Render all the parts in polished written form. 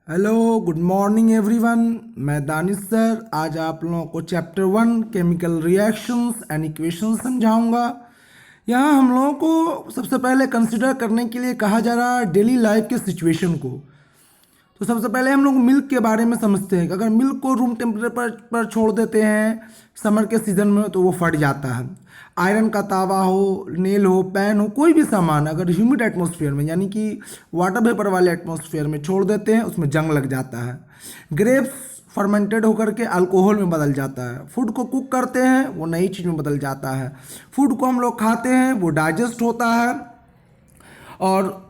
Hello, good morning everyone. मैं Danish sir आज आप लोगों को chapter 1 chemical reactions and equations समझाऊंगा। यहाँ हम लोगों को सबसे पहले कंसिडर करने के लिए कहा जा रहा है डेली लाइफ के सिचुएशन को। तो सबसे पहले हम लोग मिल्क के बारे में समझते हैं कि अगर मिल्क को रूम टेम्परेचर पर छोड़ देते हैं समर के सीज़न में तो वो फट जाता है। आयरन का तावा हो, नेल हो, पैन हो, कोई भी सामान अगर ह्यूमिड एटमॉस्फेयर में यानी कि वाटर वेपर वाले एटमॉस्फेयर में छोड़ देते हैं उसमें जंग लग जाता है। ग्रेप्स फर्मेंटेड होकर के अल्कोहल में बदल जाता है। फूड को कुक करते हैं वो नई चीज़ में बदल जाता है। फूड को हम लोग खाते हैं वो डाइजेस्ट होता है और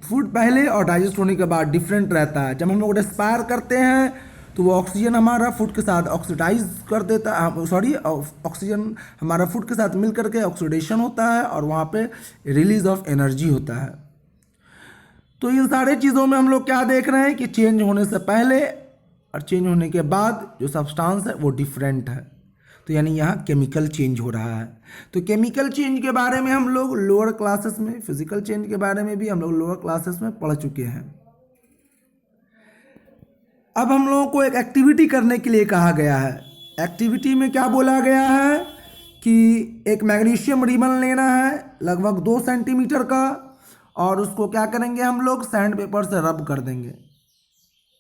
फूड पहले और डाइजेस्ट होने के बाद डिफरेंट रहता है। जब हम लोग रेस्पायर करते हैं तो वो ऑक्सीजन हमारा फूड के साथ ऑक्सीडाइज कर देता है, ऑक्सीजन हमारा फूड के साथ मिल करके ऑक्सीडेशन होता है और वहाँ पे रिलीज ऑफ एनर्जी होता है। तो इन सारे चीज़ों में हम लोग क्या देख रहे हैं कि चेंज होने से पहले और चेंज होने के बाद जो सब्सटेंस है वो डिफरेंट है। तो यानी यहाँ केमिकल चेंज हो रहा है। तो केमिकल चेंज के बारे में हम लोग लोअर क्लासेस में, फिजिकल चेंज के बारे में भी हम लोग लोअर क्लासेस में पढ़ चुके हैं। अब हम लोगों को एक एक्टिविटी करने के लिए कहा गया है। एक्टिविटी में क्या बोला गया है कि एक मैग्नीशियम रिबन लेना है लगभग 2 सेंटीमीटर का और उसको क्या करेंगे हम लोग सैंड पेपर से रब कर देंगे।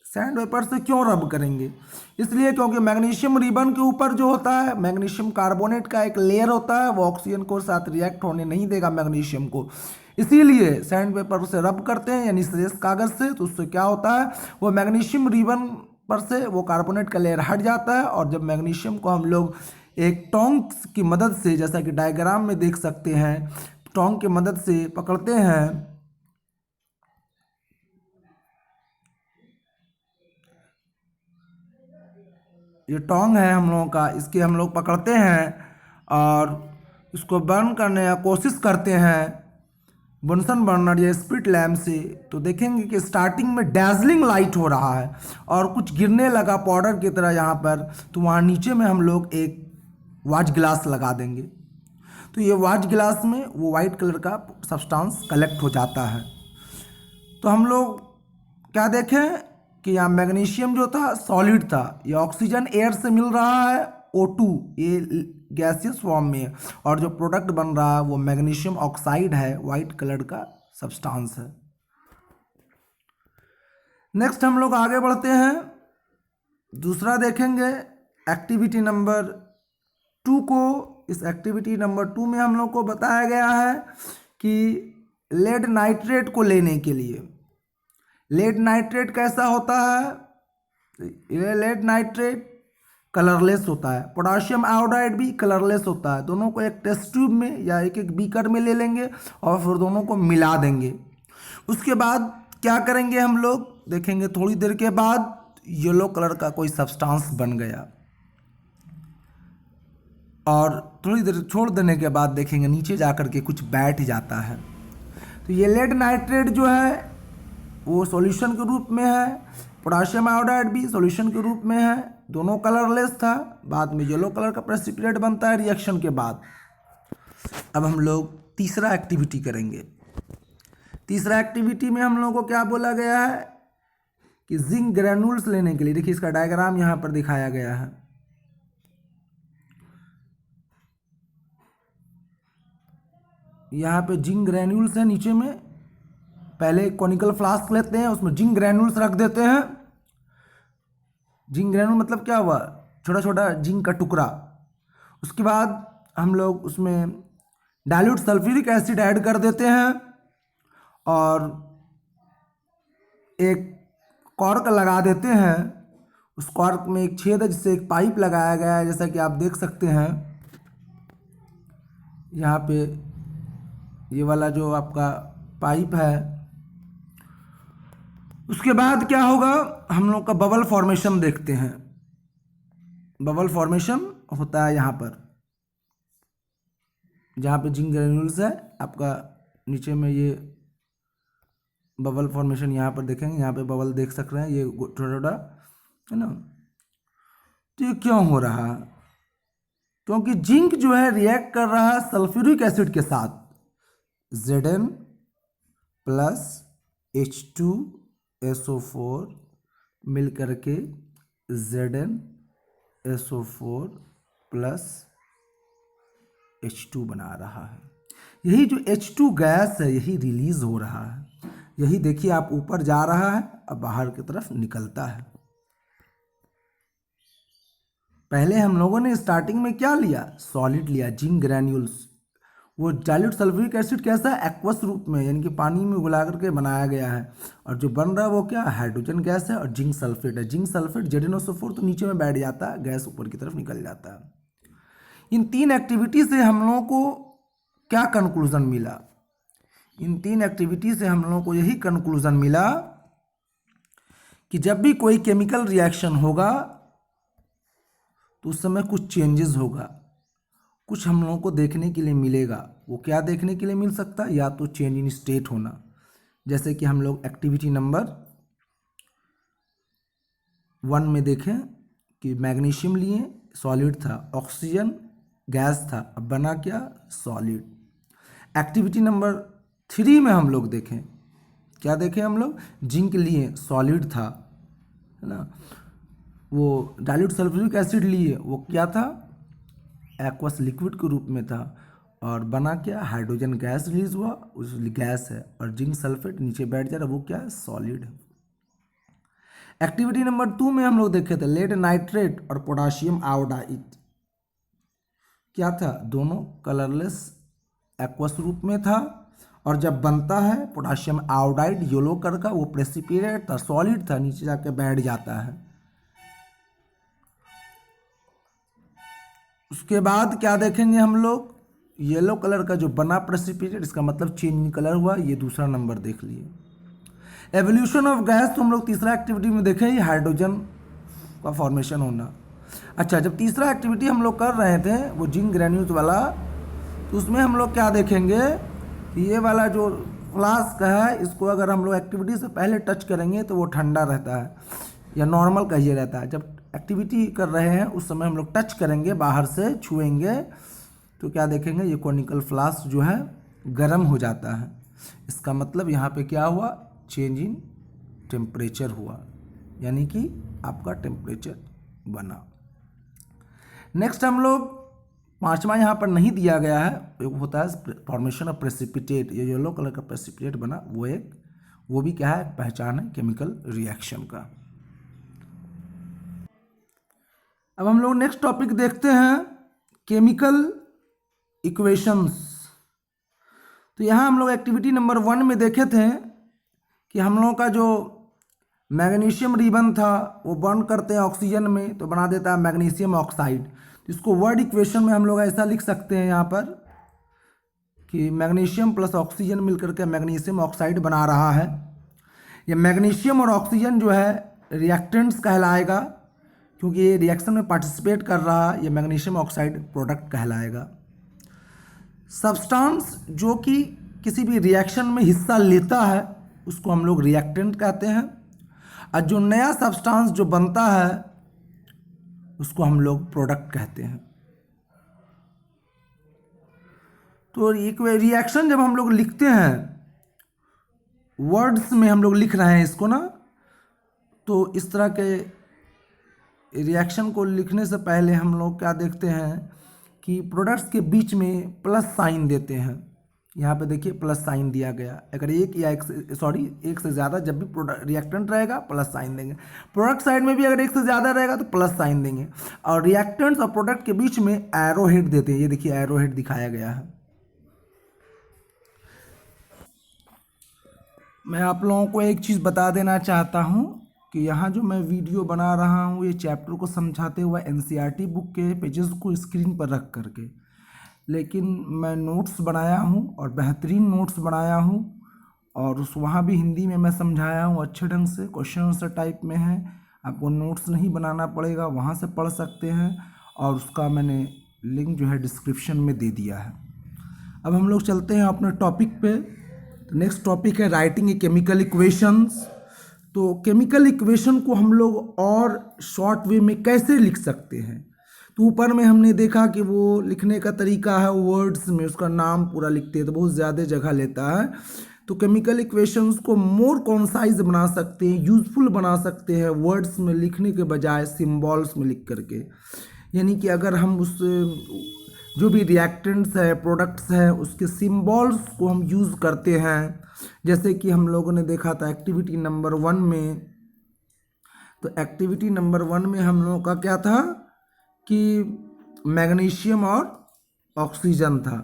सैंड पेपर से क्यों रब करेंगे? इसलिए क्योंकि मैग्नीशियम रिबन के ऊपर जो होता है मैग्नीशियम कार्बोनेट का एक लेयर होता है वो ऑक्सीजन को साथ रिएक्ट होने नहीं देगा मैग्नीशियम को। इसीलिए सैंड पेपर से रब करते हैं यानी श्रेष्ठ कागज से। तो उससे क्या होता है वो मैग्नीशियम रिबन पर से वो कार्बोनेट का लेयर हट जाता है और जब मैग्नीशियम को हम लोग एक टोंग की मदद से, जैसा कि डायग्राम में देख सकते हैं, टोंग की मदद से पकड़ते हैं, ये टोंग है हम लोगों का, इसके हम लोग पकड़ते हैं और इसको बर्न करने का कोशिश करते हैं बुनसन बर्नर या स्पिट लैम्प से। तो देखेंगे कि स्टार्टिंग में डैजलिंग लाइट हो रहा है और कुछ गिरने लगा पाउडर की तरह यहाँ पर। तो वहाँ नीचे में हम लोग एक वाच ग्लास लगा देंगे। तो ये वाच ग्लास में वो वाइट कलर का सब्सटेंस कलेक्ट हो जाता है। तो हम लोग क्या देखें कि यहाँ मैग्नीशियम जो था सॉलिड था, ये ऑक्सीजन एयर से मिल रहा है O2, ये गैसियस फॉर्म में है और जो प्रोडक्ट बन रहा है वो मैग्नीशियम ऑक्साइड है, वाइट कलर का सब्सटेंस है। नेक्स्ट हम लोग आगे बढ़ते हैं, दूसरा देखेंगे एक्टिविटी नंबर 2 को। इस एक्टिविटी नंबर 2 में हम लोग को बताया गया है कि लेड नाइट्रेट को लेने के लिए, लेड नाइट्रेट कैसा होता है? ये लेड नाइट्रेट कलरलेस होता है। पोटाशियम आयोडाइड भी कलरलेस होता है। दोनों को एक टेस्ट ट्यूब में या एक एक बीकर में ले लेंगे और फिर दोनों को मिला देंगे। उसके बाद क्या करेंगे हम लोग देखेंगे थोड़ी देर के बाद येलो कलर का कोई सब्सटेंस बन गया और थोड़ी देर छोड़ देने के बाद देखेंगे नीचे जाकर के कुछ बैठ जाता है। तो ये लेड नाइट्रेट जो है वो सॉल्यूशन के रूप में है, पोटाशियम आयोडाइड भी सॉल्यूशन के रूप में है। दोनों कलरलेस था, बाद में येलो कलर का प्रेसिपिटेट बनता है रिएक्शन के बाद। अब हम लोग तीसरा एक्टिविटी करेंगे। तीसरा एक्टिविटी में हम लोगों को क्या बोला गया है कि जिंक ग्रैन्यूल्स लेने के लिए, देखिए इसका डायग्राम यहाँ पर दिखाया गया है। यहाँ पे जिंक ग्रैन्यूल्स है नीचे में। पहले कॉनिकल फ्लास्क लेते हैं उसमें जिंक ग्रैन्यूल्स रख देते हैं। जिंक ग्रैन्यूल मतलब क्या हुआ? छोटा छोटा जिंक का टुकड़ा। उसके बाद हम लोग उसमें डाइल्यूट सल्फ्यूरिक एसिड ऐड कर देते हैं और एक कॉर्क लगा देते हैं। उस कॉर्क में एक छेद है जिससे एक पाइप लगाया गया है, जैसा कि आप देख सकते हैं यहाँ पे ये वाला जो आपका पाइप है। उसके बाद क्या होगा हम लोग का बबल फॉर्मेशन देखते हैं। बबल फॉर्मेशन होता है यहाँ पर, जहाँ पे जिंक ग्रेन्यूल्स है आपका, नीचे में ये बबल फॉर्मेशन यहाँ पर देखेंगे। यहाँ पे बबल देख सक रहे हैं, ये छोटा छोटा है ना। तो ये क्यों हो रहा है? क्योंकि जिंक जो है रिएक्ट कर रहा है सल्फ्यूरिक एसिड के साथ, Zn प्लस H2 SO4 मिल करके ZnSO4 प्लस H2 बना रहा है। यही जो H2 गैस है यही रिलीज हो रहा है, यही देखिए आप ऊपर जा रहा है अब बाहर की तरफ निकलता है। पहले हम लोगों ने स्टार्टिंग में क्या लिया, सॉलिड लिया, जिंक ग्रैन्यूल्स। वो डाइल्यूट सल्फ्यूरिक एसिड कैसा है, एक्वस रूप में, यानी कि पानी में उगला करके बनाया गया है। और जो बन रहा है वो क्या है, हाइड्रोजन गैस है और जिंक सल्फेट है। जिंक सल्फेट ZnO4 तो नीचे में बैठ जाता है, गैस ऊपर की तरफ निकल जाता है। इन तीन एक्टिविटी से हम लोगों को क्या कंक्लूजन मिला, इन तीन एक्टिविटी से हम लोगों को यही कंक्लूजन मिला कि जब भी कोई केमिकल रिएक्शन होगा तो उस समय कुछ चेंजेस होगा, कुछ हम लोगों को देखने के लिए मिलेगा। वो क्या देखने के लिए मिल सकता है, या तो चेंज इन स्टेट होना, जैसे कि हम लोग एक्टिविटी नंबर 1 में देखें कि मैग्नीशियम लिए, सॉलिड था, ऑक्सीजन गैस था, अब बना क्या, सॉलिड। एक्टिविटी नंबर 3 में हम लोग देखें, क्या देखें हम लोग, जिंक लिए, सॉलिड था, है ना, वो डाइल्यूट सल्फ्यूरिक एसिड लिए, वो क्या था, एक्वस लिक्विड के रूप में था, और बना क्या, हाइड्रोजन गैस रिलीज हुआ, उस गैस है, और जिंक सल्फेट नीचे बैठ जा रहा, वो क्या है, सॉलिड है। एक्टिविटी नंबर 2 में हम लोग देखे थे लेड नाइट्रेट और पोटाशियम आयोडाइड, क्या था, दोनों कलरलेस एक्वस रूप में था, और जब बनता है पोटाशियम आयोडाइड येलो कलर का, वो प्रेसिपिटेट था, सॉलिड था, नीचे जाके बैठ जाता है। उसके बाद क्या देखेंगे हम लोग, येलो कलर का जो बना प्रेसिपिटेट, इसका मतलब चेंज इन कलर हुआ, ये दूसरा नंबर देख लिए। एवोल्यूशन ऑफ गैस तो हम लोग तीसरा एक्टिविटी में देखें, ये हाइड्रोजन का फॉर्मेशन होना। अच्छा, जब तीसरा एक्टिविटी हम लोग कर रहे थे वो जिंक ग्रैन्यूल्स वाला, तो उसमें हम लोग क्या देखेंगे कि ये वाला जो फ्लास्क है, इसको अगर हम लोग एक्टिविटी से पहले टच करेंगे तो वो ठंडा रहता है, या नॉर्मल कहिए रहता है। जब एक्टिविटी कर रहे हैं उस समय हम लोग टच करेंगे, बाहर से छुएंगे, तो क्या देखेंगे, ये कॉनिकल फ्लास्क जो है गर्म हो जाता है। इसका मतलब यहाँ पे क्या हुआ, चेंज इन टेम्परेचर हुआ, यानी कि आपका टेम्परेचर बना। नेक्स्ट हम लोग पांचवा यहाँ पर नहीं दिया गया है, एक होता है फॉर्मेशन ऑफ प्रेसिपिटेट, ये येलो कलर का प्रेसिपिटेट बना, वो भी क्या है, पहचान है केमिकल रिएक्शन का। अब हम लोग नेक्स्ट टॉपिक देखते हैं, केमिकल इक्वेशंस। तो यहाँ हम लोग एक्टिविटी नंबर 1 में देखे थे कि हम लोगों का जो मैग्नीशियम रिबन था वो बॉन्ड करते हैं ऑक्सीजन में, तो बना देता है मैग्नीशियम ऑक्साइड। तो इसको वर्ड इक्वेशन में हम लोग ऐसा लिख सकते हैं यहाँ पर कि मैग्नीशियम प्लस ऑक्सीजन मिलकर के मैग्नीशियम ऑक्साइड बना रहा है। ये मैग्नीशियम और ऑक्सीजन जो है रिएक्टेंट्स कहलाएगा, क्योंकि ये रिएक्शन में पार्टिसिपेट कर रहा है, ये मैग्नीशियम ऑक्साइड प्रोडक्ट कहलाएगा। सब्सटेंस जो कि किसी भी रिएक्शन में हिस्सा लेता है उसको हम लोग रिएक्टेंट कहते हैं, और जो नया सब्सटेंस जो बनता है उसको हम लोग प्रोडक्ट कहते हैं। तो एक रिएक्शन जब हम लोग लिखते हैं, वर्ड्स में हम लोग लिख रहे हैं इसको ना, तो इस तरह के रिएक्शन को लिखने से पहले हम लोग क्या देखते हैं कि प्रोडक्ट्स के बीच में प्लस साइन देते हैं। यहाँ पे देखिए प्लस साइन दिया गया, अगर एक से ज़्यादा जब भी रिएक्टेंट रहेगा प्लस साइन देंगे, प्रोडक्ट साइड में भी अगर एक से ज़्यादा रहेगा तो प्लस साइन देंगे, और रिएक्टेंट्स और प्रोडक्ट के बीच में एरो हेड देते हैं। ये देखिए एरो हेड दिखाया गया है। मैं आप लोगों को एक चीज़ बता देना चाहता हूँ कि यहाँ जो मैं वीडियो बना रहा हूँ ये चैप्टर को समझाते हुए NCERT बुक के पेजेस को स्क्रीन पर रख करके, लेकिन मैं नोट्स बनाया हूँ और बेहतरीन नोट्स बनाया हूँ, और वहाँ भी हिंदी में मैं समझाया हूँ अच्छे ढंग से, क्वेश्चन आंसर टाइप में है। आपको नोट्स नहीं बनाना पड़ेगा, वहाँ से पढ़ सकते हैं, और उसका मैंने लिंक जो है डिस्क्रिप्शन में दे दिया है। अब हम लोग चलते हैं अपने टॉपिक पे। नेक्स्ट टॉपिक है राइटिंग ए केमिकल इक्वेशंस। तो केमिकल इक्वेशन को हम लोग और शॉर्ट वे में कैसे लिख सकते हैं, तो ऊपर में हमने देखा कि वो लिखने का तरीका है वर्ड्स में, उसका नाम पूरा लिखते हैं तो बहुत ज़्यादा जगह लेता है। तो केमिकल इक्वेशंस को मोर कॉन्साइज बना सकते हैं, यूजफुल बना सकते हैं वर्ड्स में लिखने के बजाय सिंबल्स में लिख करके। यानी कि अगर हम उस जो भी रिएक्टेंट्स है, प्रोडक्ट्स है, उसके सिंबल्स को हम यूज़ करते हैं, जैसे कि हम लोगों ने देखा था एक्टिविटी नंबर 1 में। तो एक्टिविटी नंबर 1 में हम लोगों का क्या था कि मैग्नीशियम और ऑक्सीजन था।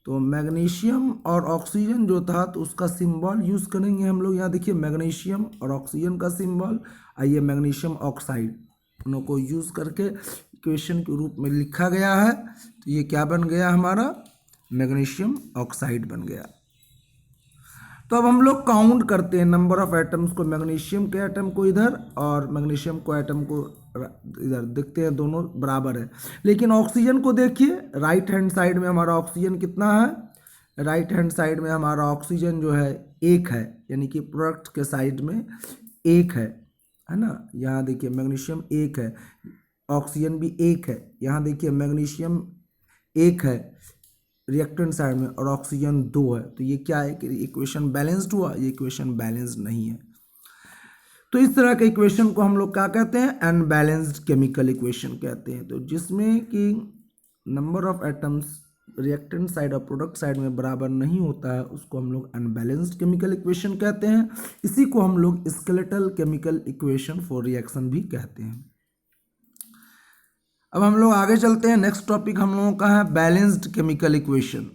तो मैग्नीशियम और ऑक्सीजन जो था तो उसका सिंबल यूज़ करेंगे हम लोग। यहाँ देखिए मैग्नीशियम और ऑक्सीजन का सिंबल, आइए मैग्नीशियम ऑक्साइड, दोनों को यूज़ करके इक्वेशन के रूप में लिखा गया है। तो ये क्या बन गया हमारा, मैग्नीशियम ऑक्साइड बन गया। तो अब हम लोग काउंट करते हैं नंबर ऑफ एटम्स को, मैग्नीशियम के एटम को इधर और मैग्नीशियम को एटम को इधर, देखते हैं दोनों बराबर है। लेकिन ऑक्सीजन को देखिए, राइट हैंड साइड में हमारा ऑक्सीजन कितना है, राइट हैंड साइड में हमारा ऑक्सीजन जो है 1 है, यानी कि प्रोडक्ट के साइड में 1 है ना। यहाँ देखिए मैग्नीशियम 1 है, ऑक्सीजन भी 1 है। यहाँ देखिए मैग्नीशियम 1 है रिएक्टेंट साइड में और ऑक्सीजन 2 है। तो ये क्या है कि इक्वेशन बैलेंस्ड हुआ, ये इक्वेशन बैलेंस्ड नहीं है। तो इस तरह के इक्वेशन को हम लोग क्या कहते हैं, अनबैलेंस्ड केमिकल इक्वेशन कहते हैं। तो जिसमें कि number of atoms reactant side और प्रोडक्ट साइड में बराबर नहीं होता है, उसको हम लोग अनबैलेंस्ड केमिकल इक्वेशन कहते हैं। इसी को हम लोग skeletal chemical equation for reaction भी कहते हैं। अब हम लोग आगे चलते हैं। नेक्स्ट टॉपिक हम लोगों का है बैलेंस्ड केमिकल इक्वेशन।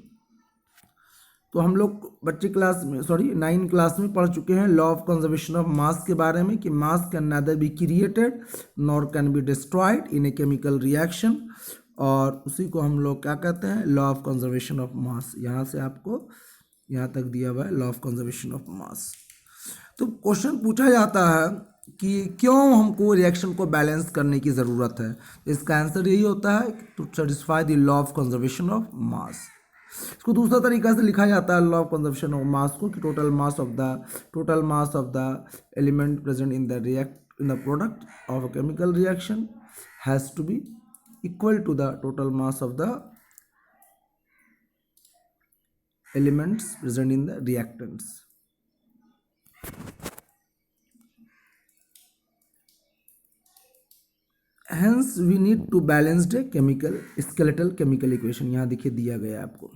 तो हम लोग बच्चे क्लास में 9 क्लास में पढ़ चुके हैं law of conservation of mass के बारे में, कि mass can neither be created nor can be destroyed in a chemical reaction. और उसी को हम लोग क्या कहते हैं, law of conservation of mass. यहाँ से आपको यहाँ तक दिया हुआ है law of conservation of mass. तो क्वेश्चन पूछा जाता है कि क्यों हमको रिएक्शन को बैलेंस करने की ज़रूरत है। तो इसका आंसर यही होता है to satisfy the law of conservation of mass. इसको दूसरा तरीका से लिखा जाता है law of conservation of mass को, कि total mass of the element present in the product of a chemical reaction has to be equal to the total mass of the elements present in the reactants. Hence we need to balance a chemical skeletal chemical equation। यहाँ देखिए दिया गया है आपको।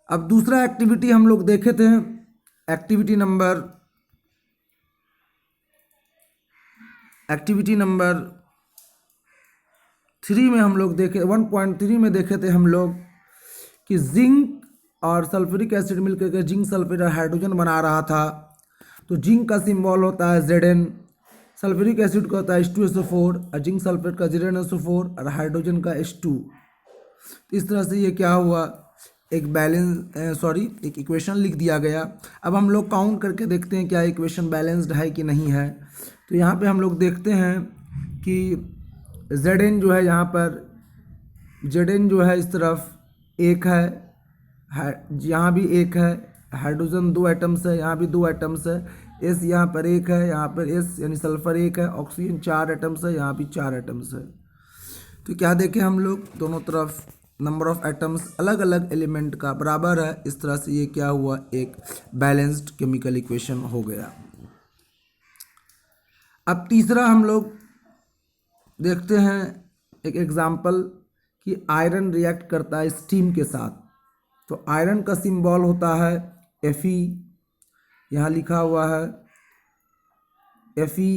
अब दूसरा activity हम लोग देखे थे, एक्टिविटी नंबर 3 में हम लोग देखे, 1.3 में देखे थे हम लोग कि जिंक और सल्फ्यूरिक एसिड मिलकर के जिंक सल्फेट और हाइड्रोजन बना रहा था। तो जिंक का सिंबल होता है Zn, सल्फ्यूरिक एसिड का होता है H2SO4 और जिंक सल्फेट का ZnSO4 और हाइड्रोजन का H2। इस तरह से ये क्या हुआ, एक एक इक्वेशन लिख दिया गया। अब हम लोग काउंट करके देखते हैं क्या इक्वेशन बैलेंस्ड है कि नहीं है। तो यहाँ पे हम लोग देखते हैं कि Zn जो है यहाँ पर, Zn जो है इस तरफ 1 है, यहाँ भी 1 है, हाइड्रोजन 2 एटम्स है, यहाँ भी 2 एटम्स है, S यहाँ पर 1 है, यहाँ पर S यानी सल्फर 1 है, ऑक्सीजन 4 एटम्स है, यहाँ भी 4 एटम्स है। तो क्या देखें हम लोग, दोनों तरफ नंबर ऑफ एटम्स अलग अलग एलिमेंट का बराबर है। इस तरह से ये क्या हुआ, एक बैलेंस्ड केमिकल इक्वेशन हो गया। अब तीसरा हम लोग देखते हैं एक एग्जाम्पल कि आयरन रिएक्ट करता है स्टीम के साथ। तो आयरन का सिंबल होता है Fe, यहाँ लिखा हुआ है Fe।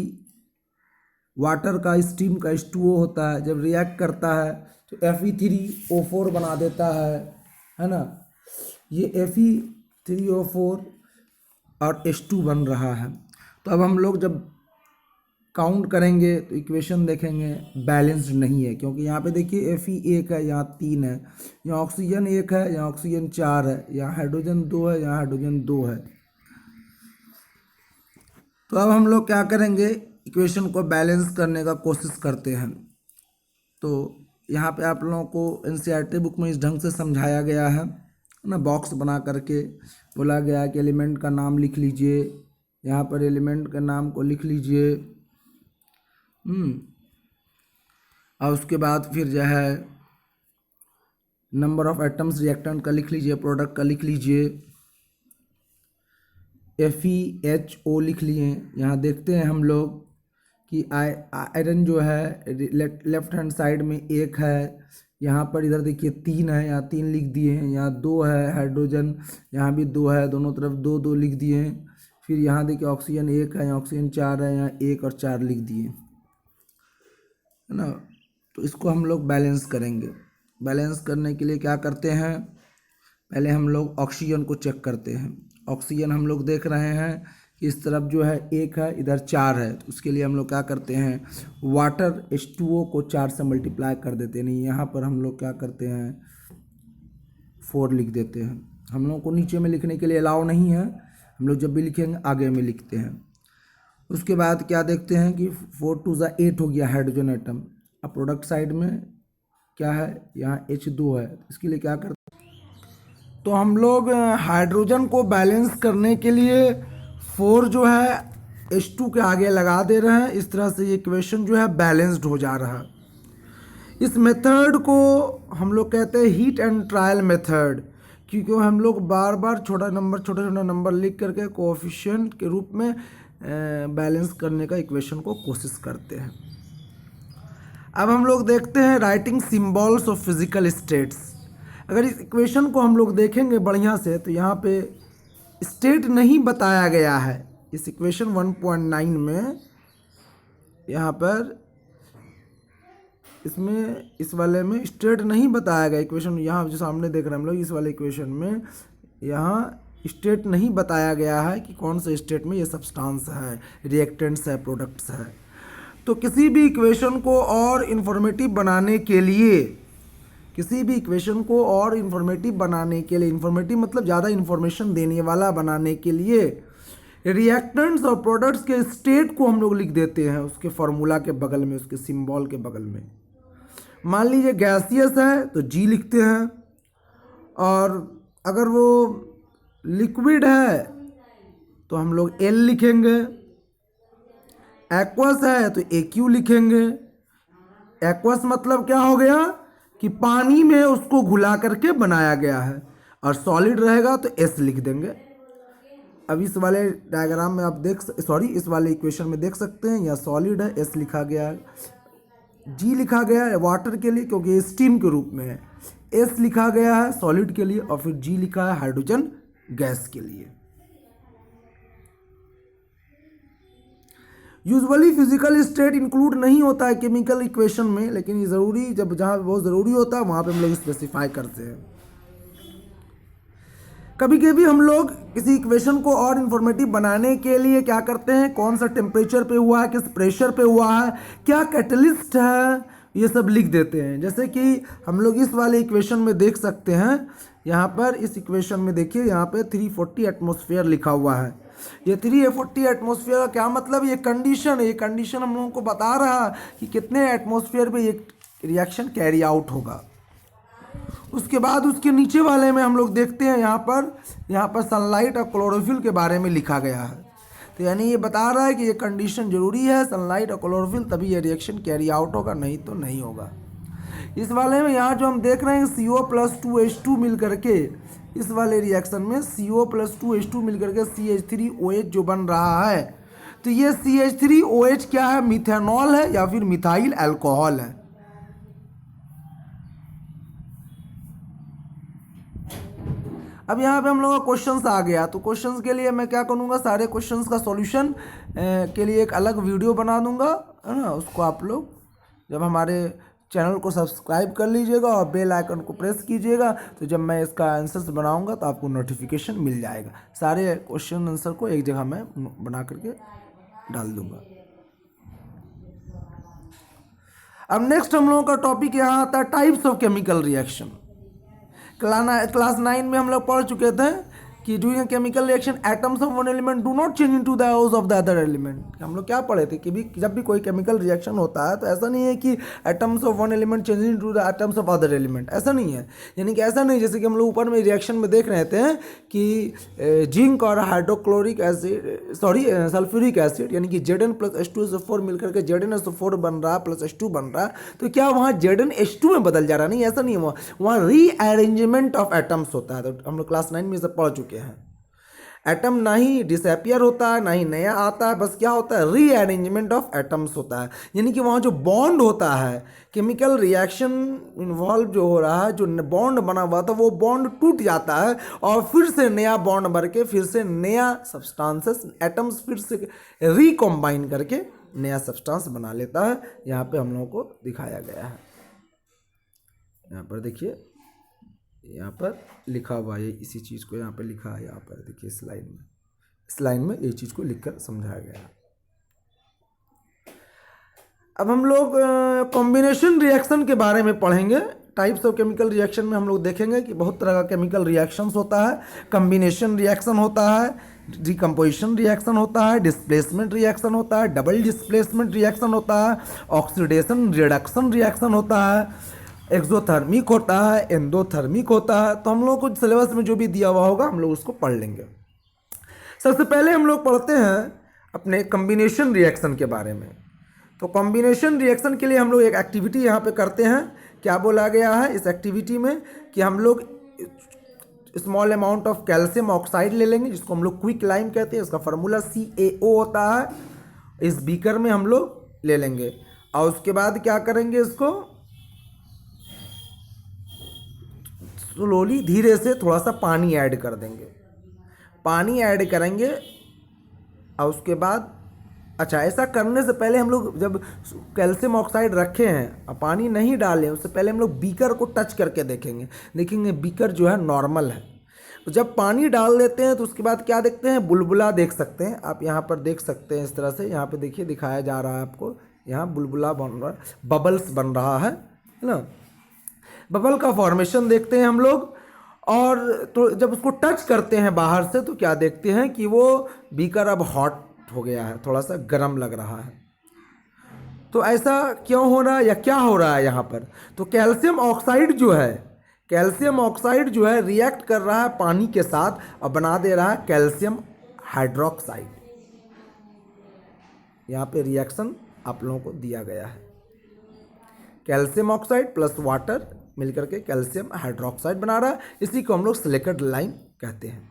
वाटर का स्टीम का H2O होता है, जब रिएक्ट करता है तो Fe3O4 बना देता है ना। ये Fe3O4 और H2 बन रहा है। तो अब हम लोग जब काउंट करेंगे तो इक्वेशन देखेंगे बैलेंस्ड नहीं है, क्योंकि यहाँ पे देखिए Fe 1 है, यहाँ 3 है, यहाँ ऑक्सीजन 1 है, यहाँ ऑक्सीजन 4 है, यहाँ हाइड्रोजन 2 है, यहाँ हाइड्रोजन 2 है। तो अब हम लोग क्या करेंगे, इक्वेशन को बैलेंस करने का कोशिश करते हैं। तो यहाँ पे आप लोगों को NCERT बुक में इस ढंग से समझाया गया है ना, बॉक्स बना करके बोला गया है कि एलिमेंट का नाम लिख लीजिए, यहाँ पर एलिमेंट के नाम को लिख लीजिए। और उसके बाद फिर जो है नंबर ऑफ एटम्स रिएक्टेंट का लिख लीजिए, प्रोडक्ट का लिख लीजिए, FeHO लिख लिए। यहाँ देखते हैं हम लोग कि आयरन जो है लेफ्ट हैंड साइड में 1 है, यहाँ पर इधर देखिए 3 है, यहाँ 3 लिख दिए हैं, यहाँ 2 है, हाइड्रोजन यहाँ भी 2 है, दोनों तरफ 2 2 लिख दिए हैं। फिर यहाँ देखिए ऑक्सीजन 1 है, यहाँ ऑक्सीजन 4 है, यहाँ 1 और 4 लिख दिए, है ना। तो इसको हम लोग बैलेंस करेंगे। बैलेंस करने के लिए क्या करते हैं, पहले हम लोग ऑक्सीजन को चेक करते हैं। ऑक्सीजन हम लोग देख रहे हैं कि इस तरफ जो है 1 है, इधर 4 है, तो उसके लिए हम लोग क्या करते हैं, वाटर H2O को 4 से मल्टीप्लाई कर देते हैं। नहीं, यहाँ पर हम लोग क्या करते हैं 4 लिख देते हैं। हम लोग को नीचे में लिखने के लिए अलाउ नहीं है, हम लोग जब भी लिखेंगे आगे में लिखते हैं। उसके बाद क्या देखते हैं कि 4 2 8 हो गया हाइड्रोजन एटम। अब प्रोडक्ट साइड में क्या है, यहाँ H2 है, इसके लिए क्या करते हैं, तो हम लोग हाइड्रोजन को बैलेंस करने के लिए 4 जो है H2 के आगे लगा दे रहे हैं। इस तरह से ये इक्वेशन जो है बैलेंस्ड हो जा रहा है। इस मेथड को हम लोग कहते हैं हीट एंड ट्रायल मेथड, क्योंकि हम लोग बार बार छोटा छोटा नंबर लिख करके कोएफिशिएंट के रूप में बैलेंस करने का इक्वेशन को कोशिश करते हैं। अब हम लोग देखते हैं writing symbols of physical states. अगर इस इक्वेशन को हम लोग देखेंगे बढ़िया से, तो यहाँ पे स्टेट नहीं बताया गया है। इस इक्वेशन 1.9 में यहाँ पर इसमें इस वाले में स्टेट नहीं बताया गया। इक्वेशन यहाँ जो सामने देख रहे हैं हम लोग, इस वाले इक्वेशन में यहाँ स्टेट नहीं बताया गया है कि कौन से स्टेट में ये सब्सटेंस है, रिएक्टेंट्स है, प्रोडक्ट्स है। तो किसी भी इक्वेशन को और इन्फॉर्मेटिव बनाने के लिए, इन्फॉर्मेटिव मतलब ज़्यादा इन्फॉर्मेशन देने वाला बनाने के लिए रिएक्टेंट्स और प्रोडक्ट्स के स्टेट को हम लोग लिख देते हैं उसके फॉर्मूला के बगल में, उसके सिंबल के बगल में। मान लीजिए गैसियस है तो G लिखते हैं, और अगर वो लिक्विड है तो हम लोग L लिखेंगे, एक्वस है तो AQ लिखेंगे। एक्वस मतलब क्या हो गया कि पानी में उसको घुला करके बनाया गया है, और सॉलिड रहेगा तो S लिख देंगे। अब इस वाले डायग्राम में आप इस वाले इक्वेशन में देख सकते हैं, यहाँ सॉलिड है, S लिखा गया है, G लिखा गया है वाटर के लिए क्योंकि ये स्टीम के रूप में है, S लिखा गया है सॉलिड के लिए, और फिर G लिखा है हाइड्रोजन गैस के लिए। यूजुअली फिजिकल स्टेट इंक्लूड नहीं होता है केमिकल इक्वेशन में, लेकिन ये ज़रूरी, जब जहाँ बहुत ज़रूरी होता है वहाँ पे हम लोग स्पेसिफाई करते हैं। कभी कभी हम लोग किसी इक्वेशन को और इन्फॉर्मेटिव बनाने के लिए क्या करते हैं, कौन सा टेम्परेचर पे हुआ है, किस प्रेशर पे हुआ है, क्या कैटलिस्ट है, ये सब लिख देते हैं। जैसे कि हम लोग इस वाले इक्वेशन में देख सकते हैं, यहाँ पर इस इक्वेशन में देखिए यहाँ पे 340 एटमॉस्फेयर लिखा हुआ है। ये 340 एटमॉस्फेयर का क्या मतलब, ये कंडीशन है, ये कंडीशन हम लोगों को बता रहा है कि कितने एटमॉस्फेयर पे ये रिएक्शन कैरी आउट होगा। उसके बाद उसके नीचे वाले में हम लोग देखते हैं यहाँ पर सनलाइट और क्लोरोफिल के बारे में लिखा गया है। तो यानी ये बता रहा है कि ये कंडीशन जरूरी है, सनलाइट और क्लोरोफिल, तभी ये रिएक्शन कैरी आउट होगा, नहीं तो नहीं होगा। इस वाले में यहाँ जो हम देख रहे हैं CO+2H2 मिल करके, इस वाले रिएक्शन में CO+2H2 मिल करके CH3OH जो बन रहा है, तो ये CH3OH क्या है, मिथेनॉल है या फिर मिथाइल अल्कोहल है। अब यहाँ पे हम लोगों का क्वेश्चंस आ गया, तो क्वेश्चंस के लिए मैं क्या करूँगा, सारे क्वेश्चंस का सॉल्यूशन के लिए एक अलग वीडियो बना दूंगा, है ना। उसको आप लोग जब हमारे चैनल को सब्सक्राइब कर लीजिएगा और बेल आइकन को प्रेस कीजिएगा, तो जब मैं इसका आंसर्स बनाऊंगा तो आपको नोटिफिकेशन मिल जाएगा। सारे क्वेश्चन आंसर को एक जगह मैं बना करके डाल दूंगा। अब नेक्स्ट हम लोगों का टॉपिक यहाँ आता है types of chemical reaction. Class 9 में हम लोग पढ़ चुके थे कि doing chemical reaction atoms of one element do not change into those of the other element. हम लोग क्या पढ़े थे कि भी जब भी कोई केमिकल रिएक्शन होता है तो ऐसा नहीं है कि atoms of one element change into the atoms of other element, ऐसा नहीं है। यानी कि ऐसा नहीं, जैसे कि हम लोग ऊपर में रिएक्शन में देख रहे थे कि जिंक और हाइड्रोक्लोरिक एसिड सल्फ्यूरिक एसिड यानी कि Zn प्लस H2SO4 मिलकर के ZnSO4 बन रहा है प्लस H2 बन रहा है, तो क्या वहाँ ZnH2 में बदल जा रहा है? नहीं, ऐसा नहीं है। वहाँ रीअरेंजमेंट ऑफ एटम्स होता है। तो हम लोग क्लास 9 में सब पढ़ चुके हैं। एटम ना ही डिसअपियर होता है ना ही नया आता है, बस क्या होता है, रीअरेंजमेंट ऑफ एटम्स होता है। यानी कि वहाँ जो बॉन्ड होता है, केमिकल रिएक्शन इन्वॉल्व जो हो रहा है, जो बॉन्ड बना हुआ था वो बॉन्ड टूट जाता है और फिर से नया बॉन्ड भर के फिर से नया सब्सटेंसेस एटम्स फिर से रिकॉम्बाइन करके नया सब्सटेंस बना लेता है। यहाँ पे हम लोगों को दिखाया गया है। यहाँ पर देखिए, यहाँ पर लिखा हुआ है इसी चीज़ को, यहाँ पर लिखा है, यहाँ पर देखिए इस लाइन में ये चीज़ को लिखकर समझाया गया है। अब हम लोग कॉम्बिनेशन रिएक्शन के बारे में पढ़ेंगे। टाइप्स ऑफ केमिकल रिएक्शन में हम लोग देखेंगे कि बहुत तरह का केमिकल रिएक्शंस होता है। कॉम्बिनेशन रिएक्शन होता है, डिकम्पोजिशन रिएक्शन होता है, डिस्प्लेसमेंट रिएक्शन होता है, डबल डिस्प्लेसमेंट रिएक्शन होता है, ऑक्सीडेशन रिडक्शन रिएक्शन होता है, एक्सोथर्मिक होता है, एंडोथर्मिक होता है। तो हम लोग को सिलेबस में जो भी दिया हुआ होगा हम लोग उसको पढ़ लेंगे। सबसे पहले हम लोग पढ़ते हैं अपने कॉम्बिनेशन रिएक्शन के बारे में। तो कॉम्बिनेशन रिएक्शन के लिए हम लोग एक एक्टिविटी यहाँ पे करते हैं। क्या बोला गया है इस एक्टिविटी में कि हम लोग small amount of calcium oxide ले लेंगे, जिसको हम लोग क्विक लाइम कहते हैं। इसका फार्मूला CaO होता है। इस बीकर में हम लोग ले लेंगे और उसके बाद क्या करेंगे, इसको स्लोली धीरे से थोड़ा सा पानी ऐड कर देंगे। पानी ऐड करेंगे और उसके बाद अच्छा, ऐसा करने से पहले हम लोग जब कैल्शियम ऑक्साइड रखे हैं और पानी नहीं डालें, उससे पहले हम लोग बीकर को टच करके देखेंगे बीकर जो है नॉर्मल है। तो जब पानी डाल देते हैं तो उसके बाद क्या देखते हैं, बुलबुला देख सकते हैं। आप यहाँ पर देख सकते हैं इस तरह से, यहाँ पे देखिए दिखाया जा रहा है आपको, यहाँ बुलबुला बन रहा है, बबल्स बन रहा है ना। बबल का फॉर्मेशन देखते हैं हम लोग। और तो जब उसको टच करते हैं बाहर से तो क्या देखते हैं कि वो बीकर अब हॉट हो गया है, थोड़ा सा गर्म लग रहा है। तो ऐसा क्यों हो रहा है या क्या हो रहा है यहाँ पर, तो कैल्शियम ऑक्साइड जो है रिएक्ट कर रहा है पानी के साथ और बना दे रहा है कैल्शियम हाइड्रोक्साइड। यहाँ पे रिएक्शन आप लोगों को दिया गया है। कैल्शियम ऑक्साइड प्लस वाटर मिलकर के कैल्शियम हाइड्रोक्साइड बना रहा है, इसी को हम लोग सिलिकेट लाइम कहते हैं।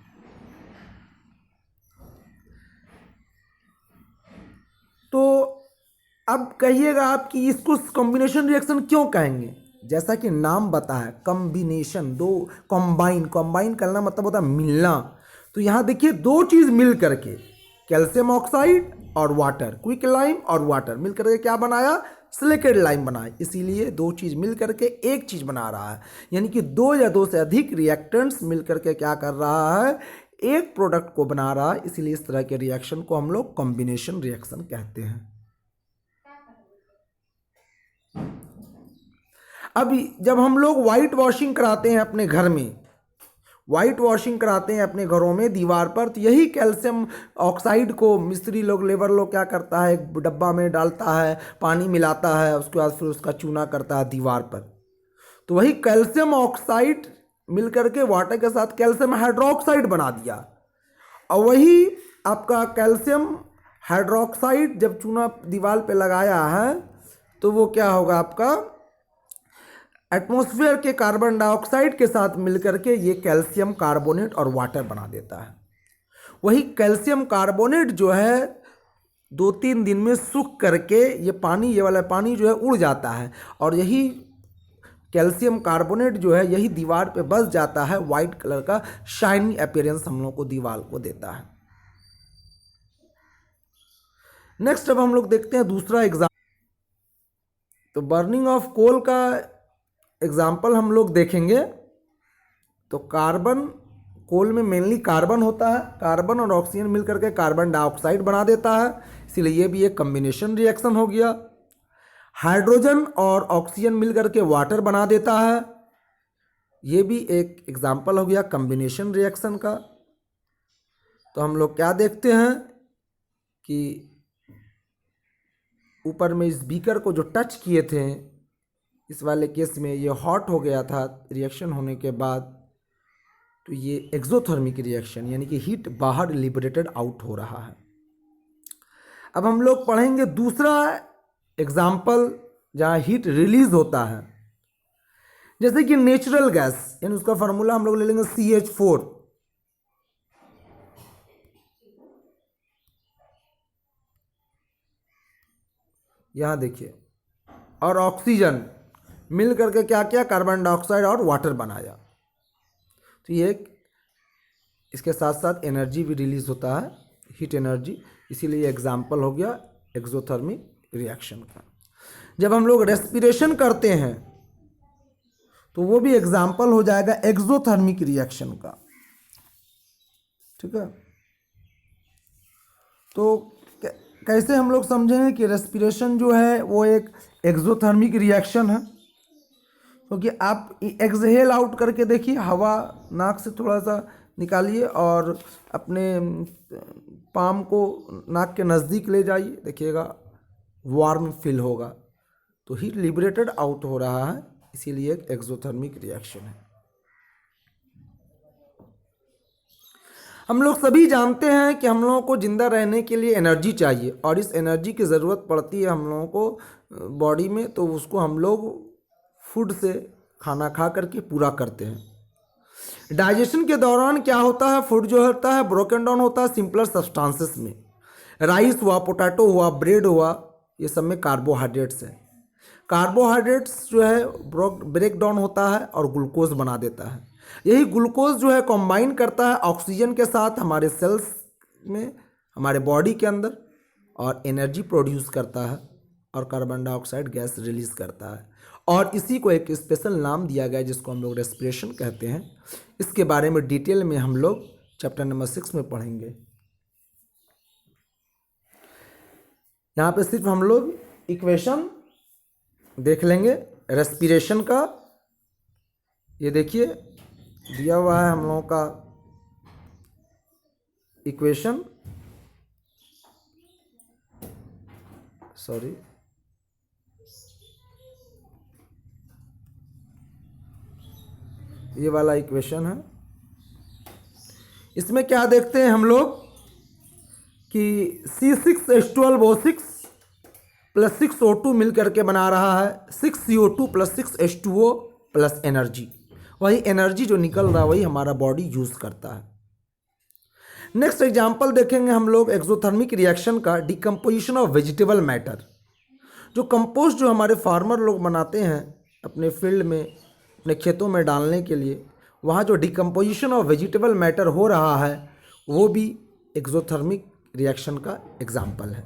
तो अब कहिएगा आप कि इसको कॉम्बिनेशन रिएक्शन क्यों कहेंगे। जैसा कि नाम बताया, कॉम्बिनेशन, दो कंबाइन करना मतलब होता है मिलना। तो यहाँ देखिए दो चीज़ मिल करके, कैल्शियम ऑक्साइड और वाटर, क्विक लाइम और वाटर मिल करके क्या बनाया, सिलिकेट लाइम बनाया। इसीलिए दो चीज़ मिल करके एक चीज़ बना रहा है। यानी कि दो या दो से अधिक रिएक्टेंट्स मिल करके क्या कर रहा है, एक प्रोडक्ट को बना रहा है। इसीलिए इस तरह के रिएक्शन को हम लोग कॉम्बिनेशन रिएक्शन कहते हैं। अब जब हम लोग वाइट वॉशिंग कराते हैं अपने घर में, वाइट वॉशिंग कराते हैं अपने घरों में दीवार पर, तो यही कैल्शियम ऑक्साइड को मिस्त्री लोग, लेबर लोग क्या करता है, एक डब्बा में डालता है, पानी मिलाता है, उसके बाद फिर उसका चूना करता है दीवार पर। तो वही कैल्शियम ऑक्साइड मिलकर के वाटर के साथ कैल्शियम हाइड्रोक्साइड बना दिया। और वही आपका कैल्शियम हाइड्रोक्साइड जब चूना दीवार पे लगाया है तो वो क्या होगा, आपका एटमॉस्फेयर के कार्बन डाइऑक्साइड के साथ मिलकर के ये कैल्शियम कार्बोनेट और वाटर बना देता है। वही कैल्शियम कार्बोनेट जो है 2-3 दिन में सूख करके ये वाला पानी जो है उड़ जाता है और यही कैल्शियम कार्बोनेट जो है यही दीवार पे बस जाता है, वाइट कलर का शाइनी अपीयरेंस हम लोग को दीवार को देता है। नेक्स्ट अब हम लोग देखते हैं दूसरा एग्जाम्पल। तो बर्निंग ऑफ कोल का एग्जाम्पल हम लोग देखेंगे। तो कोल में मेनली कार्बन होता है, कार्बन और ऑक्सीजन मिलकर के कार्बन डाइऑक्साइड बना देता है, इसीलिए ये भी एक कॉम्बिनेशन रिएक्शन हो गया। हाइड्रोजन और ऑक्सीजन मिलकर के वाटर बना देता है, ये भी एक एग्जाम्पल हो गया कॉम्बिनेशन रिएक्शन का। तो हम लोग क्या देखते हैं कि ऊपर में इस बीकर को जो टच किए थे, इस वाले केस में ये हॉट हो गया था रिएक्शन होने के बाद, तो ये एक्सोथर्मिक रिएक्शन यानी कि हीट बाहर लिबरेटेड आउट हो रहा है। अब हम लोग पढ़ेंगे दूसरा एग्जाम्पल जहाँ हीट रिलीज होता है, जैसे कि नेचुरल गैस, यानी उसका फार्मूला हम लोग ले लेंगे CH4। यहाँ देखिए, और ऑक्सीजन मिल करके क्या किया, कार्बन डाइऑक्साइड और वाटर बनाया। तो ये इसके साथ साथ एनर्जी भी रिलीज होता है, हीट एनर्जी, इसीलिए एग्जाम्पल हो गया एक्सोथर्मिक रिएक्शन का। जब हम लोग रेस्पिरेशन करते हैं तो वो भी एग्जाम्पल हो जाएगा एक्सोथर्मिक रिएक्शन का। ठीक है, तो कैसे हम लोग समझेंगे कि रेस्पिरेशन जो है वो एक एक्सोथर्मिक रिएक्शन है, क्योंकि आप एक्सहेल आउट करके देखिए, हवा नाक से थोड़ा सा निकालिए और अपने पाम को नाक के नज़दीक ले जाइए, देखिएगा वार्म फील होगा। तो हीट लिबरेटेड आउट हो रहा है, इसीलिए एक एक्सोथर्मिक रिएक्शन है। हम लोग सभी जानते हैं कि हम लोगों को ज़िंदा रहने के लिए एनर्जी चाहिए, और इस एनर्जी की ज़रूरत पड़ती है हम लोगों को बॉडी में, तो उसको हम लोग फूड से, खाना खा करके पूरा करते हैं। डाइजेशन के दौरान क्या होता है, फूड जो होता है ब्रोकन डाउन होता है सिंपलर सब्सटेंसेस में। राइस हुआ, पोटैटो हुआ, ब्रेड हुआ, ये सब में कार्बोहाइड्रेट्स है। कार्बोहाइड्रेट्स जो है ब्रेक डाउन होता है और ग्लूकोज बना देता है। यही ग्लूकोज जो है कंबाइन करता है ऑक्सीजन के साथ हमारे सेल्स में, हमारे बॉडी के अंदर, और एनर्जी प्रोड्यूस करता है और कार्बन डाइऑक्साइड गैस रिलीज करता है। और इसी को एक स्पेशल नाम दिया गया है जिसको हम लोग रेस्पिरेशन कहते हैं। इसके बारे में डिटेल में हम लोग चैप्टर नंबर 6 में पढ़ेंगे। यहाँ पे सिर्फ हम लोग इक्वेशन देख लेंगे रेस्पिरेशन का। ये देखिए दिया हुआ है हम लोगों का इक्वेशन, सॉरी, ये वाला इक्वेशन है। इसमें क्या देखते हैं हम लोग कि C6H12O6 प्लस 6O2 मिल करके बना रहा है 6CO2 plus 6H2O plus energy. वही एनर्जी जो निकल रहा है वही हमारा बॉडी यूज करता है। नेक्स्ट एग्जांपल देखेंगे हम लोग एक्सोथर्मिक रिएक्शन का, डिकम्पोजिशन ऑफ वेजिटेबल मैटर। जो कंपोस्ट जो हमारे फार्मर लोग बनाते हैं अपने फील्ड में, अपने खेतों में डालने के लिए, वहाँ जो डिकम्पोजिशन ऑफ वेजिटेबल मैटर हो रहा है वो भी एक्सोथर्मिक रिएक्शन का एग्जाम्पल है।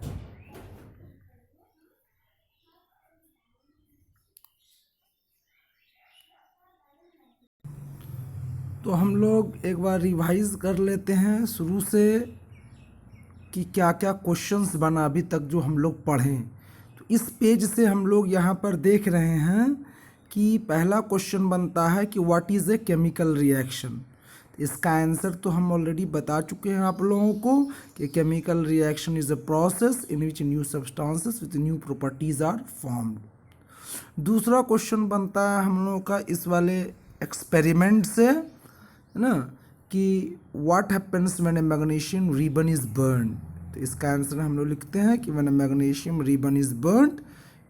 तो हम लोग एक बार रिवाइज कर लेते हैं शुरू से कि क्या क्या क्वेश्चंस बना अभी तक जो हम लोग पढ़ें। तो इस पेज से हम लोग यहाँ पर देख रहे हैं कि पहला क्वेश्चन बनता है कि what is a chemical reaction. इसका आंसर तो हम ऑलरेडी बता चुके हैं आप लोगों को कि chemical reaction is a process in which new substances with new properties are formed. दूसरा क्वेश्चन बनता है हम लोगों का इस वाले एक्सपेरिमेंट से, है ना, कि what happens when A magnesium ribbon is burn. तो इसका आंसर हम लोग लिखते हैं कि when A magnesium ribbon is burn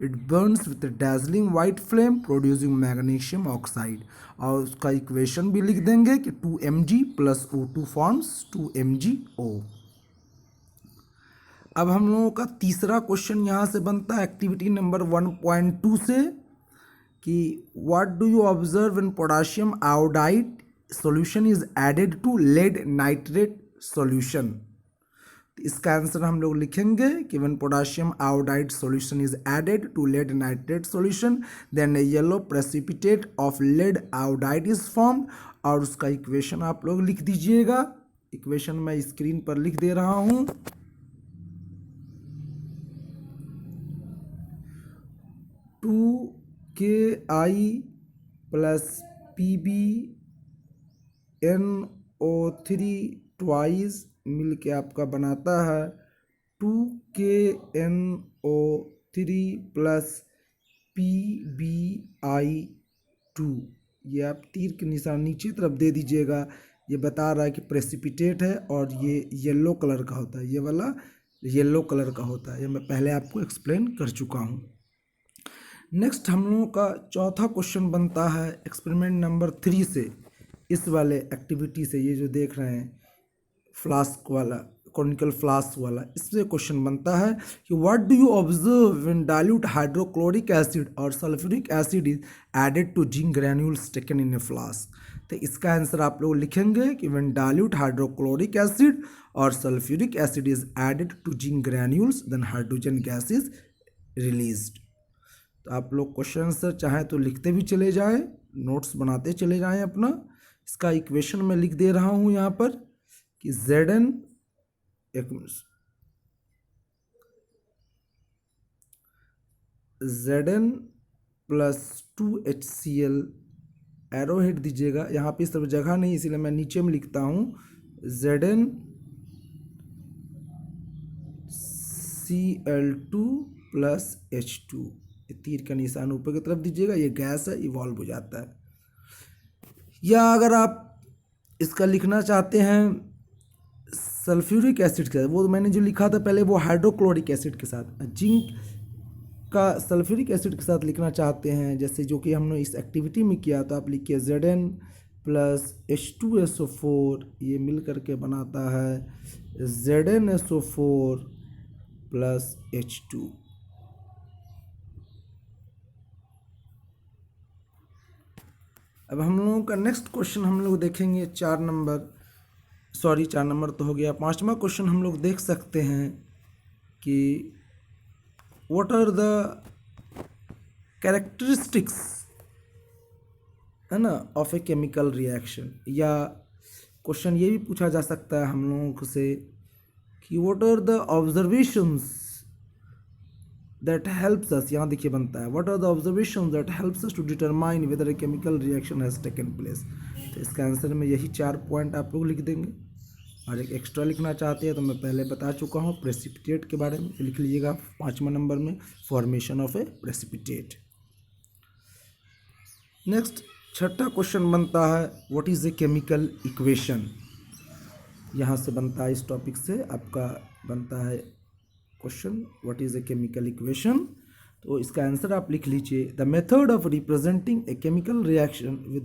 it Burns with dazzling white flame producing magnesium oxide। और उसका इक्वेशन भी लिख देंगे कि 2Mg plus O2 forms 2MgO। अब हम लोगों का तीसरा क्वेश्चन यहाँ से बनता है एक्टिविटी नंबर 1.2 से कि what do you observe when potassium iodide solution is added to lead nitrate solution. इसका आंसर हम लोग लिखेंगे कि when potassium iodide solution is added to lead nitrate solution then a yellow precipitate of lead iodide is formed. और उसका equation आप लोग लिख दीजिएगा। इक्वेशन मैं स्क्रीन पर लिख दे रहा हूँ। KI प्लस PbNO3 ट्वाइस मिल के आपका बनाता है 2KNO3 प्लस PbI2। ये आप तीर के निशान नीचे तरफ दे दीजिएगा। ये बता रहा है कि प्रेसिपिटेट है और ये येलो कलर का होता है, ये वाला येलो कलर का होता है। ये मैं पहले आपको एक्सप्लेन कर चुका हूँ। नेक्स्ट हम लोगों का चौथा क्वेश्चन बनता है एक्सपेरिमेंट नंबर 3 से, इस वाले एक्टिविटी से, ये जो देख रहे हैं फ्लास्क वाला, कॉनिकल फ्लास्क वाला, इससे क्वेश्चन बनता है कि what do you observe when dilute hydrochloric acid और sulphuric acid is added to zinc granules taken in a flask. तो इसका आंसर आप लोग लिखेंगे कि व्हेन डाइल्यूट हाइड्रोक्लोरिक एसिड और sulphuric acid is added to zinc granules then hydrogen gas is released. तो आप लोग क्वेश्चन आंसर चाहें तो लिखते भी चले जाएं, नोट्स बनाते चले जाएं अपना। इसका इक्वेशन मैं लिख दे रहा हूँ यहाँ पर कि Zn, एक minute, Zn plus 2HCl, arrow head दीजिएगा, यहाँ पे इस तरफ जगह नहीं इसीलिए मैं नीचे में लिखता हूँ Zn Cl2 प्लस H2। ये तीर का निशान ऊपर की तरफ दीजिएगा, ये गैस है, इवॉल्व हो जाता है। या अगर आप इसका लिखना चाहते हैं सल्फ्यूरिक एसिड के साथ, वो मैंने जो लिखा था पहले वो हाइड्रोक्लोरिक एसिड के साथ, जिंक का सल्फ्यूरिक एसिड के साथ लिखना चाहते हैं, जैसे जो कि हमने इस एक्टिविटी में किया, तो आप लिखिए Zn प्लस H2SO4, ये मिल करके बनाता है ZnSO4 प्लस H2। अब हम लोगों का नेक्स्ट क्वेश्चन हम लोग देखेंगे 4 नंबर तो हो गया। 5वां क्वेश्चन हम लोग देख सकते हैं कि व्हाट आर द कैरेक्टरिस्टिक्स, है ना, ऑफ ए केमिकल रिएक्शन। या क्वेश्चन ये भी पूछा जा सकता है हम लोगों से कि what are the observations that helps us, यहाँ देखिए बनता है what are the observations that helps us to determine whether a chemical reaction has taken place. तो इसका आंसर में यही 4 पॉइंट आप लोग लिख देंगे। और एक एक्स्ट्रा लिखना चाहते हैं तो मैं पहले बता चुका हूँ प्रेसिपिटेट के बारे में, लिख लीजिएगा 5वां नंबर में, formation of a precipitate. Next 6ठा क्वेश्चन बनता है what is a chemical equation. यहाँ से बनता है, इस टॉपिक से आपका बनता है question what is a chemical equation. तो इसका आंसर आप लिख लीजिए the method of representing A chemical reaction with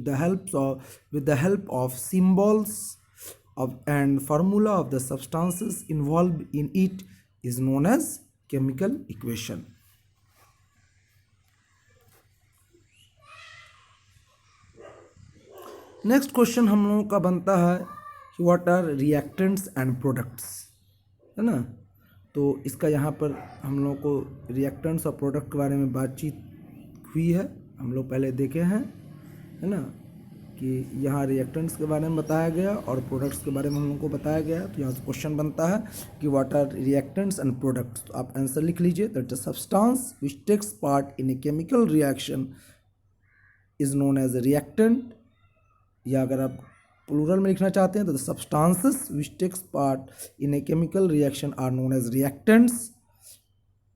the help of symbols and formula of the substances involved in it is known as chemical equation. Next question हम लोगों का बनता है कि what are reactants and products, है ना। तो इसका यहाँ पर हम लोगों को रिएक्टेंट्स और प्रोडक्ट के बारे में बातचीत हुई है, हम लोग पहले देखे हैं, है ना, कि यहाँ रिएक्टेंट्स के बारे में बताया गया और प्रोडक्ट्स के बारे में हम लोग को बताया गया। तो यहाँ से क्वेश्चन बनता है कि what are reactants and products. तो आप आंसर लिख लीजिए that the substance which takes part in a chemical reaction is known as a reactant, या अगर आप प्लूरल में लिखना चाहते हैं तो the substances which takes part in a chemical reaction are known as reactants.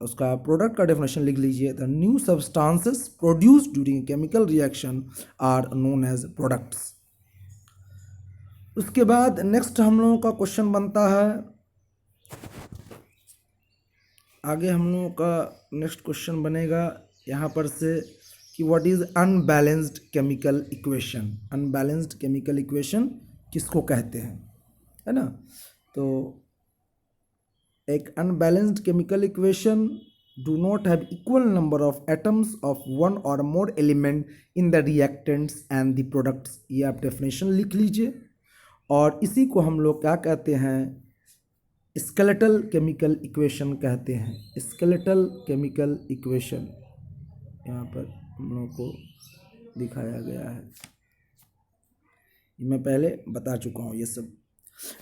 उसका प्रोडक्ट का डेफिनेशन लिख लीजिए the new substances produced during chemical reaction are known as products. उसके बाद नेक्स्ट हम लोगों का क्वेश्चन बनता है, आगे हम लोगों का नेक्स्ट क्वेश्चन बनेगा यहाँ पर से कि what is unbalanced chemical equation. Unbalanced chemical equation किसको कहते हैं, है ना। तो एक unbalanced chemical equation do not have equal number of atoms of one और more element in the reactants and the products. ये आप डेफिनेशन लिख लीजिए। और इसी को हम लोग क्या कहते हैं, स्केलेटल केमिकल इक्वेशन कहते हैं। स्केलेटल केमिकल इक्वेशन यहाँ पर हम लोग को दिखाया गया है, मैं पहले बता चुका हूँ ये सब।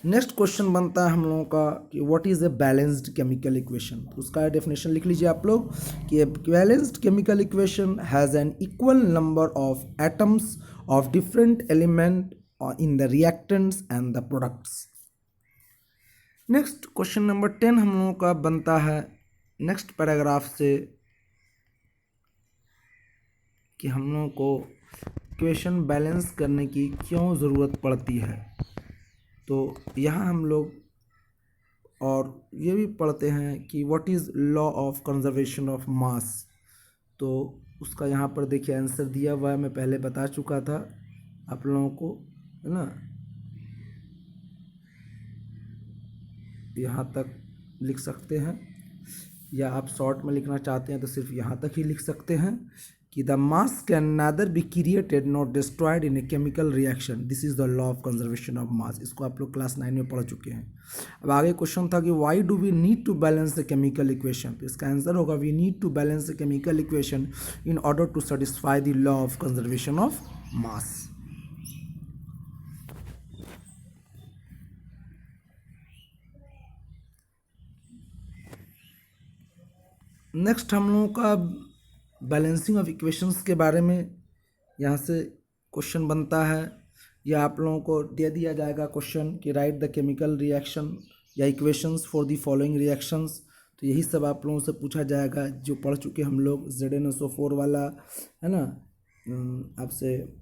नेक्स्ट क्वेश्चन बनता है हम लोगों का कि what is a balanced chemical equation. तो उसका डेफिनेशन लिख लीजिए आप लोग कि a balanced chemical equation has an equal number of atoms of different element in the reactants and the products. Next question number 10 हम लोगों का बनता है नेक्स्ट पैराग्राफ से कि हम लोगों को इक्वेशन बैलेंस करने की क्यों ज़रूरत पड़ती है। तो यहाँ हम लोग और ये भी पढ़ते हैं कि what is law of conservation of mass. तो उसका यहाँ पर देखिए आंसर दिया हुआ है, मैं पहले बता चुका था आप लोगों को, है ना। यहाँ तक लिख सकते हैं, या आप शॉर्ट में लिखना चाहते हैं तो सिर्फ यहाँ तक ही लिख सकते हैं कि the mass can neither be created not destroyed in a chemical reaction, this is the law of conservation of mass. इसको आप लोग क्लास 9 में पढ़ चुके हैं। अब आगे क्वेश्चन था कि why do we need to balance the chemical equation. तो इसका आंसर होगा we need to balance the chemical equation in order to satisfy the law of conservation of mass. Next हम लोगों का बैलेंसिंग ऑफ इक्वेशंस के बारे में यहाँ से क्वेश्चन बनता है, या आप लोगों को दे दिया जाएगा क्वेश्चन कि राइट द केमिकल रिएक्शन या equations for the following reactions. तो यही सब आप लोगों से पूछा जाएगा जो पढ़ चुके हम लोग ZnSO4 वाला, है ना। आपसे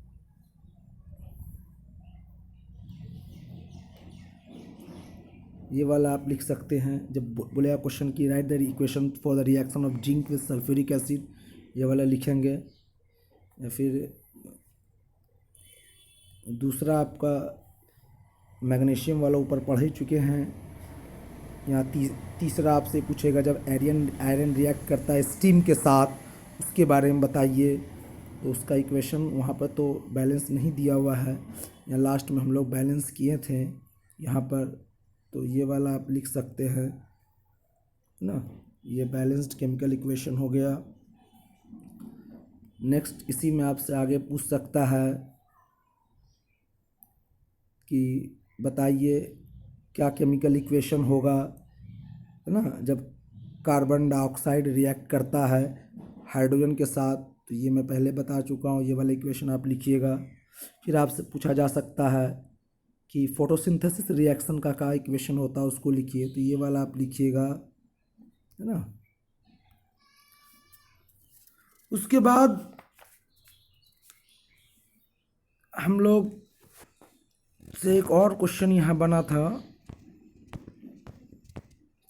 ये वाला आप लिख सकते हैं जब बोलेगा क्वेश्चन की right the equation for the reaction of zinc with sulphuric acid, ये वाला लिखेंगे। या फिर दूसरा आपका मैग्नीशियम वाला ऊपर पढ़ ही चुके हैं। यहाँ तीसरा आपसे पूछेगा जब आयरन रिएक्ट करता है स्टीम के साथ, उसके बारे में बताइए। तो उसका इक्वेशन वहाँ पर तो बैलेंस नहीं दिया हुआ है, या लास्ट में हम लोग बैलेंस किए थे यहाँ पर। तो ये वाला आप लिख सकते हैं ना, ये बैलेंस्ड केमिकल इक्वेशन हो गया। नेक्स्ट इसी में आपसे आगे पूछ सकता है कि बताइए क्या केमिकल इक्वेशन होगा, है ना, जब कार्बन डाइऑक्साइड रिएक्ट करता है हाइड्रोजन के साथ। तो ये मैं पहले बता चुका हूँ, ये वाला इक्वेशन आप लिखिएगा। फिर आपसे पूछा जा सकता है कि फोटोसिंथेसिस रिएक्शन का क्या इक्वेशन होता है, उसको लिखिए। तो ये वाला आप लिखिएगा, है ना। उसके बाद हम लोग से एक और क्वेश्चन यहाँ बना था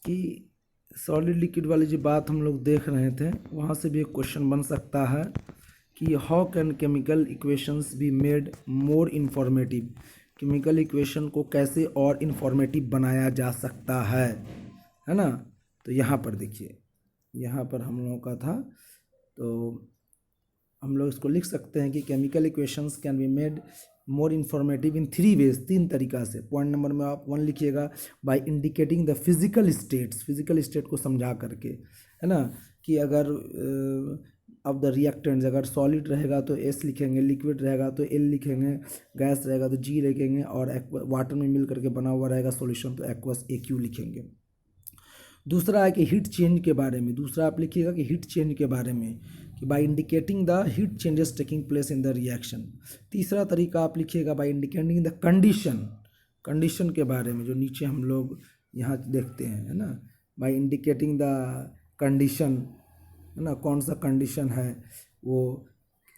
कि सॉलिड लिक्विड वाली जो बात हम लोग देख रहे थे, वहाँ से भी एक क्वेश्चन बन सकता है कि how can chemical equations B made more informative. Chemical equation को कैसे और इन्फॉर्मेटिव बनाया जा सकता है ना। तो यहाँ पर देखिए, यहाँ पर हम लोगों का था, तो हम लोग इसको लिख सकते हैं कि chemical equations can be made more informative in 3 ways, 3 तरीका से। पॉइंट नंबर में आप 1 लिखिएगा by indicating the physical states, physical state को समझा करके, है ना, कि अगर अब द रिएक्टेंट्स, अगर सॉलिड रहेगा तो S लिखेंगे, लिक्विड रहेगा तो L लिखेंगे, गैस रहेगा तो G लिखेंगे, और वाटर में मिल करके बना हुआ रहेगा सॉल्यूशन तो एक्वस AQ लिखेंगे। दूसरा है कि हीट चेंज के बारे में, दूसरा आप लिखिएगा कि हीट चेंज के बारे में कि by indicating the heat changes taking place in the reaction. तीसरा तरीका आप लिखिएगा by indicating the condition, condition के बारे में जो नीचे हम लोग यहाँ देखते हैं, है ना, बाय इंडिकेटिंग द कंडीशन, है ना, कौन सा कंडीशन है, वो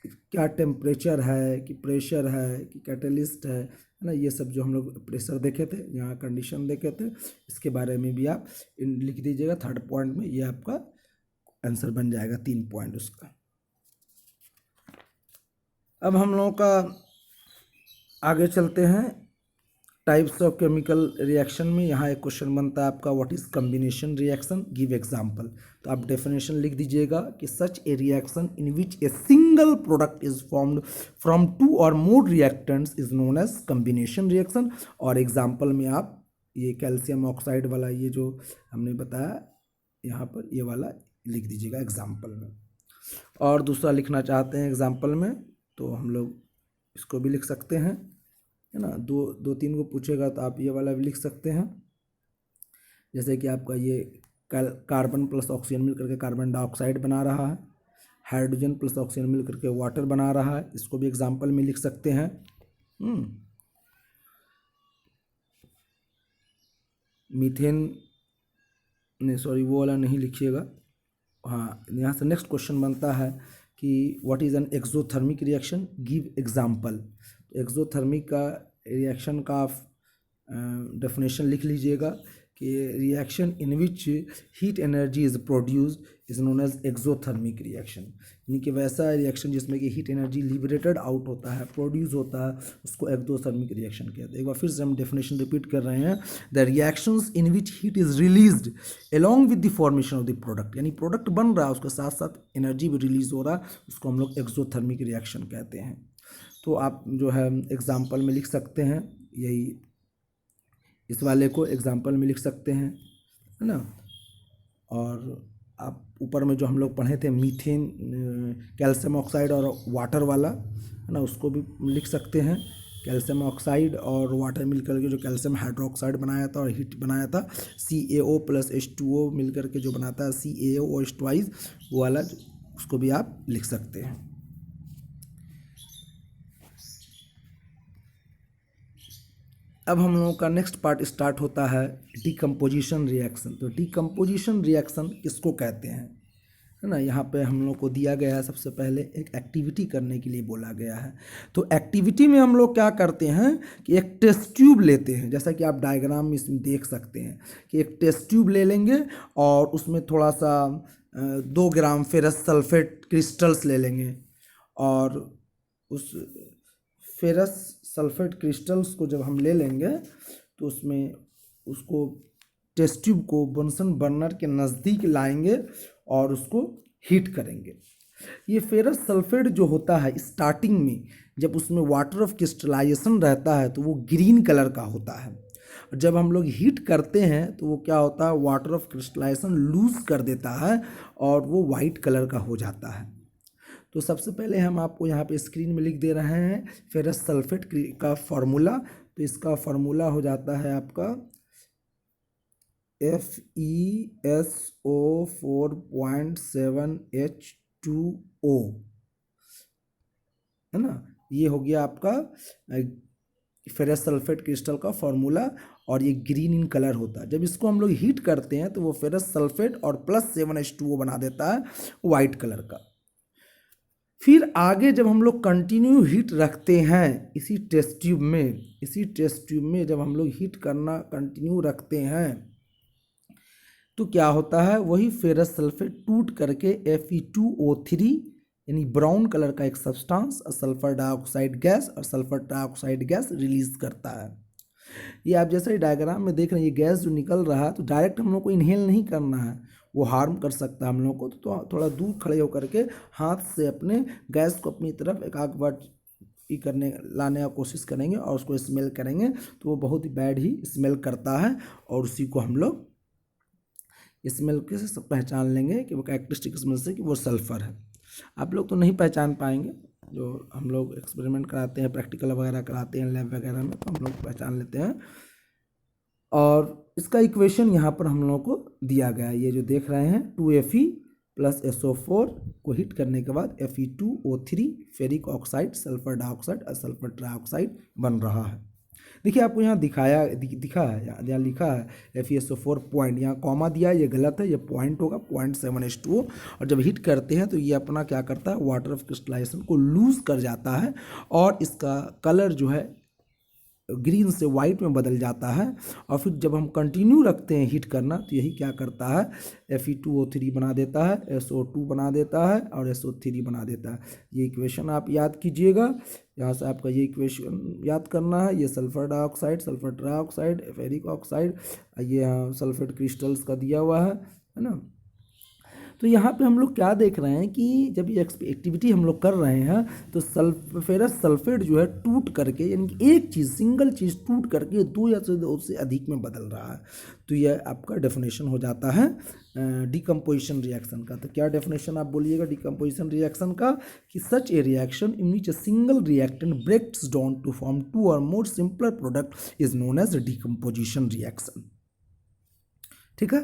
क्या टेम्परेचर है, कि प्रेशर है, कि कैटलिस्ट है ना। ये सब जो हम लोग प्रेशर देखे थे, यहाँ कंडीशन देखे थे, इसके बारे में भी आप लिख दीजिएगा 3rd पॉइंट में। ये आपका आंसर बन जाएगा 3 पॉइंट उसका। अब हम लोगों का आगे चलते हैं टाइप्स ऑफ केमिकल रिएक्शन में। यहाँ एक क्वेश्चन बनता है आपका what is combination reaction, give example. तो आप डेफिनेशन लिख दीजिएगा कि such a reaction in which a single product is formed from 2 or more reactants is known as combination reaction. और एग्जाम्पल में आप ये कैल्शियम ऑक्साइड वाला ये जो हमने बताया यहाँ पर, ये वाला लिख दीजिएगा एग्जाम्पल में। और दूसरा लिखना चाहते हैं एग्जाम्पल में तो हम लोग इसको भी लिख सकते हैं, है ना। 2-3 को पूछेगा तो आप ये वाला भी लिख सकते हैं, जैसे कि आपका ये कार्बन प्लस ऑक्सीजन मिल करके कार्बन डाइऑक्साइड बना रहा है, हाइड्रोजन प्लस ऑक्सीजन मिल करके वाटर बना रहा है, इसको भी एग्जाम्पल में लिख सकते हैं। मीथेन नहीं, सॉरी वो वाला नहीं लिखिएगा। हाँ, यहाँ से नेक्स्ट क्वेश्चन बनता है कि what is an exothermic reaction, give example. तो एक्सोथर्मिक का रिएक्शन का आप डेफिनेशन लिख लीजिएगा कि reaction in which heat energy is produced is known as exothermic reaction, यानी कि वैसा रिएक्शन जिसमें कि हीट एनर्जी लिबरेटेड आउट होता है, प्रोड्यूस होता है, उसको एक्सोथर्मिक रिएक्शन कहते हैं। एक बार फिर से हम डेफिनेशन रिपीट कर रहे हैं, the reactions in which heat is released along with the formation of the product, यानी प्रोडक्ट बन रहा है उसके साथ साथ एनर्जी भी रिलीज हो रहा है, उसको हम लोग एक्सोथर्मिक रिएक्शन कहते हैं। तो आप जो है एग्जाम्पल में लिख सकते हैं, यही इस वाले को एग्जाम्पल में लिख सकते हैं, है ना। और आप ऊपर में जो हम लोग पढ़े थे मीथेन, कैल्शियम ऑक्साइड और वाटर वाला, है ना, उसको भी लिख सकते हैं। कैल्शियम ऑक्साइड और वाटर मिलकर के जो कैल्शियम हाइड्रोक्साइड बनाया था और हीट बनाया था, CaO + H2O मिलकर के जो बनाता है CaOH ट्वाइस, वो वाला उसको भी आप लिख सकते हैं। अब हम लोगों का नेक्स्ट पार्ट स्टार्ट होता है डीकम्पोजिशन रिएक्शन। तो डीकम्पोजिशन रिएक्शन किसको कहते हैं, है ना। यहाँ पे हम लोग को दिया गया है, सबसे पहले एक एक्टिविटी करने के लिए बोला गया है। तो एक्टिविटी में हम लोग क्या करते हैं कि एक टेस्ट ट्यूब लेते हैं, जैसा कि आप डायग्राम में इसमें देख सकते हैं कि एक टेस्ट ट्यूब ले लेंगे और उसमें थोड़ा सा 2 ग्राम फेरस सल्फेट क्रिस्टल्स ले लेंगे, और उस फेरस सल्फेट क्रिस्टल्स को जब हम ले लेंगे तो उसमें उसको टेस्ट ट्यूब को बंसन बर्नर के नज़दीक लाएंगे और उसको हीट करेंगे। ये फेरस सल्फेट जो होता है स्टार्टिंग में जब उसमें वाटर ऑफ क्रिस्टलाइजेशन रहता है तो वो ग्रीन कलर का होता है, और जब हम लोग हीट करते हैं तो वो क्या होता है, वाटर ऑफ क्रिस्टलाइजेशन लूज कर देता है और वो वाइट कलर का हो जाता है। तो सबसे पहले हम आपको यहाँ पे स्क्रीन में लिख दे रहे हैं फेरस सल्फेट का फार्मूला। तो इसका फार्मूला हो जाता है आपका FeSO4.7H2O, है ना। ये हो गया आपका फेरस सल्फेट क्रिस्टल का फार्मूला, और ये ग्रीन इन कलर होता है। जब इसको हम लोग हीट करते हैं तो वो फेरस सल्फेट और +7H2O बना देता है वाइट कलर का। फिर आगे जब हम लोग कंटिन्यू हीट रखते हैं इसी टेस्ट ट्यूब में जब हम लोग हीट करना कंटिन्यू रखते हैं तो क्या होता है, वही फेरस सल्फेट टूट करके Fe2O3 यानी ब्राउन कलर का एक सब्सटेंस सल्फर डाइऑक्साइड गैस और सल्फर डाइऑक्साइड गैस रिलीज करता है। ये आप जैसे डायग्राम में देख रहे हैं, ये गैस जो निकल रहा है तो डायरेक्ट हम लोग को इनहेल नहीं करना है, वो हार्म कर सकता है हम लोग को। तो थोड़ा दूर खड़े होकर के हाथ से अपने गैस को अपनी तरफ एक आध बार लाने का कोशिश करेंगे और उसको स्मेल करेंगे तो वो बहुत ही बैड ही स्मेल करता है, और उसी को हम लोग स्मेल के से पहचान लेंगे कि वो कैरेक्टरिस्टिक स्मेल से कि वो सल्फर है। आप लोग तो नहीं पहचान पाएंगे, जो हम लोग एक्सपेरिमेंट कराते हैं, प्रैक्टिकल वगैरह कराते हैं लैब वगैरह में, तो हम लोग पहचान लेते हैं। और इसका इक्वेशन यहाँ पर हम लोगों को दिया गया है, ये जो देख रहे हैं 2Fe + SO4 को हीट करने के बाद Fe2O3 ferric oxide, sulphur dioxide और सल्फर ट्राइऑक्साइड बन रहा है। देखिए आपको यहाँ दिखा है, यहाँ लिखा है FeSO4 पॉइंट, यहाँ कॉमा दिया है, ये गलत है, ये पॉइंट होगा 0.7H2O। और जब हीट करते हैं तो ये अपना क्या करता है, वाटर ऑफ क्रिस्टलाइजेशन को लूज कर जाता है और इसका कलर जो है ग्रीन से वाइट में बदल जाता है। और फिर जब हम कंटिन्यू रखते हैं हीट करना तो यही क्या करता है, Fe2O3 बना देता है, SO2 बना देता है और SO3 बना देता है। ये इक्वेशन आप याद कीजिएगा, यहाँ से आपका ये इक्वेशन याद करना है। ये sulphur dioxide, sulphur trioxide, ferric oxide, ये सल्फेट क्रिस्टल्स का दिया हुआ है ना। तो यहाँ पे हम लोग क्या देख रहे हैं कि जब ये एक्टिविटी हम लोग कर रहे हैं तो फेरस सल्फेट जो है टूट करके, यानी कि एक चीज़ सिंगल चीज़ टूट करके 2 या उससे अधिक में बदल रहा है। तो यह आपका डेफिनेशन हो जाता है डीकम्पोजिशन रिएक्शन का। तो क्या डेफिनेशन आप बोलिएगा डीकम्पोजिशन रिएक्शन का, कि such a reaction in which a single reactant breaks down to form 2 और more simpler product is known as decomposition reaction. ठीक है,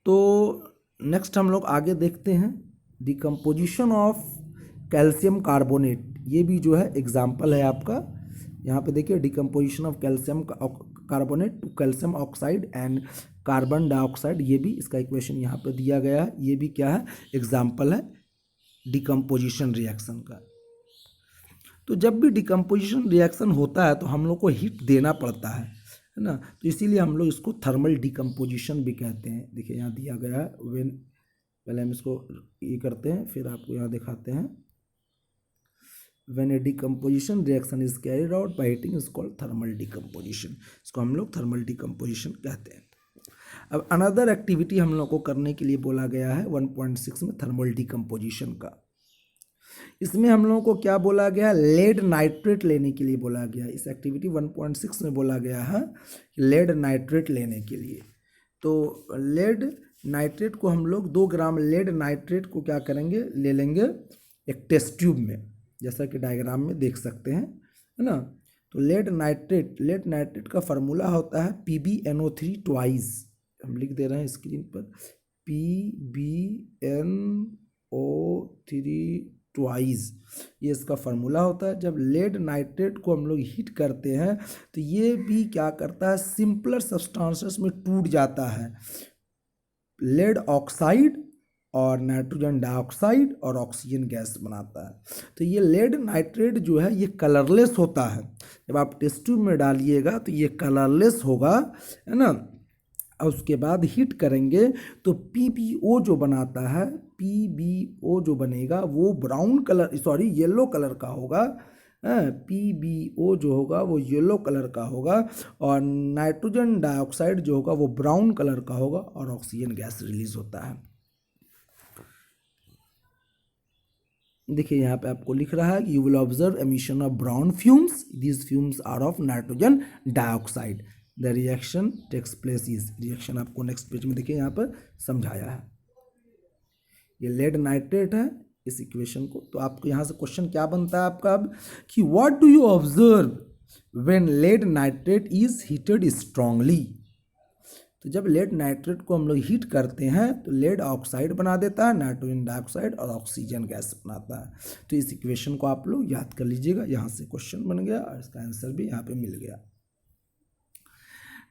तो नेक्स्ट हम लोग आगे देखते हैं डिकम्पोजिशन ऑफ कैल्शियम कार्बोनेट। ये भी जो है एग्जाम्पल है आपका। यहाँ पे देखिए decomposition of calcium carbonate to calcium oxide and carbon dioxide, ये भी इसका इक्वेशन यहाँ पे दिया गया है। ये भी क्या है, एग्जाम्पल है डिकम्पोजिशन रिएक्शन का। तो जब भी डिकम्पोजिशन रिएक्शन होता है तो हम लोग को हीट देना पड़ता है ना, तो इसीलिए हम लोग इसको थर्मल डिकम्पोजिशन भी कहते हैं। देखिए यहाँ दिया गया है व्हेन, पहले हम इसको ये करते हैं फिर आपको यहाँ दिखाते हैं। When A decomposition reaction is carried out by heating is called thermal decomposition, इसको हम लोग थर्मल डिकम्पोजिशन कहते हैं। अब अनदर एक्टिविटी हम लोग को करने के लिए बोला गया है 1.6 में थर्मल डिकम्पोजिशन का। इसमें हम लोगों को क्या बोला गया, लेड नाइट्रेट लेने के लिए बोला गया। इस एक्टिविटी 1.6 में बोला गया है लेड नाइट्रेट लेने के लिए। तो लेड नाइट्रेट को हम लोग 2 ग्राम लेड नाइट्रेट को क्या करेंगे, ले लेंगे एक टेस्ट ट्यूब में, जैसा कि डायग्राम में देख सकते हैं, है ना। तो लेड नाइट्रेट का फार्मूला होता है PbNO3 ट्वाइस, हम लिख दे रहे हैं स्क्रीन पर, PbNO3 ट्वाइस, ये इसका फार्मूला होता है। जब लेड नाइट्रेट को हम लोग हीट करते हैं तो ये भी क्या करता है, सिंपलर सब्सटेंसेस में टूट जाता है। लेड ऑक्साइड और नाइट्रोजन डाइऑक्साइड और ऑक्सीजन गैस बनाता है। तो ये लेड नाइट्रेट जो है ये कलरलेस होता है। जब आप टेस्ट ट्यूब में डालिएगा तो ये कलरलेस होगा, है ना। और उसके बाद हीट करेंगे तो PbO जो बनाता है, PbO जो बनेगा वो brown colour, sorry yellow colour का होगा। PbO जो होगा वो येलो कलर का होगा और नाइट्रोजन डाइऑक्साइड जो होगा वो ब्राउन कलर का होगा और ऑक्सीजन गैस रिलीज होता है। देखिए यहाँ पे आपको लिख रहा है कि you will observe emission of brown fumes, these fumes are of nitrogen dioxide, the reaction takes place is, reaction आपको नेक्स्ट पेज में देखिए यहाँ पर समझाया है। ये लेड नाइट्रेट है इस इक्वेशन को। तो आपको यहाँ से क्वेश्चन क्या बनता है आपका अब कि what do you observe when lead nitrate is heated strongly. तो जब लेड नाइट्रेट को हम लोग हीट करते हैं तो लेड ऑक्साइड बना देता है, नाइट्रोजन डाइऑक्साइड और ऑक्सीजन गैस बनाता है। तो इस इक्वेशन को आप लोग याद कर लीजिएगा, यहाँ से क्वेश्चन बन गया और इसका आंसर भी यहाँ पे मिल गया।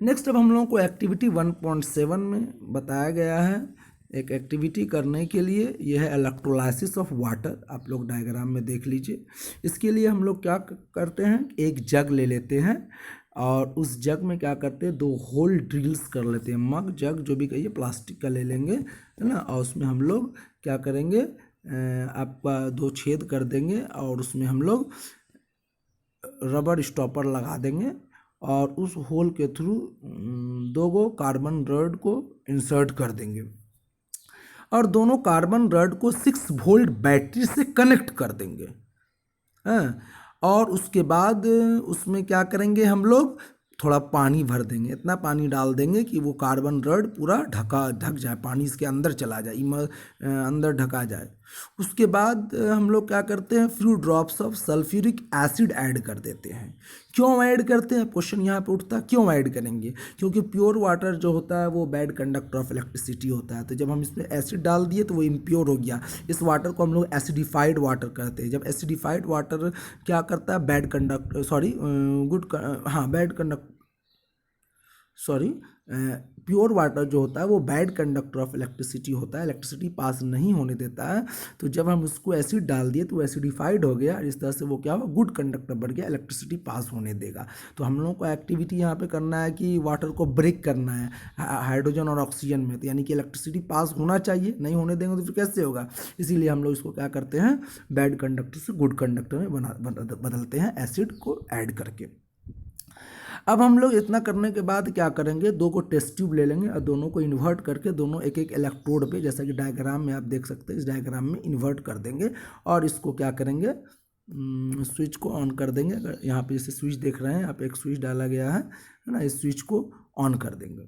नेक्स्ट अब हम लोगों को एक्टिविटी 1.7 में बताया गया है एक एक्टिविटी करने के लिए, यह है इलेक्ट्रोलाइसिस ऑफ वाटर। आप लोग डायग्राम में देख लीजिए। इसके लिए हम लोग क्या करते हैं, एक जग ले लेते हैं और उस जग में क्या करते हैं, 2 होल ड्रिल्स कर लेते हैं। मग जग जो भी कहिए प्लास्टिक का ले लेंगे, है ना। और उसमें हम लोग क्या करेंगे, आपका 2 छेद कर देंगे और उसमें हम लोग रबर स्टॉपर लगा देंगे और उस होल के थ्रू 2 कार्बन रॉड को इंसर्ट कर देंगे और दोनों कार्बन रॉड को 6 वोल्ट बैटरी से कनेक्ट कर देंगे। और उसके बाद उसमें क्या करेंगे, हम लोग थोड़ा पानी भर देंगे, इतना पानी डाल देंगे कि वो कार्बन रॉड पूरा ढक जाए, पानी इसके अंदर चला जाए, अंदर ढका जाए। उसके बाद हम लोग क्या करते हैं, few drops of sulphuric acid add कर देते हैं। क्यों ऐड करते हैं, क्वेश्चन यहाँ पे उठता है, क्यों ऐड करेंगे, क्योंकि प्योर वाटर जो होता है वो बैड कंडक्टर ऑफ इलेक्ट्रिसिटी होता है। तो जब हम इसमें एसिड डाल दिए तो वो इम्प्योर हो गया। इस वाटर को हम लोग एसिडिफाइड वाटर कहते हैं। जब एसिडिफाइड वाटर क्या करता है, bad conductor, sorry bad conductor, sorry pure water जो होता है वो बैड कंडक्टर ऑफ इलेक्ट्रिसिटी होता है, इलेक्ट्रिसिटी पास नहीं होने देता है। तो जब हम उसको एसिड डाल दिए तो वो एसिडिफाइड हो गया और इस तरह से वो क्या हुआ, गुड कंडक्टर बढ़ गया, इलेक्ट्रिसिटी पास होने देगा। तो हम लोगों को एक्टिविटी यहाँ पे करना है कि वाटर को ब्रेक करना है हाइड्रोजन और ऑक्सीजन में, तो यानी कि इलेक्ट्रिसिटी पास होना चाहिए, नहीं होने देंगे तो फिर कैसे होगा। इसीलिए हम लोग इसको क्या करते हैं, बैड कंडक्टर से गुड कंडक्टर में बदलते हैं एसिड को ऐड करके। अब हम लोग इतना करने के बाद क्या करेंगे, 2 को टेस्ट ट्यूब ले लेंगे और दोनों को इन्वर्ट करके दोनों एक एक इलेक्ट्रोड पे, जैसा कि डायग्राम में आप देख सकते हैं, इस डायग्राम में इन्वर्ट कर देंगे और इसको क्या करेंगे, स्विच को ऑन कर देंगे। अगर यहाँ पे जैसे स्विच देख रहे हैं, यहाँ पे एक स्विच डाला गया है ना, इस स्विच को ऑन कर देंगे।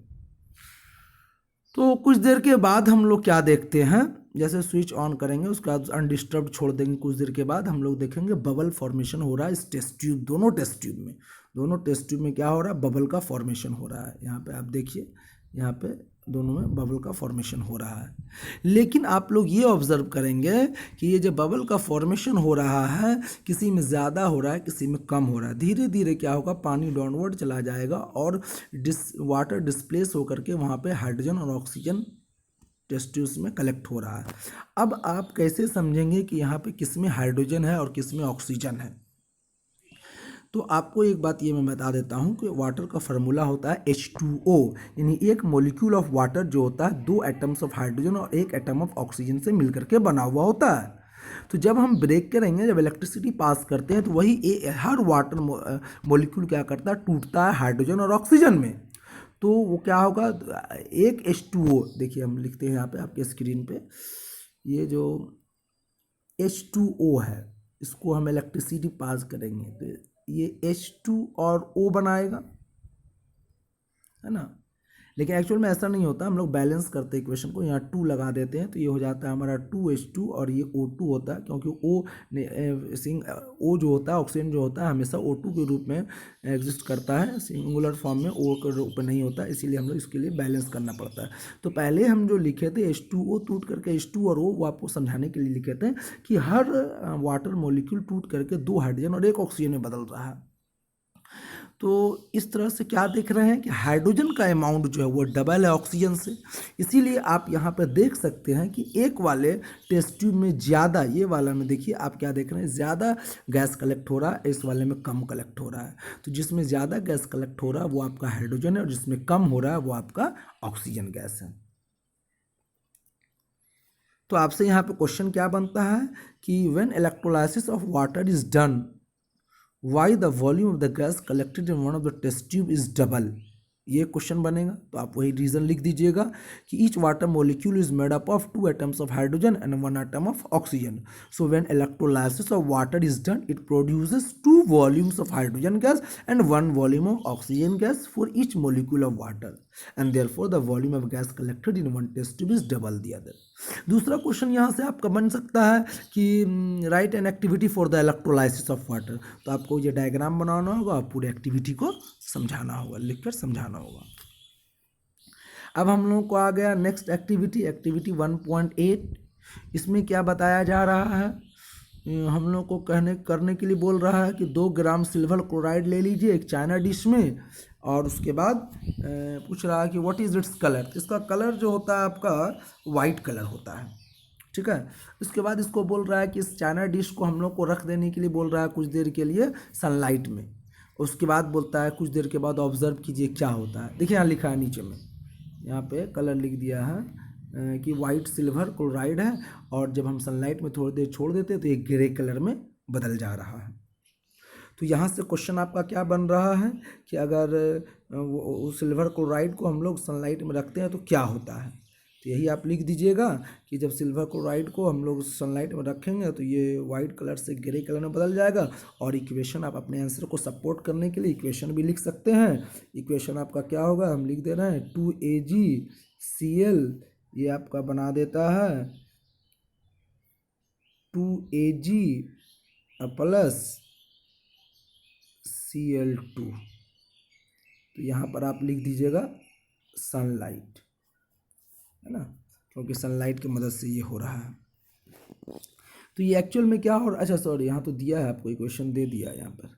तो कुछ देर के बाद हम लोग क्या देखते हैं, जैसे स्विच ऑन करेंगे उसके बाद अनडिस्टर्ब छोड़ देंगे, कुछ देर के बाद हम लोग देखेंगे बबल फॉर्मेशन हो रहा है इस टेस्ट ट्यूब, दोनों टेस्ट ट्यूब में क्या हो रहा है, बबल का फॉर्मेशन हो रहा है। यहाँ पे आप देखिए, यहाँ पे दोनों में बबल का फॉर्मेशन हो रहा है। लेकिन आप लोग ये ऑब्जर्व करेंगे कि ये जो बबल का फॉर्मेशन हो रहा है किसी में ज़्यादा हो रहा है, किसी में कम हो रहा है। धीरे धीरे क्या होगा, पानी डाउनवर्ड चला जाएगा और वाटर डिस्प्लेस होकर के वहाँ पे हाइड्रोजन और ऑक्सीजन टेस्ट ट्यूब्स में कलेक्ट हो रहा है। अब आप कैसे समझेंगे कि यहाँ पे किस में हाइड्रोजन है और किस में ऑक्सीजन है? तो आपको एक बात ये मैं बता देता हूँ कि वाटर का फार्मूला होता है H2O, यानी एक मॉलिक्यूल ऑफ वाटर जो होता है 2 एटम्स ऑफ हाइड्रोजन और 1 एटम ऑफ ऑक्सीजन से मिलकर के बना हुआ होता है। तो जब हम ब्रेक करेंगे, जब इलेक्ट्रिसिटी पास करते हैं तो वही हर वाटर मॉलिक्यूल क्या करता है, टूटता है हाइड्रोजन और ऑक्सीजन में। तो वो क्या होगा, एक H2O, देखिए हम लिखते हैं यहाँ पे आपके स्क्रीन पे, ये जो H2O है इसको हम इलेक्ट्रिसिटी पास करेंगे तो ये H2 और O बनाएगा, है ना। लेकिन एक्चुअल में ऐसा नहीं होता, हम लोग बैलेंस करते हैं इक्वेशन को, यहाँ 2 लगा देते हैं तो ये हो जाता है हमारा 2H2 और ये O2 होता है, क्योंकि O जो होता है, ऑक्सीजन जो होता है हमेशा O2 के रूप में एग्जिस्ट करता है, सिंगुलर फॉर्म में O के रूप में नहीं होता, इसीलिए हम लोग इसके लिए बैलेंस करना पड़ता है। तो पहले हम जो लिखे थे H2O टूट करके H2 और O, वो आपको समझाने के लिए लिखे थे कि हर वाटर मॉलिक्यूल टूट करके 2 हाइड्रोजन और 1 ऑक्सीजन में बदल रहा है। तो इस तरह से क्या देख रहे हैं कि हाइड्रोजन का अमाउंट जो है वो डबल है ऑक्सीजन से। इसीलिए आप यहाँ पर देख सकते हैं कि एक वाले टेस्ट ट्यूब में ज़्यादा, ये वाला में देखिए आप क्या देख रहे हैं, ज़्यादा गैस कलेक्ट हो रहा है, इस वाले में कम कलेक्ट हो रहा है। तो जिसमें ज़्यादा गैस कलेक्ट हो रहा है वो आपका हाइड्रोजन है और जिसमें कम हो रहा है वो आपका ऑक्सीजन गैस है। तो आपसे यहाँ पे क्वेश्चन क्या बनता है कि when electrolysis of water is done, why the volume of the gas collected in one of the test tube is double, ये क्वेश्चन बनेगा। तो आप वही रीजन लिख दीजिएगा कि each water molecule is made up of 2 atoms of hydrogen and 1 atom of oxygen. So when electrolysis of water is done it produces 2 volumes of hydrogen gas and 1 volume of oxygen gas for each molecule of water and therefore the volume of gas collected in one test tube is double the other. दूसरा question यहाँ से आपका बन सकता है कि write an activity for the electrolysis of water. तो आपको ये डायग्राम बनाना होगा, पूरे एक्टिविटी को समझाना होगा, लिखकर समझाना होगा। अब हम लोगों को आ गया नेक्स्ट एक्टिविटी, एक्टिविटी 1.8। इसमें क्या बताया जा रहा है, हम लोग को करने के लिए बोल रहा है कि 2 ग्राम सिल्वर क्लोराइड ले लीजिए एक चाइना डिश में, और उसके बाद पूछ रहा है कि व्हाट इज़ इट्स कलर। इसका कलर जो होता है आपका वाइट कलर होता है, ठीक है। इसके बाद इसको बोल रहा है कि इस चाइना डिश को हम लोग को रख देने के लिए बोल रहा है कुछ देर के लिए सनलाइट में। उसके बाद बोलता है कुछ देर के बाद ऑब्जर्व कीजिए क्या होता है। देखिए यहाँ लिखा है नीचे में, यहाँ पे कलर लिख दिया है कि वाइट सिल्वर क्लोराइड है, और जब हम सनलाइट में थोड़ी देर छोड़ देते हैं तो ये ग्रे कलर में बदल जा रहा है। तो यहाँ से क्वेश्चन आपका क्या बन रहा है कि अगर वो सिल्वर क्लोराइड को हम लोग सनलाइट में रखते हैं तो क्या होता है। तो यही आप लिख दीजिएगा कि जब सिल्वर क्लोराइड को हम लोग सनलाइट में रखेंगे तो ये वाइट कलर से ग्रे कलर में बदल जाएगा। और इक्वेशन आप अपने आंसर को सपोर्ट करने के लिए इक्वेशन भी लिख सकते हैं। इक्वेशन आपका क्या होगा, हम लिख दे रहे हैं 2AgCl, ये आपका बना देता है 2Ag प्लस Cl2। तो यहाँ पर आप लिख दीजिएगा सनलाइट, है ना, क्योंकि सनलाइट की मदद से ये हो रहा है। तो ये एक्चुअल में क्या हो रहा है, अच्छा सॉरी यहाँ तो दिया है आपको, इक्वेशन दे दिया है यहाँ पर,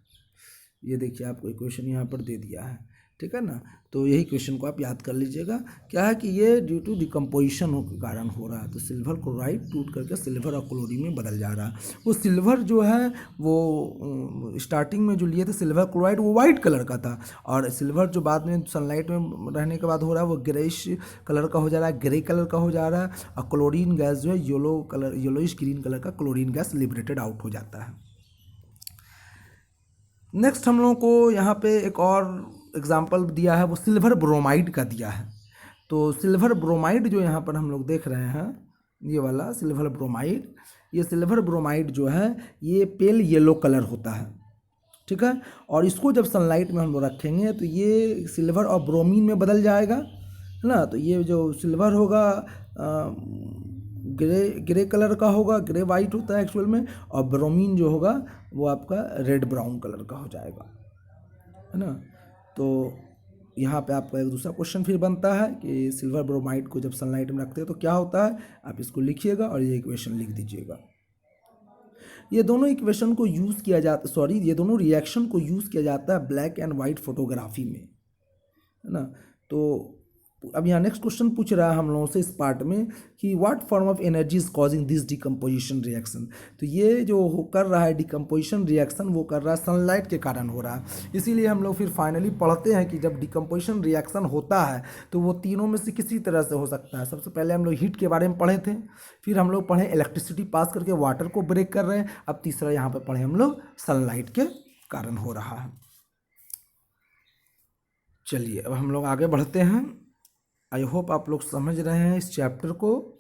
ये देखिए आपको इक्वेशन यहाँ पर दे दिया है, ठीक है ना। तो यही क्वेश्चन को आप याद कर लीजिएगा। क्या है कि ये ड्यू टू डिकम्पोजिशन के कारण हो रहा है। तो सिल्वर क्लोराइड टूट करके सिल्वर और क्लोरीन में बदल जा रहा है। वो सिल्वर जो है वो स्टार्टिंग में जो लिए थे सिल्वर क्लोराइड वो वाइट कलर का था, और सिल्वर जो बाद में सनलाइट में रहने के बाद हो रहा है वो ग्रेइश कलर का हो जा रहा है, ग्रे कलर का हो जा रहा है, और क्लोरीन गैस जो है yellow colour, yellowish green colour का क्लोरीन गैस लिबरेटेड आउट हो जाता है। नेक्स्ट हम लोगों को यहाँ पे एक और एग्जाम्पल दिया है, वो सिल्वर ब्रोमाइड का दिया है। तो सिल्वर ब्रोमाइड जो यहाँ पर हम लोग देख रहे हैं, ये वाला सिल्वर ब्रोमाइड, ये सिल्वर ब्रोमाइड जो है ये पेल येलो कलर होता है, ठीक है। और इसको जब सनलाइट में हम लोग रखेंगे तो ये सिल्वर और ब्रोमीन में बदल जाएगा, है ना। तो ये जो सिल्वर होगा ग्रे कलर का होगा, ग्रे वाइट होता है एक्चुअल में, और ब्रोमीन जो होगा वो आपका रेड ब्राउन कलर का हो जाएगा, है ना। तो यहाँ पे आपका एक दूसरा क्वेश्चन फिर बनता है कि सिल्वर ब्रोमाइड को जब सनलाइट में रखते हैं तो क्या होता है, आप इसको लिखिएगा और ये इक्वेशन लिख दीजिएगा। ये दोनों इक्वेशन को यूज़ किया जाता, सॉरी, ये दोनों रिएक्शन को यूज़ किया जाता है ब्लैक एंड वाइट फोटोग्राफी में, है ना। तो अब यहाँ नेक्स्ट क्वेश्चन पूछ रहा है हम लोगों से इस पार्ट में कि what form of energy is causing this decomposition reaction. तो ये जो कर रहा है डिकम्पोजिशन रिएक्शन वो कर रहा है सनलाइट के कारण हो रहा है। इसीलिए हम लोग फिर फाइनली पढ़ते हैं कि जब डिकम्पोजिशन रिएक्शन होता है तो वो तीनों में से किसी तरह से हो सकता है। सबसे पहले हम लोग हीट के बारे में पढ़े थे, फिर हम लोग पढ़े इलेक्ट्रिसिटी पास करके वाटर को ब्रेक कर रहे हैं, अब तीसरा यहाँ पर पढ़े हम लोग सनलाइट के कारण हो रहा है। चलिए अब हम लोग आगे बढ़ते हैं। आई होप आप लोग समझ रहे हैं इस चैप्टर को।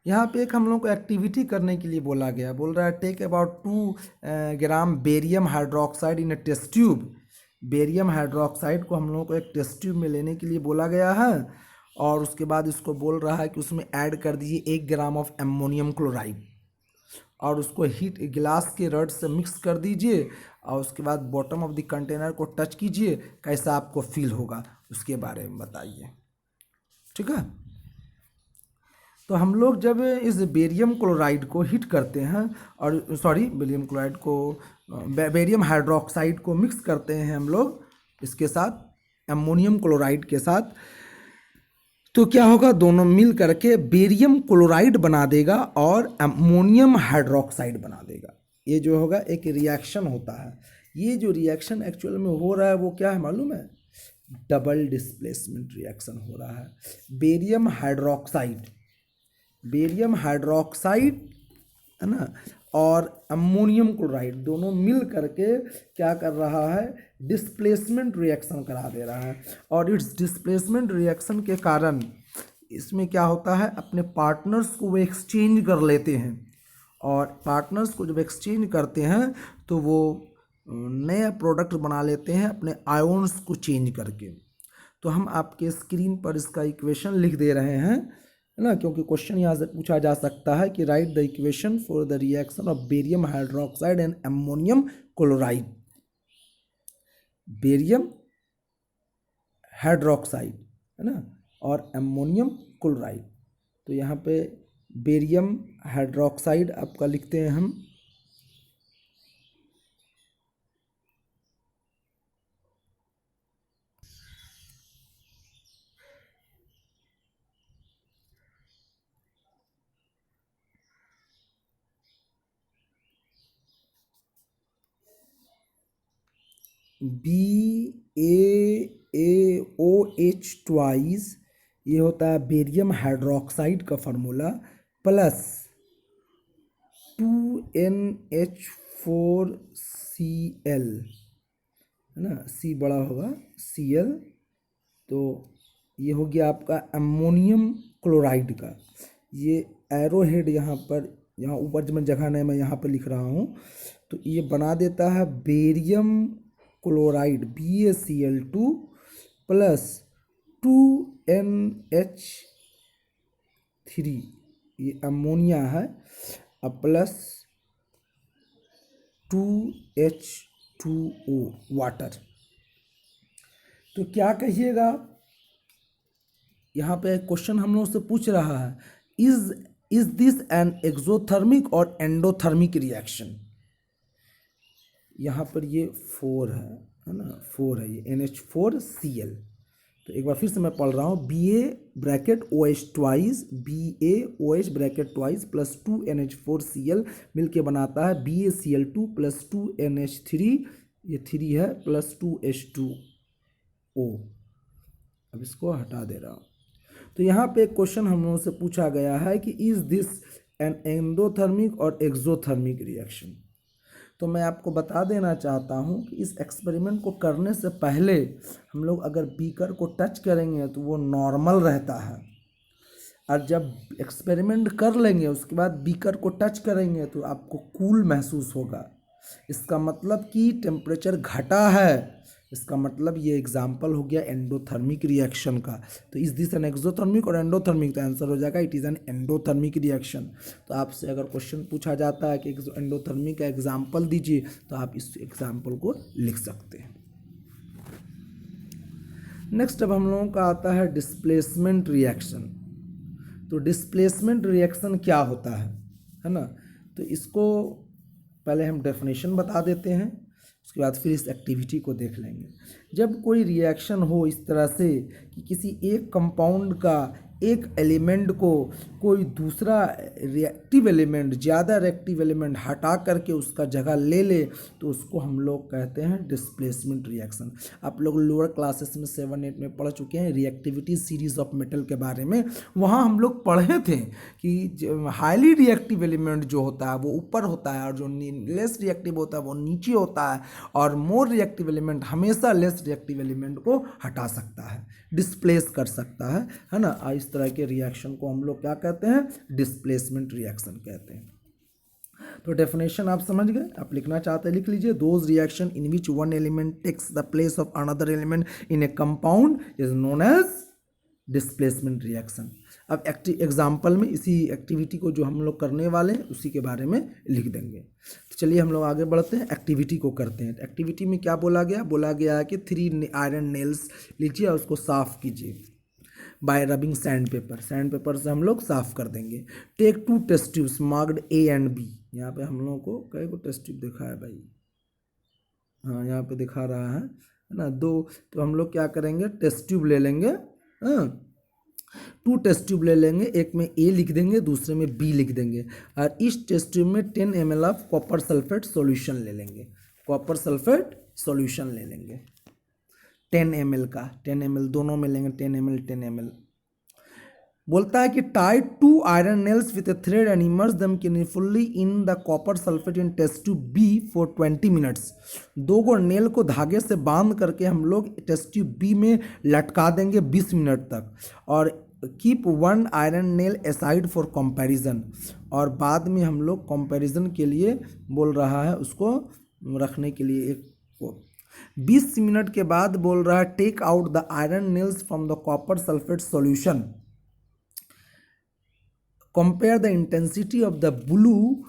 यहाँ पे एक हम लोग को एक्टिविटी करने के लिए बोला गया, बोल रहा है take about 2 gram barium hydroxide in a test tube. Barium hydroxide को हम लोगों को एक टेस्ट ट्यूब में लेने के लिए बोला गया है और उसके बाद इसको बोल रहा है कि उसमें ऐड कर दीजिए 1 ग्राम ऑफ एमोनियम क्लोराइड और उसको हीट गिलास के रड से मिक्स कर दीजिए और उसके बाद बॉटम ऑफ द कंटेनर को टच कीजिए, कैसा आपको फील होगा उसके बारे में बताइए। ठीक है, तो हम लोग जब इस बेरियम क्लोराइड को हीट करते हैं और सॉरी बेरियम क्लोराइड को बेरियम हाइड्रोक्साइड को मिक्स करते हैं हम लोग इसके साथ एमोनियम क्लोराइड के साथ, तो क्या होगा, दोनों मिल करके बेरियम क्लोराइड बना देगा और अमोनियम हाइड्रोक्साइड बना देगा। ये जो होगा एक रिएक्शन होता है। ये जो रिएक्शन एक्चुअल में हो रहा है वो क्या है मालूम है, डबल डिस्प्लेसमेंट रिएक्शन हो रहा है। बेरियम हाइड्रोक्साइड है ना और अमोनियम क्लोराइड दोनों मिल करके क्या कर रहा है, डिस्प्लेसमेंट रिएक्शन करा दे रहा है। और इस डिस्प्लेसमेंट रिएक्शन के कारण इसमें क्या होता है, अपने पार्टनर्स को वो एक्सचेंज कर लेते हैं और पार्टनर्स को जब एक्सचेंज करते हैं तो वो नया प्रोडक्ट बना लेते हैं अपने आयोन्स को चेंज करके। तो हम आपके स्क्रीन पर इसका इक्वेशन लिख दे रहे हैं, है ना, क्योंकि क्वेश्चन यहाँ से पूछा जा सकता है कि right the equation for the reaction of barium hydroxide and ammonium chloride. Barium hydroxide है ना और अमोनियम क्लोराइड। तो यहाँ पे बेरियम हाइड्रोक्साइड आपका लिखते हैं हम, BaOH ट्वाइस, ये होता है बेरियम हाइड्रोक्साइड का फार्मूला, प्लस 2NH4Cl, है ना, C बड़ा होगा Cl। तो ये हो गया आपका अमोनियम क्लोराइड का। ये एरो हेड यहाँ पर, यहाँ ऊपर जब मैं जगह नहीं मैं यहाँ पर लिख रहा हूँ, तो ये बना देता है barium chloride BaCl2 plus 2NH3, ये अमोनिया है, अब प्लस 2H2O वाटर। तो क्या कहिएगा, यहाँ पे क्वेश्चन हम लोग से पूछ रहा है इज दिस एन एक्सोथर्मिक और एंडोथर्मिक रिएक्शन। यहाँ पर ये 4 है ना, 4 है ये NH4Cl। तो एक बार फिर से मैं पढ़ रहा हूँ, BaOH twice, BaOH bracket twice plus 2NH4Cl मिलके बनाता है BaCl2 प्लस 2NH3, ये 3 है, प्लस 2H2O। अब इसको हटा दे रहा हूँ। तो यहाँ पे एक क्वेश्चन हम लोगों से पूछा गया है कि इज दिस एन एंडोथर्मिक और एक्सोथर्मिक रिएक्शन। तो मैं आपको बता देना चाहता हूँ कि इस एक्सपेरिमेंट को करने से पहले हम लोग अगर बीकर को टच करेंगे तो वो नॉर्मल रहता है, और जब एक्सपेरिमेंट कर लेंगे उसके बाद बीकर को टच करेंगे तो आपको कूल महसूस होगा। इसका मतलब कि टेम्परेचर घटा है, इसका मतलब ये एग्जाम्पल हो गया एंडोथर्मिक रिएक्शन का। तो इस दिस एन एक्सोथर्मिक और एंडोथर्मिक, तो आंसर हो जाएगा it is an endothermic reaction. तो आपसे अगर क्वेश्चन पूछा जाता है कि एंडोथर्मिक का एग्जाम्पल दीजिए तो आप इस एग्जाम्पल को लिख सकते हैं। नेक्स्ट अब हम लोगों का आता है डिस्प्लेसमेंट रिएक्शन। तो डिस्प्लेसमेंट रिएक्शन क्या होता है ना। तो इसको पहले हम डेफिनेशन बता देते हैं, उसके बाद फिर इस एक्टिविटी को देख लेंगे। जब कोई रिएक्शन हो इस तरह से कि किसी एक कंपाउंड का एक एलिमेंट को कोई दूसरा रिएक्टिव एलिमेंट, ज़्यादा रिएक्टिव एलिमेंट हटा करके उसका जगह ले ले, तो उसको हम लोग कहते हैं डिस्प्लेसमेंट रिएक्शन। आप लोग लोअर क्लासेस में 7-8 में पढ़ चुके हैं रिएक्टिविटी सीरीज ऑफ मेटल के बारे में। वहाँ हम लोग पढ़े थे कि हाईली रिएक्टिव एलिमेंट जो होता है वो ऊपर होता है और जो लेस रिएक्टिव होता है वो नीचे होता है, और मोर रिएक्टिव एलिमेंट हमेशा लेस रिएक्टिव एलिमेंट को हटा सकता है, डिस्प्लेस कर सकता है ना। इस तरह के रिएक्शन को हम लोग क्या कहते हैं, डिस्प्लेसमेंट रिएक्शन कहते हैं। तो डेफिनेशन आप समझ गए, आप लिखना चाहते हैं लिख लीजिए। Those reaction in which one element takes the place of another element in a compound is known as displacement reaction. अब एग्जाम्पल में इसी एक्टिविटी को जो हम लोग करने वाले हैं उसी के बारे में लिख देंगे। तो चलिए हम लोग आगे बढ़ते हैं, एक्टिविटी को करते हैं। एक्टिविटी में क्या बोला गया है कि 3 आयरन नेल्स लीजिए और उसको साफ कीजिए बाय रबिंग सैंड पेपर से हम लोग साफ कर देंगे। Take 2 test tubes marked A and B। यहाँ पे हम लोगों को कई को टेस्ट ट्यूब दिखा है भाई, हाँ यहाँ पे दिखा रहा है ना 2। तो हम लोग क्या करेंगे, टेस्ट ट्यूब ले लेंगे, हाँ 2 टेस्ट ट्यूब ले लेंगे, एक में A लिख देंगे, दूसरे में B लिख देंगे, और इस टेस्ट ट्यूब में 10 ml of copper sulphate solution ले लेंगे। कॉपर सल्फेट सॉल्यूशन ले लेंगे 10 ml का, 10 ml दोनों में लेंगे, 10 ml। बोलता है कि tie 2 iron nails with a thread and immerse them carefully in the copper sulphate in test tube B for 20 minutes. 2 गो नेल को धागे से बांध करके हम लोग टेस्ट ट्यूब B में लटका देंगे 20 मिनट तक, और keep 1 iron nail aside for comparison. और बाद में हम लोग कंपैरिजन के लिए बोल रहा है उसको रखने के लिए एक को 20 मिनट के बाद बोल रहा है take out the iron nails from the copper sulphate solution, compare the intensity of the blue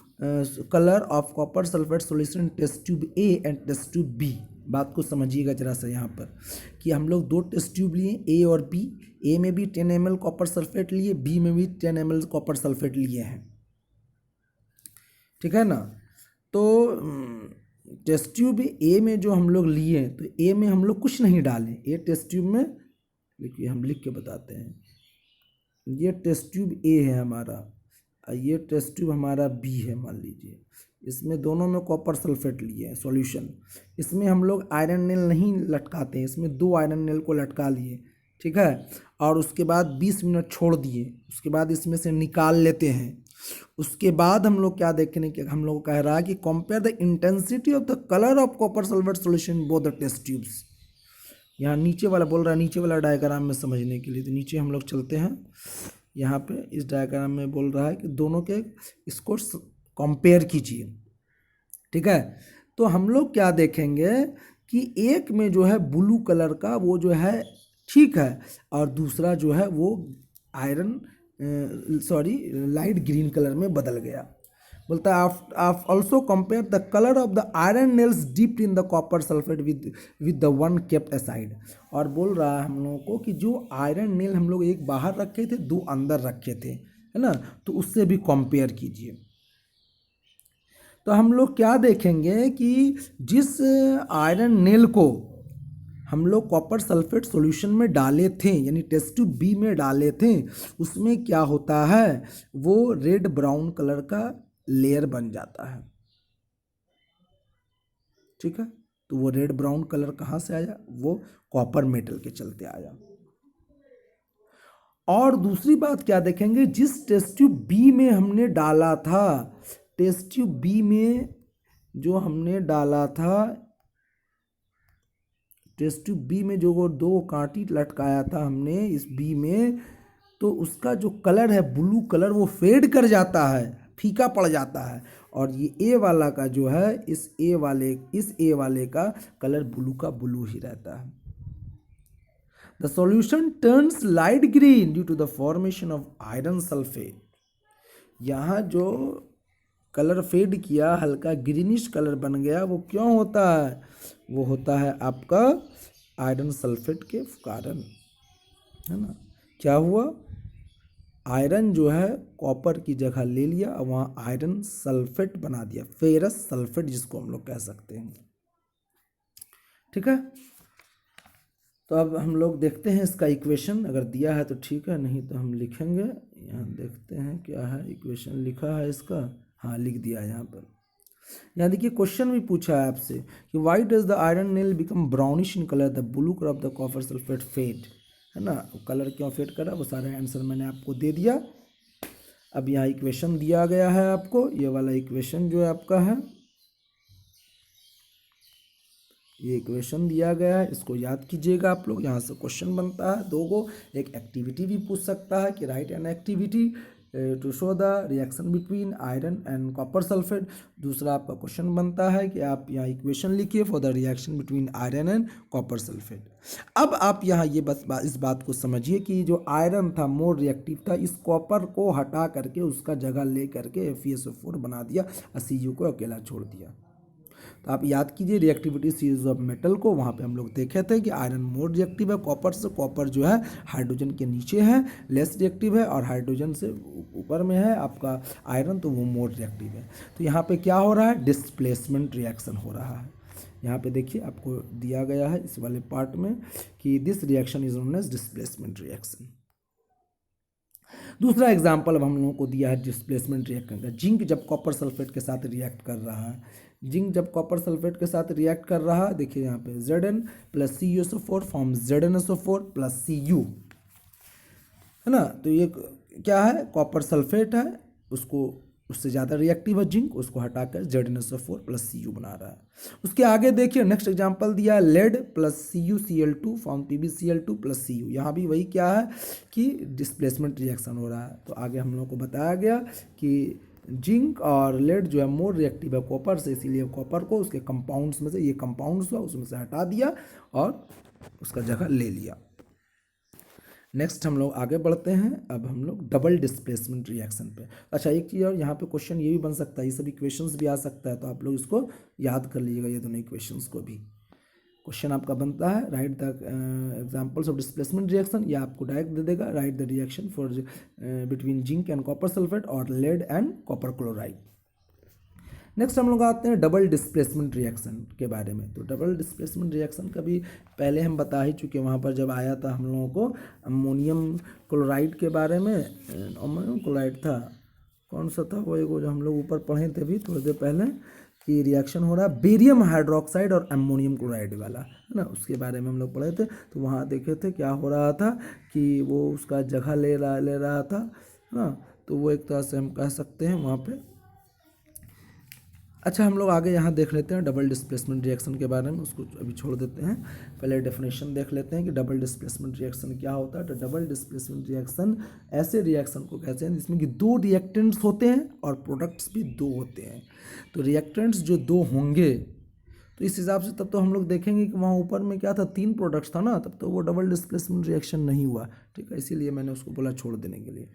colour of copper sulphate solution test tube A and test tube B। बात को समझिएगा जरा सा यहाँ पर कि हम लोग 2 टेस्ट ट्यूब लिए A और B। A में भी 10 ml कॉपर सल्फेट लिए, B में भी 10 ml कॉपर सल्फेट लिए हैं, ठीक है ना। तो टेस्ट ट्यूब A में जो हम लोग लिए तो A में हम लोग कुछ नहीं डालें। A टेस्ट ट्यूब में देखिए हम लिख के बताते हैं, ये टेस्ट ट्यूब A है हमारा, ये टेस्ट ट्यूब हमारा B है मान लीजिए। इसमें दोनों में कॉपर सल्फेट लिए हैं सॉल्यूशन। इसमें हम लोग आयरन नेल नहीं लटकाते हैं, इसमें 2 आयरन नेल को लटका लिए, ठीक है। और उसके बाद 20 मिनट छोड़ दिए, उसके बाद इसमें से निकाल लेते हैं। उसके बाद हम लोग क्या देखने के हम लोग कह रहा है कि compare the intensity of the colour of copper sulphate solution both the test tubes. यहाँ नीचे वाला बोल रहा है, नीचे वाला डायग्राम में समझने के लिए, तो नीचे हम लोग चलते हैं। यहाँ पे इस डायग्राम में बोल रहा है कि दोनों के इसको कंपेयर कीजिए, ठीक है। तो हम लोग क्या देखेंगे कि एक में जो है ब्लू कलर का वो जो है ठीक है, और दूसरा जो है वो लाइट ग्रीन कलर में बदल गया। बोलता है आप also compare the colour of the iron nails dipped in the copper sulphate with the one kept aside. और बोल रहा है हम लोगों को कि जो आयरन नेल हम लोग एक बाहर रखे थे, 2 अंदर रखे थे, है ना, तो उससे भी कंपेयर कीजिए। तो हम लोग क्या देखेंगे कि जिस आयरन नेल को हम लोग कॉपर सल्फेट सॉल्यूशन में डाले थे, यानी टेस्ट ट्यूब B में डाले थे, उसमें क्या होता है, वो रेड ब्राउन कलर का लेयर बन जाता है, ठीक है। तो वो रेड ब्राउन कलर कहाँ से आया, वो कॉपर मेटल के चलते आया। और दूसरी बात क्या देखेंगे, जिस टेस्ट ट्यूब B में हमने डाला था, टेस्ट ट्यूब B में जो हमने डाला था, टेस्ट ट्यूब B में जो वो 2 कांटी लटकाया था हमने इस B में, तो उसका जो कलर है ब्लू कलर वो फेड कर जाता है, फीका पड़ जाता है। और ये A वाला का जो है इस A वाले का कलर ब्लू का ब्लू ही रहता है। The solution turns light green due to the formation of iron sulphate. यहाँ जो कलर फेड किया, हल्का ग्रीनिश कलर बन गया, वो क्यों होता है, वो होता है आपका आयरन सल्फेट के कारण, है ना, क्या हुआ, आयरन जो है कॉपर की जगह ले लिया और वहाँ आयरन सल्फेट बना दिया, फेरस सल्फेट जिसको हम लोग कह सकते हैं। ठीक है, तो अब हम लोग देखते हैं इसका इक्वेशन, अगर दिया है तो ठीक है, नहीं तो हम लिखेंगे। यहाँ देखते हैं क्या है इक्वेशन लिखा है इसका, हाँ लिख दिया है यहाँ पर। यहाँ देखिए क्वेश्चन भी पूछा है आपसे कि why does the iron nail become brownish in colour, the blue colour of the copper sulphate fade, है ना, कलर क्यों फेड करा, वो सारे आंसर मैंने आपको दे दिया। अब यहाँ इक्वेशन दिया गया है आपको, ये वाला इक्वेशन जो है आपका है, ये इक्वेशन दिया गया है, इसको याद कीजिएगा आप लोग। यहाँ से क्वेश्चन बनता है दो गो, एक एक्टिविटी भी पूछ सकता है कि write an activity to show the reaction between iron and copper sulphate. दूसरा आपका क्वेश्चन बनता है कि आप यहाँ इक्वेशन लिखिए for the reaction between iron and copper sulphate. अब आप यहाँ ये बस इस बात को समझिए कि जो आयरन था मोर रिएक्टिव था, इस कॉपर को हटा करके उसका जगह ले करके FeSO4 बना दिया और Cu को अकेला छोड़ दिया। तो आप याद कीजिए रिएक्टिविटी सीरीज ऑफ मेटल को, वहाँ पे हम लोग देखे थे कि आयरन मोर रिएक्टिव है कॉपर से, कॉपर जो है हाइड्रोजन के नीचे है लेस रिएक्टिव है, और हाइड्रोजन से ऊपर में है आपका आयरन, तो वो मोर रिएक्टिव है। तो यहाँ पे क्या हो रहा है, डिस्प्लेसमेंट रिएक्शन हो रहा है। यहाँ पे देखिए आपको दिया गया है इस वाले पार्ट में कि this reaction is known as displacement reaction. दूसरा एग्जाम्पल अब हम लोगों को दिया है डिस्प्लेसमेंट रिएक्शन का, जिंक जब कॉपर सल्फेट के साथ रिएक्ट कर रहा है, जिंक जब कॉपर सल्फेट के साथ रिएक्ट कर रहा है, देखिए यहाँ पे Zn plus CuSO4 form ZnSO4 plus Cu, है ना। तो ये क्या है, कॉपर सल्फेट है, उसको उससे ज़्यादा रिएक्टिव है जिंक, उसको हटाकर ZnSO4 प्लस Cu बना रहा है। उसके आगे देखिए नेक्स्ट एग्जांपल दिया है lead plus CuCl2 form PbCl2 plus Cu, यहाँ भी वही क्या है कि डिस्प्लेसमेंट रिएक्शन हो रहा है। तो आगे हम लोग को बताया गया कि जिंक और लेड जो है मोर रिएक्टिव है कॉपर से, इसीलिए कॉपर को उसके कंपाउंड्स में से, ये कंपाउंड्स हुआ उसमें से हटा दिया और उसका जगह ले लिया। नेक्स्ट हम लोग आगे बढ़ते हैं, अब हम लोग डबल डिस्प्लेसमेंट रिएक्शन पे। अच्छा एक चीज़ और, यहाँ पे क्वेश्चन ये भी बन सकता है, ये सब इक्वेशंस भी आ सकता है, तो आप लोग इसको याद कर लीजिएगा ये दोनों इक्वेशंस को भी। क्वेश्चन आपका बनता है write the examples of displacement reaction, या आपको डायरेक्ट दे देगा write the reaction for between zinc and copper sulphate और lead and copper chloride. Next हम लोग आते हैं डबल डिस्प्लेसमेंट रिएक्शन के बारे में। तो डबल डिस्प्लेसमेंट रिएक्शन का भी पहले हम बता ही चुके, वहाँ पर जब आया था हम लोगों को अमोनियम क्लोराइड के बारे में, अमोनियम क्लोराइड था, कौन सा था वो, एगो जो हम लोग ऊपर पढ़े थे भी थोड़ी देर पहले कि रिएक्शन हो रहा है बेरियम हाइड्रोक्साइड और अमोनियम क्लोराइड वाला, है ना, उसके बारे में हम लोग पढ़े थे। तो वहाँ देखे थे क्या हो रहा था कि वो उसका जगह ले रहा था, है ना। तो वो एक तरह से हम कह सकते हैं वहाँ पे। अच्छा हम लोग आगे यहाँ देख लेते हैं डबल डिस्प्लेसमेंट रिएक्शन के बारे में, उसको अभी छोड़ देते हैं, पहले डेफिनेशन देख लेते हैं कि डबल डिस्प्लेसमेंट रिएक्शन क्या होता है। तो डबल डिस्प्लेसमेंट रिएक्शन ऐसे रिएक्शन को कहते हैं जिसमें कि दो रिएक्टेंट्स होते हैं और प्रोडक्ट्स भी दो होते हैं। तो रिएक्टेंट्स जो दो होंगे तो इस हिसाब से तब तो हम लोग देखेंगे कि वहाँ ऊपर में क्या था, 3 प्रोडक्ट्स था ना, तब तो वो डबल डिस्प्लेसमेंट रिएक्शन नहीं हुआ, ठीक है, इसीलिए मैंने उसको बोला छोड़ देने के लिए।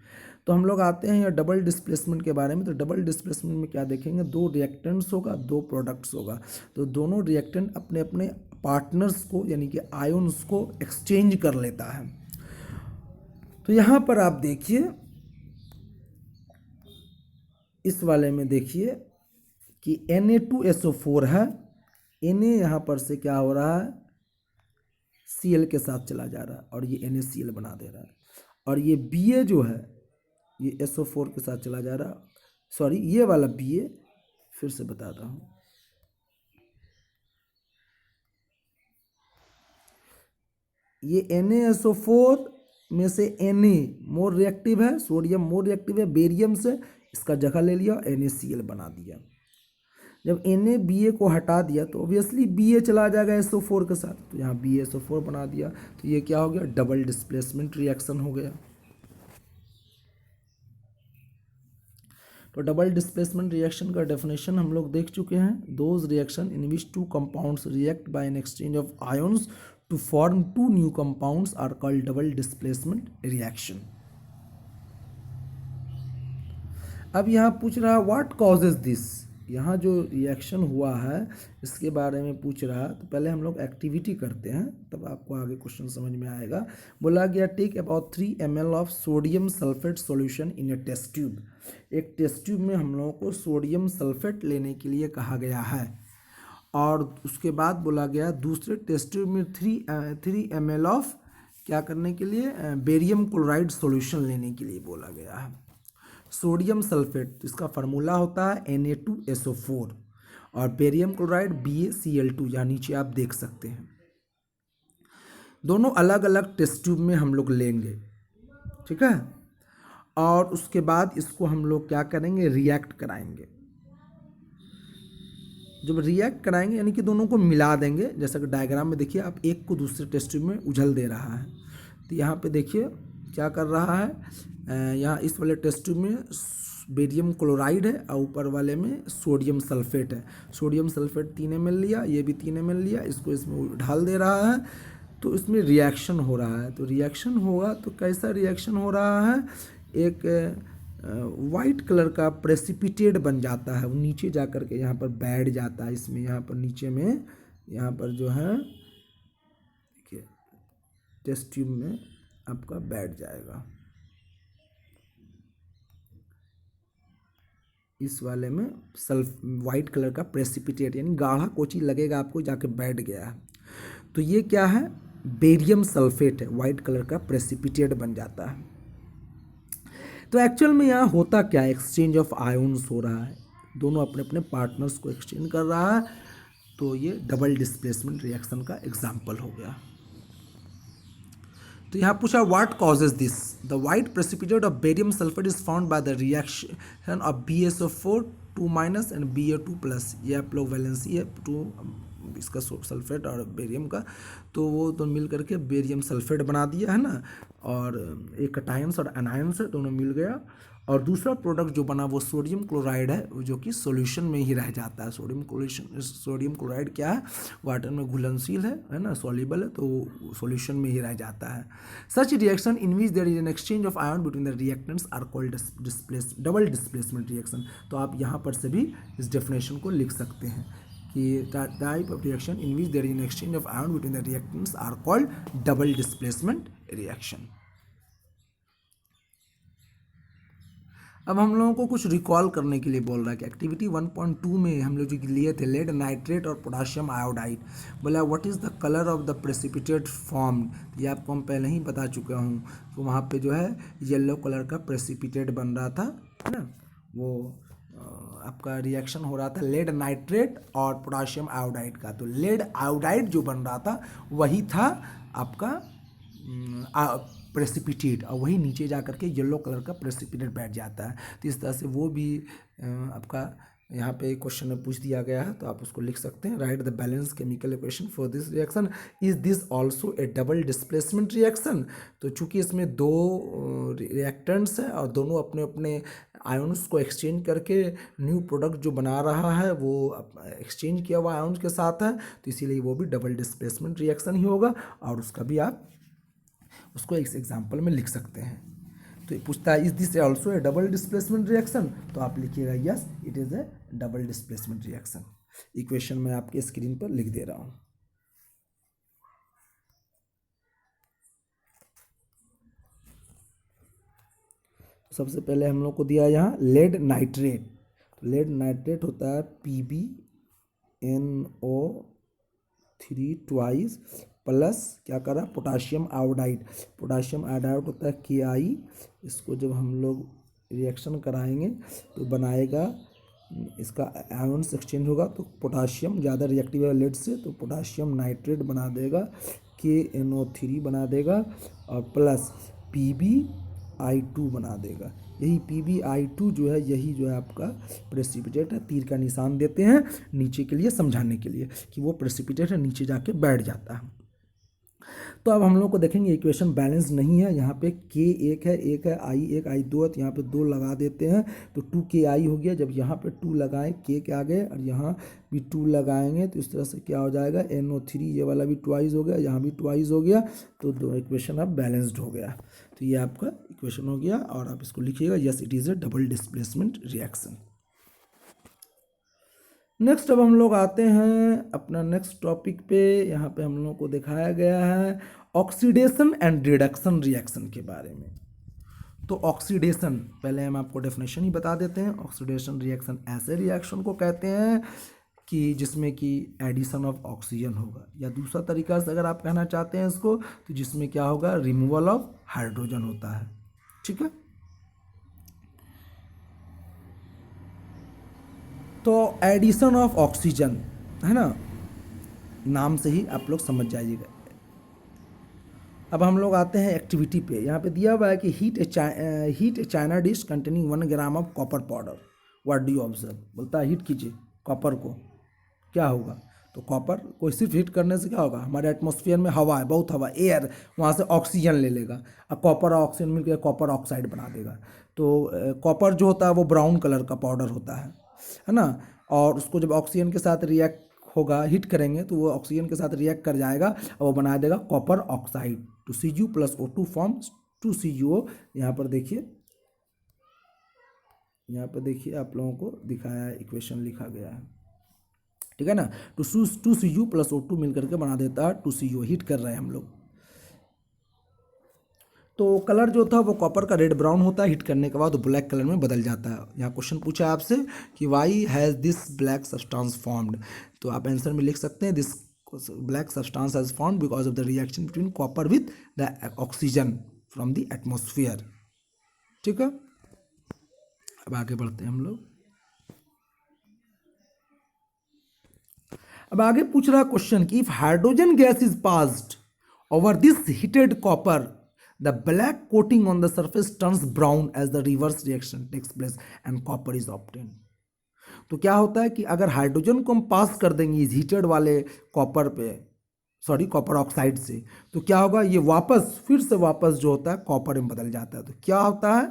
तो हम लोग आते हैं यहाँ डबल डिस्प्लेसमेंट के बारे में। तो डबल डिस्प्लेसमेंट में क्या देखेंगे, 2 रिएक्टेंट्स होगा, 2 प्रोडक्ट्स होगा। तो दोनों रिएक्टेंट अपने अपने पार्टनर्स को यानी कि आयन्स को एक्सचेंज कर लेता है। तो यहाँ पर आप देखिए इस वाले में देखिए कि Na2SO4 है, Na यहाँ पर से क्या हो रहा है, Cl के साथ चला जा रहा है और ये NaCl बना दे रहा है, और ये Ba जो है ये SO4 के साथ चला जा रहा है, सॉरी ये वाला Ba, फिर से बताता हूँ, ये NaSO4 में से Na मोर रिएक्टिव है, सोडियम मोर रिएक्टिव है बेरियम से, इसका जगह ले लिया NaCl बना दिया। जब Na Ba को हटा दिया तो ऑब्वियसली Ba चला जाएगा SO4 के साथ, तो यहाँ BaSO4 बना दिया। तो ये क्या हो गया, डबल डिस्प्लेसमेंट रिएक्शन हो गया। तो डबल डिस्प्लेसमेंट रिएक्शन का डेफिनेशन हम लोग देख चुके हैं, those reaction in which 2 compounds react by an exchange of ions to form 2 new compounds are called double displacement reaction. अब यहाँ पूछ रहा है व्हाट कॉजेज दिस, यहाँ जो रिएक्शन हुआ है इसके बारे में पूछ रहा है, तो पहले हम लोग एक्टिविटी करते हैं, तब आपको आगे क्वेश्चन समझ में आएगा। बोला गया take about 3 ml of sodium sulphate solution in a test tube. एक टेस्ट ट्यूब में हम लोगों को सोडियम सल्फेट लेने के लिए कहा गया है, और उसके बाद बोला गया दूसरे टेस्ट ट्यूब में 3 ml ऑफ क्या करने के लिए, बेरियम क्लोराइड सॉल्यूशन लेने के लिए बोला गया है। सोडियम सल्फेट, तो इसका फार्मूला होता है Na2SO4, और बेरियम क्लोराइड BaCl2, यहाँ नीचे आप देख सकते हैं। दोनों अलग अलग टेस्ट ट्यूब में हम लोग लेंगे, ठीक है, और उसके बाद इसको हम लोग क्या करेंगे, रिएक्ट कराएंगे। जब रिएक्ट कराएंगे यानी कि दोनों को मिला देंगे, जैसा कि डायग्राम में देखिए, आप एक को दूसरे टेस्ट ट्यूब में उझल दे रहा है। तो यहाँ पे देखिए क्या कर रहा है, यहाँ इस वाले टेस्ट ट्यूब में बेरियम क्लोराइड है और ऊपर वाले में सोडियम सल्फेट है। सोडियम सल्फेट 3 ml लिया, ये भी 3 ml लिया, इसको इसमें ढाल दे रहा है, तो इसमें रिएक्शन हो रहा है। तो रिएक्शन होगा तो कैसा रिएक्शन हो रहा है, एक वाइट कलर का प्रेसिपिटेट बन जाता है, वो नीचे जा कर के यहाँ पर बैठ जाता है। इसमें यहाँ पर नीचे में यहाँ पर जो है देखिए टेस्ट ट्यूब में आपका बैठ जाएगा, इस वाले में वाइट कलर का प्रेसिपिटेट यानी गाढ़ा कोची लगेगा आपको, जाके बैठ गया है। तो ये क्या है, बेरियम सल्फेट है, वाइट कलर का प्रेसिपिटेट बन जाता है। तो एक्चुअल में यहाँ होता क्या है, एक्सचेंज ऑफ आयन्स हो रहा है, दोनों अपने अपने पार्टनर्स को एक्सचेंज कर रहा है। तो ये डबल डिस्प्लेसमेंट रिएक्शन का एग्जाम्पल हो गया। तो यहाँ पूछा what causes this, the white precipitate of barium sulphate is found by the reaction of BaSO4 2- and Ba2+। ये आप लोग वैलेंसी है टू इसका सल्फेट और बेरियम का, तो वो तो मिल करके बेरियम सल्फेट बना दिया है ना, और एक कटायंस और एनायंस है, दोनों मिल गया। और दूसरा प्रोडक्ट जो बना वो सोडियम क्लोराइड है, जो कि सॉल्यूशन में ही रह जाता है। सोडियम क्लोराइड क्या है, वाटर में घुलनशील है ना, सॉल्युबल है, तो सॉल्यूशन में ही रह जाता है। Such reaction in which there is an exchange of ion between the reactants are called double displacement reaction. तो आप यहाँ पर से भी इस डेफिनेशन को लिख सकते हैं कि type of reaction in which there is an exchange of ion between the reactants are called double displacement reaction. अब हम लोगों को कुछ रिकॉल करने के लिए बोल रहा है कि एक्टिविटी 1.2 में हम लोग जो लिए थे लेड नाइट्रेट और पोटाशियम आयोडाइड, बोला what is the colour of the precipitate formed. ये आपको हम पहले ही बता चुका हूँ। तो वहाँ पे जो है येलो कलर का प्रेसिपिटेट बन रहा था, है ना, वो आपका रिएक्शन हो रहा था लेड नाइट्रेट और पोटाशियम आयोडाइड का। तो लेड आयोडाइड जो बन रहा था वही था आपका प्रेसिपिटेट, और वही नीचे जा करके येलो कलर का प्रेसिपिटेट बैठ जाता है। तो इस तरह से वो भी आपका यहाँ पे क्वेश्चन में पूछ दिया गया है, तो आप उसको लिख सकते हैं। Right the balance chemical equation for this reaction, is this also A double displacement reaction. तो चूंकि इसमें दो रिएक्टेंट्स हैं और दोनों अपने अपने आयन्स को एक्सचेंज करके न्यू प्रोडक्ट जो बना रहा है वो एक्सचेंज किया हुआ आयन्स के साथ है, तो इसीलिए वो भी डबल डिस्प्लेसमेंट रिएक्शन ही होगा, और उसका भी आप उसको एक एग्जाम्पल में लिख सकते हैं। तो पूछता है is this also A double displacement reaction, तो आप लिखिएगा yes it is A double displacement reaction. Equation मैं आपके स्क्रीन पर लिख दे रहा हूँ। सबसे पहले हम लोग को दिया यहाँ लेड नाइट्रेट, तो लेड नाइट्रेट होता है PbNO3 ट्वाइस प्लस क्या करा पोटाशियम आयोडाइड। पोटाशियम आयोडाइड होता है Ki। इसको जब हम लोग रिएक्शन कराएंगे तो बनाएगा, इसका आयन्स एक्सचेंज होगा, तो पोटाशियम ज़्यादा रिएक्टिव है लेड से, तो पोटाशियम नाइट्रेट बना देगा, KNO3 बना देगा, और प्लस PbI2 बना देगा। यही PbI2 जो है, यही जो है आपका प्रेसिपिटेट है। तीर का निशान देते हैं नीचे के लिए, समझाने के लिए कि वो प्रेसिपिटेट है, नीचे जाके बैठ जाता है। तो अब हम लोग को देखेंगे इक्वेशन बैलेंस नहीं है। यहाँ पे K एक है I एक I दो है, तो यहाँ पे 2 लगा देते हैं, तो 2KI हो गया। जब यहाँ पे 2 लगाएं K के आगे और यहाँ भी 2 लगाएंगे, तो इस तरह से क्या हो जाएगा NO3, ये वाला भी ट्वाइस हो गया, यहाँ भी ट्वाइस हो गया, तो दो इक्वेशन अब बैलेंस्ड हो गया। तो ये आपका इक्वेशन हो गया, और आप इसको लिखिएगा yes it is A double displacement reaction. Next अब हम लोग आते हैं अपना नेक्स्ट टॉपिक पे। यहाँ पे हम लोग को दिखाया गया है ऑक्सीडेशन एंड रिडक्शन रिएक्शन के बारे में। तो ऑक्सीडेशन, पहले हम आपको डेफिनेशन ही बता देते हैं। ऑक्सीडेशन रिएक्शन ऐसे रिएक्शन को कहते हैं कि जिसमें कि एडिशन ऑफ ऑक्सीजन होगा, या दूसरा तरीका से अगर आप कहना चाहते हैं इसको, तो जिसमें क्या होगा, रिमूवल ऑफ हाइड्रोजन होता है। ठीक है, तो एडिशन ऑफ ऑक्सीजन है ना, नाम से ही आप लोग समझ जाइएगा। अब हम लोग आते हैं एक्टिविटी पे। यहाँ पे दिया हुआ है कि heat A China dish containing 1 gram of copper powder, what do you observe. बोलता है हीट कीजिए कॉपर को, क्या होगा। तो कॉपर को सिर्फ हीट करने से क्या होगा, हमारे एटमॉस्फेयर में हवा है, बहुत हवा, एयर, वहाँ से ऑक्सीजन ले लेगा और कॉपर और ऑक्सीजन मिलकर कॉपर ऑक्साइड बना देगा। तो कॉपर जो होता है वो ब्राउन कलर का पाउडर होता है ना। और उसको जब ऑक्सीजन के साथ रिएक्ट होगा, हीट करेंगे तो वो ऑक्सीजन के साथ रिएक्ट कर जाएगा और वो बना देगा कॉपर ऑक्साइड। तो Cu plus O2 forms 2CuO। यहाँ पर देखिए, यहाँ पर देखिए आप लोगों को दिखाया है, इक्वेशन लिखा गया है, ठीक है ना। तो 2Cu प्लस O2 मिल करके बना देता है 2CO। हीट कर रहे हैं हम लोग, तो कलर जो था वो कॉपर का रेड ब्राउन होता है, हीट करने के बाद वो ब्लैक कलर में बदल जाता है। यहाँ क्वेश्चन पूछा है आपसे कि why has this black substance formed, तो आप आंसर में लिख सकते हैं this black substance has formed because of the reaction between copper with the oxygen from the atmosphere. ठीक है, अब आगे बढ़ते हैं हम लोग। अब आगे पूछ रहा क्वेश्चन कि if hydrogen gas is passed over this heated copper, the black coating on the surface turns brown as the reverse reaction takes place and copper is obtained। तो क्या होता है कि अगर हाइड्रोजन को हम पास कर देंगे इस हीटेड वाले कॉपर पे, सॉरी कॉपर ऑक्साइड से, तो क्या होगा, ये वापस फिर से वापस जो होता है कॉपर में बदल जाता है। तो क्या होता है,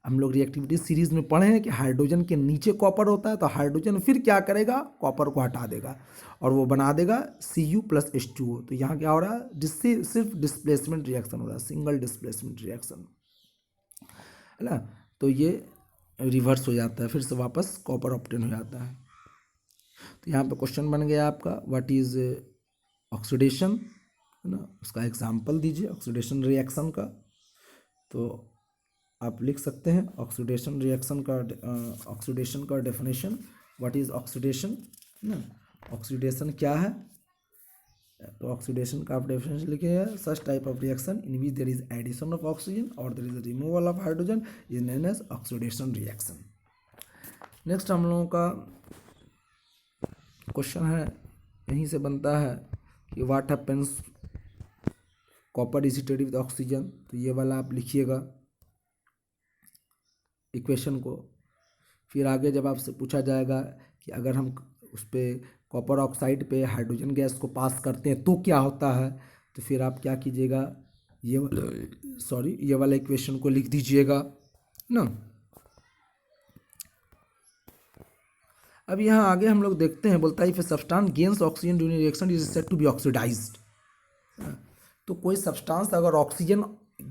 हम लोग रिएक्टिविटी सीरीज में पढ़े हैं कि हाइड्रोजन के नीचे कॉपर होता है, तो हाइड्रोजन फिर क्या करेगा, कॉपर को हटा देगा और वो बना देगा Cu प्लस H2O। तो यहाँ क्या हो रहा है, जिससे सिर्फ डिस्प्लेसमेंट रिएक्शन हो रहा है, सिंगल डिस्प्लेसमेंट रिएक्शन, है ना। तो ये रिवर्स हो जाता है, फिर से वापस कॉपर ऑब्टेन हो जाता है। तो यहाँ पे क्वेश्चन बन गया आपका, व्हाट इज ऑक्सीडेशन, है ना, उसका एग्जाम्पल दीजिए ऑक्सीडेशन रिएक्शन का। तो आप लिख सकते हैं ऑक्सीडेशन रिएक्शन का, ऑक्सीडेशन का डेफिनेशन, व्हाट इज ऑक्सीडेशन ना, ऑक्सीडेशन क्या है। तो ऑक्सीडेशन का आप डेफिनेशन लिखिएगा, such type of reaction in which there is addition of oxygen और there is removal of hydrogen is known as oxidation reaction. Next हम लोगों का क्वेश्चन है, यहीं से बनता है कि what happens copper is heated with oxygen. तो ये वाला आप लिखिएगा इक्वेशन को। फिर आगे जब आपसे पूछा जाएगा कि अगर हम उस पर कॉपर ऑक्साइड पे हाइड्रोजन गैस को पास करते हैं तो क्या होता है, तो फिर आप क्या कीजिएगा, ये वाला इक्वेशन को लिख दीजिएगा ना। अब यहाँ आगे हम लोग देखते हैं, बोलता है if a substance gains oxygen during reaction is said to be oxidised. तो कोई सब्सटेंस अगर ऑक्सीजन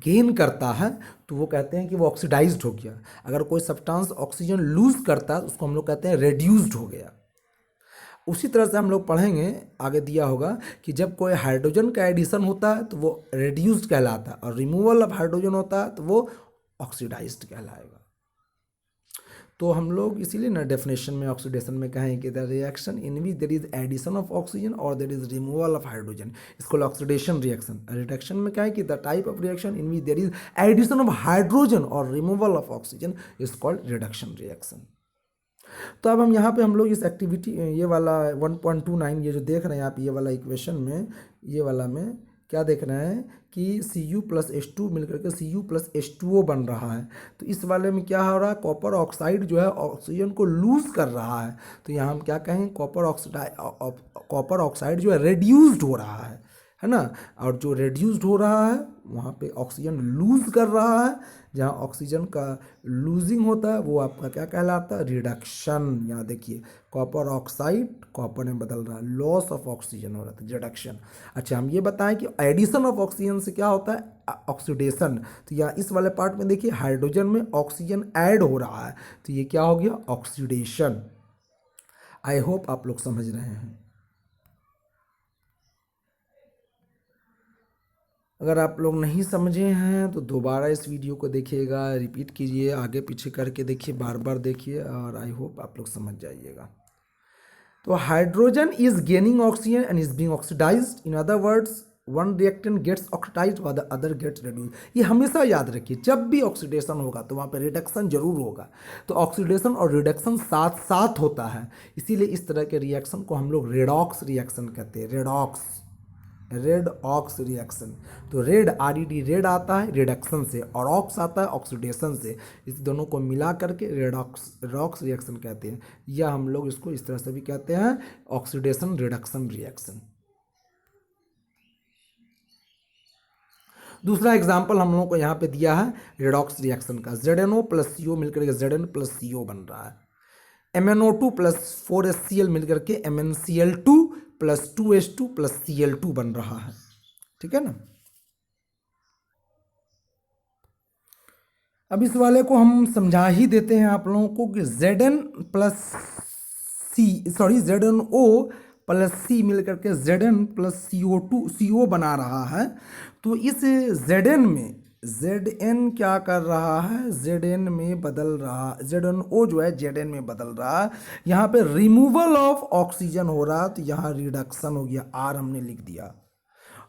गेन करता है तो वो कहते हैं कि वो ऑक्सीडाइज्ड हो गया। अगर कोई सब्सटेंस ऑक्सीजन लूज करता है तो उसको हम लोग कहते हैं रेड्यूस्ड हो गया। उसी तरह से हम लोग पढ़ेंगे, आगे दिया होगा कि जब कोई हाइड्रोजन का एडिशन होता है तो वो रेड्यूस्ड कहलाता है, और रिमूवल ऑफ हाइड्रोजन होता है तो वो ऑक्सीडाइज्ड कहलाएगा। तो हम लोग इसीलिए ना डेफिनेशन में ऑक्सीडेशन में कहें कि the reaction in which there is addition of oxygen और there is removal of hydrogen, इसको ऑक्सीडेशन रिएक्शन। रिडक्शन में कहें कि the type of reaction in which there is addition of hydrogen और removal of oxygen is called reduction reaction. तो अब हम यहाँ पे हम लोग इस एक्टिविटी, ये वाला 1.29 ये जो देख रहे हैं आप, ये वाला इक्वेशन में, ये वाला में क्या देख रहे हैं कि Cu प्लस H2 मिलकर के Cu प्लस H2O बन रहा है। तो इस वाले में क्या हो रहा है, कॉपर ऑक्साइड जो है ऑक्सीजन को लूज कर रहा है। तो यहाँ हम क्या कहें, कॉपर ऑक्साइड जो है रेड्यूस्ड हो रहा है ना। और जो रेड्यूस्ड हो रहा है वहाँ पे ऑक्सीजन लूज कर रहा है, जहाँ ऑक्सीजन का लूजिंग होता है वो आपका क्या कहलाता है, रिडक्शन। यहाँ देखिए कॉपर ऑक्साइड कॉपर में बदल रहा है, लॉस ऑफ ऑक्सीजन हो रहा है, रिडक्शन। अच्छा, हम ये बताएं कि एडिशन ऑफ ऑक्सीजन से क्या होता है, ऑक्सीडेशन। तो यहाँ इस वाले पार्ट में देखिए हाइड्रोजन में ऑक्सीजन ऐड हो रहा है, तो ये क्या हो गया, ऑक्सीडेशन। आई होप आप लोग समझ रहे हैं। अगर आप लोग नहीं समझे हैं तो दोबारा इस वीडियो को देखिएगा, रिपीट कीजिए, आगे पीछे करके देखिए, बार बार देखिए, और आई होप आप लोग समझ जाइएगा। तो hydrogen is gaining oxygen and is being oxidised, in other words one reactant gets oxidised while the other gets reduce. ये हमेशा याद रखिए, जब भी ऑक्सीडेशन होगा तो वहाँ पे रिडक्शन जरूर होगा। तो ऑक्सीडेशन और रिडक्शन साथ साथ होता है, इसीलिए इस तरह के रिएक्शन को हम लोग रेडॉक्स रिएक्शन कहते हैं। Redox, red ox reaction. तो रेड RED रेड आता है रिडक्शन से, और ऑक्स आता है ऑक्सीडेशन से, इस दोनों को मिला करके रेडॉक्स रिएक्शन कहते हैं, या हम लोग इसको इस तरह से भी कहते हैं, ऑक्सीडेशन रिडक्शन रिएक्शन। दूसरा एग्जाम्पल हम लोगों को यहाँ पे दिया है रेडॉक्स रिएक्शन का। ZNO + CO मिलकर के Zn + CO बन रहा है। MnO2 + 4HCl मिलकर के MnCl2 + 2H2 + Cl2 बन रहा है। ठीक है ना। अब इस वाले को हम समझा ही देते हैं आप लोगों को कि ZNO + C मिलकर के Zn + CO बना रहा है। तो इस Zn में Zn क्या कर रहा है, Zn में बदल रहा, ZnO जो है Zn में बदल रहा है। यहाँ पे रिमूवल ऑफ ऑक्सीजन हो रहा है, तो यहाँ रिडक्शन हो गया, R हमने लिख दिया।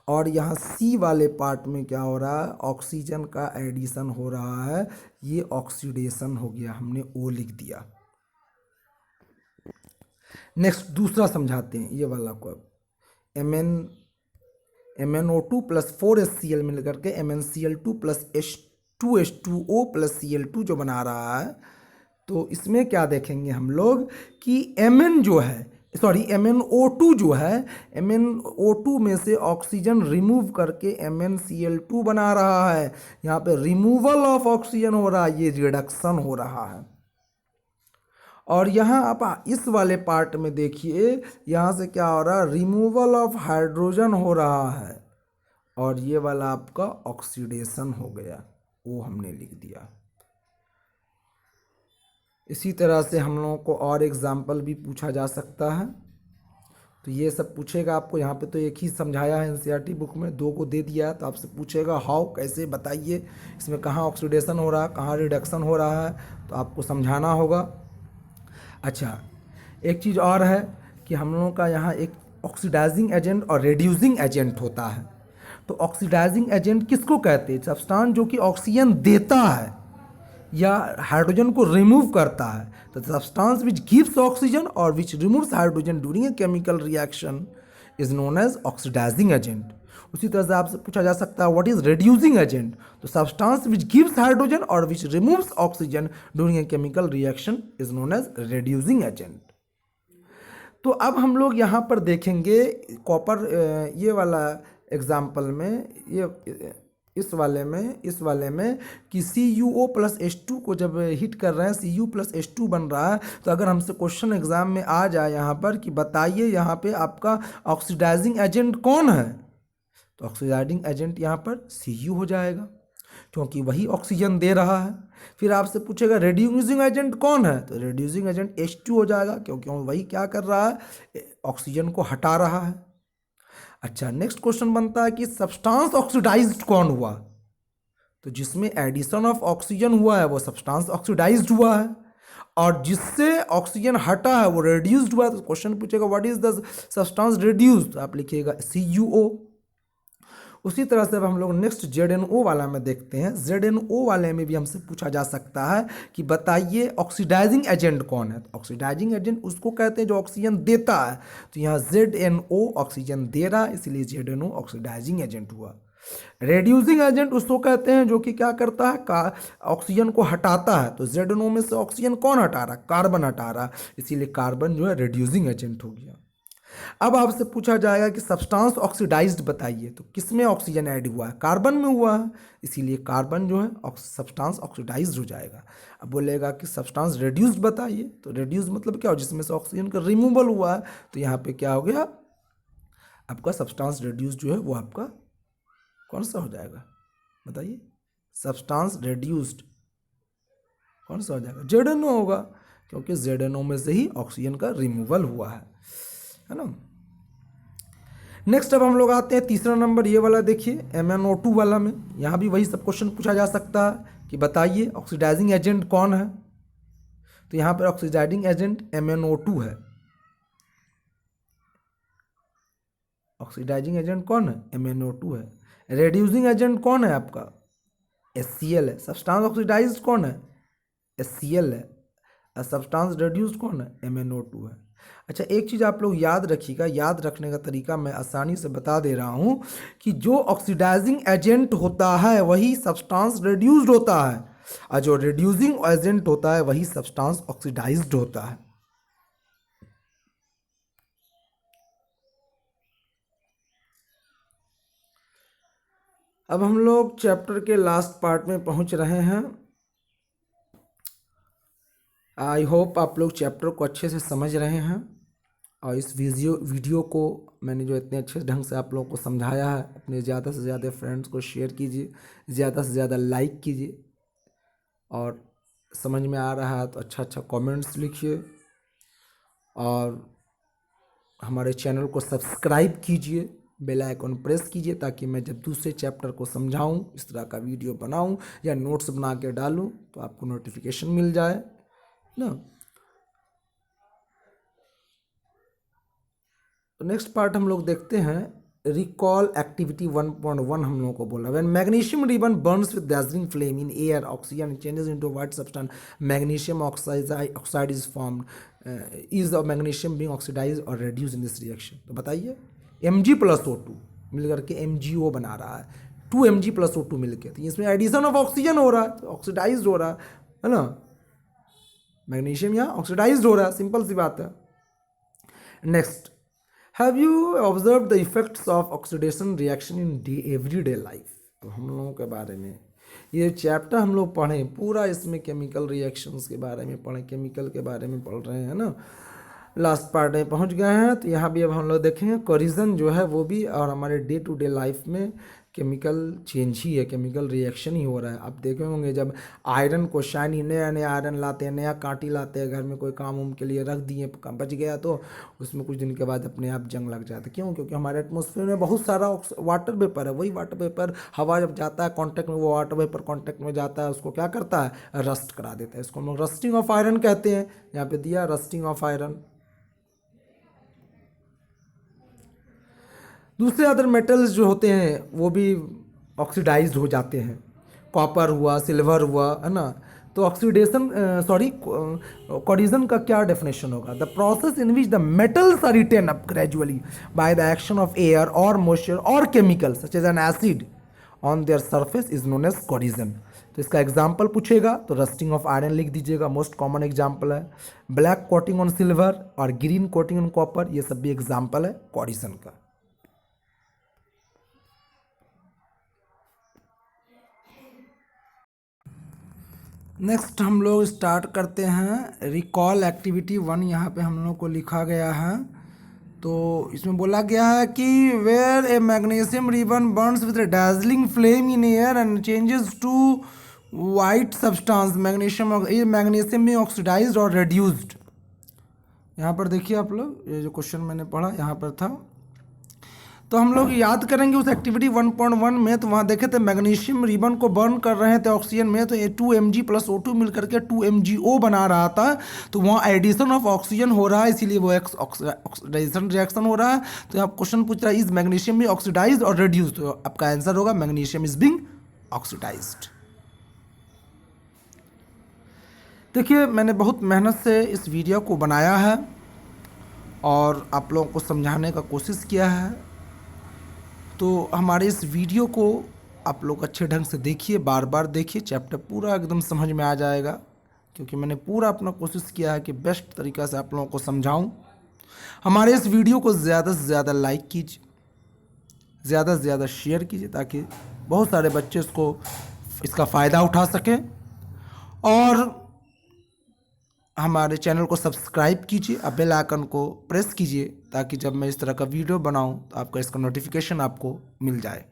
और यहाँ C वाले पार्ट में क्या हो रहा है, ऑक्सीजन का एडिशन हो रहा है, ये ऑक्सीडेशन हो गया, हमने O लिख दिया। नेक्स्ट दूसरा समझाते हैं, ये वाला को। MnO2 + 4HCl मिलकर के MnCl2 + 2H2O + Cl2 जो बना रहा है। तो इसमें क्या देखेंगे हम लोग कि MnO2 जो है, MnO2 में से ऑक्सीजन रिमूव करके MnCl2 बना रहा है। यहाँ पे रिमूवल ऑफ ऑक्सीजन हो रहा है, ये रिडक्शन हो रहा है। और यहाँ आप इस वाले पार्ट में देखिए, यहाँ से क्या हो रहा है, रिमूवल ऑफ हाइड्रोजन हो रहा है, और ये वाला आपका ऑक्सीडेशन हो गया, वो हमने लिख दिया। इसी तरह से हम लोगों को और एग्जाम्पल भी पूछा जा सकता है। तो ये सब पूछेगा आपको, यहाँ पे तो एक ही समझाया है NCERT बुक में, 2 को दे दिया है, तो आपसे पूछेगा हाउ, कैसे बताइए, इसमें कहाँ ऑक्सीडेशन हो रहा है, कहाँ रिडक्शन हो रहा है, तो आपको समझाना होगा। अच्छा, एक चीज़ और है कि हम लोगों का यहाँ एक ऑक्सीडाइजिंग एजेंट और रेड्यूसिंग एजेंट होता है। तो ऑक्सीडाइजिंग एजेंट किसको कहते हैं, सब्सटेंस जो कि ऑक्सीजन देता है या हाइड्रोजन को रिमूव करता है। तो सब्सटेंस विच गिव्स ऑक्सीजन और which removes hydrogen during a chemical reaction is known as oxidising agent. उसी तरह से आपसे पूछा जा सकता है व्हाट इज रिड्यूसिंग एजेंट। तो सब्सटेंस विच गिव्स हाइड्रोजन और which removes oxygen during a chemical reaction is known as reducing agent. तो अब हम लोग यहाँ पर देखेंगे कॉपर, ये वाला एग्जाम्पल में, ये इस वाले में कि CuO + H2 को जब हिट कर रहे हैं, Cu + H2 बन रहा है। तो अगर हमसे क्वेश्चन एग्जाम में आ जाए यहाँ पर कि बताइए यहाँ पे आपका ऑक्सीडाइजिंग एजेंट कौन है, तो ऑक्सीडाइजिंग एजेंट यहाँ पर Cu हो जाएगा, क्योंकि वही ऑक्सीजन दे रहा है। फिर आपसे पूछेगा रेड्यूसिंग एजेंट कौन है, तो रेड्यूसिंग एजेंट H2 हो जाएगा, क्योंकि वही क्या कर रहा है, ऑक्सीजन को हटा रहा है। अच्छा, नेक्स्ट क्वेश्चन बनता है कि सब्सटेंस ऑक्सीडाइज्ड कौन हुआ, तो जिसमें एडिशन ऑफ ऑक्सीजन हुआ है वो सब्सटेंस ऑक्सीडाइज्ड हुआ है, और जिससे ऑक्सीजन हटा है वो रिड्यूस्ड हुआ है। तो क्वेश्चन पूछेगा what is the substance reduced, आप लिखिएगा CuO। उसी तरह से अब हम लोग नेक्स्ट ZnO वाला में देखते हैं। ZnO वाले में भी हमसे पूछा जा सकता है कि बताइए ऑक्सीडाइजिंग एजेंट कौन है। तो ऑक्सीडाइजिंग एजेंट उसको कहते हैं जो ऑक्सीजन देता है, तो यहाँ ZnO ऑक्सीजन दे रहा है, इसलिए ZnO ऑक्सीडाइजिंग एजेंट हुआ। रेड्यूसिंग एजेंट उसको कहते हैं जो कि क्या करता है, ऑक्सीजन को हटाता है। तो ZnO में से ऑक्सीजन कौन हटा रहा है, कार्बन हटा रहा है, इसीलिए कार्बन जो है रेड्यूसिंग एजेंट हो गया। अब आपसे पूछा जाएगा कि सब्सटेंस ऑक्सीडाइज्ड बताइए, तो किसमें ऑक्सीजन ऐड हुआ है, कार्बन में हुआ है, इसीलिए कार्बन जो है सब्सटेंस ऑक्सीडाइज्ड हो जाएगा। अब बोलेगा कि सब्सटेंस रिड्यूस्ड बताइए, तो रिड्यूस मतलब क्या हो, जिसमें से ऑक्सीजन का रिमूवल हुआ है, तो यहाँ पे क्या हो गया, आपका सब्सटेंस रिड्यूस्ड जो है वो आपका कौन सा हो जाएगा, बताइए, सब्सटेंस रिड्यूस्ड कौन सा हो जाएगा, ZnO होगा, क्योंकि ZNO में से ही ऑक्सीजन का रिमूवल हुआ है ना। नेक्स्ट अब हम लोग आते हैं तीसरा नंबर, ये वाला देखिए MnO2 वाला में। यहाँ भी वही सब क्वेश्चन पूछा जा सकता है कि बताइए ऑक्सीडाइजिंग एजेंट कौन है। तो यहाँ पर ऑक्सीडाइजिंग एजेंट MnO2 है। ऑक्सीडाइजिंग एजेंट कौन है? MnO2 है। रेड्यूसिंग एजेंट कौन है आपका? HCl है। सब्सटेंस ऑक्सीडाइज कौन है? HCl है। और सब्सटेंस रेड्यूस्ड कौन है? MnO2 है। अच्छा, एक चीज़ आप लोग याद रखिएगा, याद रखने का तरीका मैं आसानी से बता दे रहा हूँ कि जो ऑक्सीडाइजिंग एजेंट होता है वही सब्सटेंस रेड्यूस्ड होता है, और जो रेड्यूसिंग एजेंट होता है वही सब्सटेंस ऑक्सीडाइज्ड होता है। अब हम लोग चैप्टर के लास्ट पार्ट में पहुंच रहे हैं। आई होप आप लोग चैप्टर को अच्छे से समझ रहे हैं, और इस वीडियो को मैंने जो इतने अच्छे ढंग से आप लोगों को समझाया है, अपने ज़्यादा से ज़्यादा फ्रेंड्स को शेयर कीजिए, ज़्यादा से ज़्यादा लाइक कीजिए, और समझ में आ रहा है तो अच्छा अच्छा कमेंट्स लिखिए, और हमारे चैनल को सब्सक्राइब कीजिए, बेल आइकन प्रेस कीजिए, ताकि मैं जब दूसरे चैप्टर को समझाऊं, इस तरह का वीडियो बनाऊं या नोट्स बना के डालूं तो आपको नोटिफिकेशन मिल जाए ना। तो नेक्स्ट पार्ट हम लोग देखते हैं, रिकॉल एक्टिविटी 1.1 हम लोगों को बोला, when magnesium ribbon burns with dazzling flame in air oxygen changes into white substance magnesium oxide is formed, is the magnesium being oxidised और रेड्यूस्ड इन दिस रिएक्शन। तो बताइए Mg+O2 मिलकर के MgO बना रहा है, 2Mg+O2 मिलकर, तो इसमें एडिशन ऑफ ऑक्सीजन हो रहा है, तो ऑक्सीडाइज्ड हो रहा है ना, मैग्नीशियम यहाँ ऑक्सीडाइज्ड हो रहा है, सिंपल सी बात है। Next, have you observe the effects of oxidation reaction in everyday life. तो हम लोगों के बारे में ये चैप्टर हम लोग पढ़ें पूरा, इसमें केमिकल रिएक्शंस के बारे में पढ़ें, केमिकल के बारे में पढ़ रहे हैं ना, लास्ट पार्ट में पहुंच गए हैं। तो यहाँ भी अब हम लोग देखेंगे कोरिजन जो है वो भी, और हमारे डे टू डे लाइफ में केमिकल चेंज ही है, केमिकल रिएक्शन ही हो रहा है। आप देखे होंगे जब आयरन को शाइनी, नया नया आयरन लाते हैं, नया कांटी लाते हैं, घर में कोई काम उम के लिए रख दिए, बच गया तो उसमें कुछ दिन के बाद अपने आप जंग लग जाता है। क्यों? क्योंकि हमारे एटमॉस्फेयर में बहुत सारा वाटर वेपर है, वही वाटर वेपर हवा जब जाता है कॉन्टैक्ट में, वो वाटर वेपर कॉन्टैक्ट में जाता है, उसको क्या करता है? रस्ट करा देता है। इसको हम लोग रस्टिंग ऑफ आयरन कहते हैं। यहाँ पे दिया रस्टिंग ऑफ आयरन। दूसरे अदर मेटल्स जो होते हैं वो भी ऑक्सीडाइज्ड हो जाते हैं, कॉपर हुआ, सिल्वर हुआ, है ना। तो ऑक्सीडेशन कोरिजन का क्या डेफिनेशन होगा? The process in which the metals are eaten up gradually by the action of air और मॉइस्चर और chemical such as an acid on their surface is known as corrosion. तो इसका example पूछेगा तो rusting of iron लिख दीजिएगा, most common example है। Black coating on silver और ग्रीन कोटिंग ऑन कॉपर, ये सब भी एग्जाम्पल है कोरिजन का। नेक्स्ट हम लोग स्टार्ट करते हैं रिकॉल एक्टिविटी 1। यहाँ पे हम लोग को लिखा गया है, तो इसमें बोला गया है कि where a magnesium ribbon burns with dazzling flame in air and changes to white substance magnesium में ऑक्सीडाइज्ड और रेड्यूस्ड। यहाँ पर देखिए आप लोग, ये जो क्वेश्चन मैंने पढ़ा यहाँ पर था, तो हम लोग याद करेंगे उस एक्टिविटी 1.1 में। तो वहाँ देखे थे मैग्नीशियम रिबन को बर्न कर रहे थे ऑक्सीजन में, तो ये 2Mg+O2 मिलकर के 2MgO बना रहा था। तो वहाँ एडिशन ऑफ ऑक्सीजन हो रहा है, इसीलिए वो ऑक्सीडाइजेशन रिएक्शन हो रहा है। तो यहाँ क्वेश्चन पूछ रहा है इज मैग्नीशियम भी ऑक्सीडाइज और रेड्यूज, तो आपका आंसर होगा मैग्नीशियम इज बीइंग ऑक्सीडाइज्ड। देखिए मैंने बहुत मेहनत से इस वीडियो को बनाया है और आप लोगों को समझाने का कोशिश किया है। तो हमारे इस वीडियो को आप लोग अच्छे ढंग से देखिए, बार बार देखिए, चैप्टर पूरा एकदम समझ में आ जाएगा, क्योंकि मैंने पूरा अपना कोशिश किया है कि बेस्ट तरीक़ा से आप लोगों को समझाऊं। हमारे इस वीडियो को ज़्यादा से ज़्यादा लाइक कीजिए, ज़्यादा से ज़्यादा शेयर कीजिए, ताकि बहुत सारे बच्चे इसका फ़ायदा उठा सकें। और हमारे चैनल को सब्सक्राइब कीजिए और बेल आइकन को प्रेस कीजिए, ताकि जब मैं इस तरह का वीडियो बनाऊं तो आपका इसका नोटिफिकेशन आपको मिल जाए।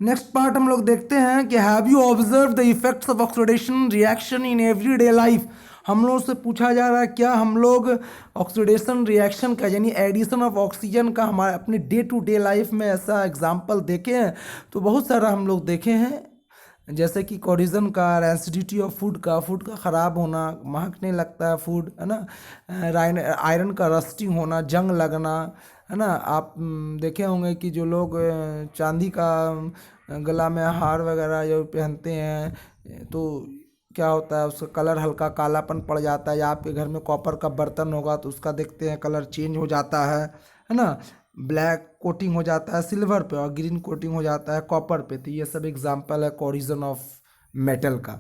नेक्स्ट पार्ट हम लोग देखते हैं कि have you observe the effects of oxidation reaction in everyday life. हम लोग से पूछा जा रहा है क्या हम लोग ऑक्सीडेशन रिएक्शन का यानी एडिशन ऑफ ऑक्सीजन का हमारे अपने डे टू डे लाइफ में ऐसा एग्जाम्पल देखे हैं। तो बहुत सारा हम लोग देखे हैं, जैसे कि कोरिजन का, रेंसिडिटी ऑफ फूड का ख़राब होना, महकने लगता है फूड, है ना, आयरन का रस्टिंग होना, जंग लगना, है ना। आप देखे होंगे कि जो लोग चांदी का गला में हार वगैरह जो पहनते हैं तो क्या होता है, उसका कलर हल्का कालापन पड़ जाता है। या आपके घर में कॉपर का बर्तन होगा तो उसका देखते हैं कलर चेंज हो जाता है ना। ब्लैक कोटिंग हो जाता है सिल्वर पे और ग्रीन कोटिंग हो जाता है कॉपर पे। तो ये सब एग्जांपल है कोरिजन ऑफ मेटल का।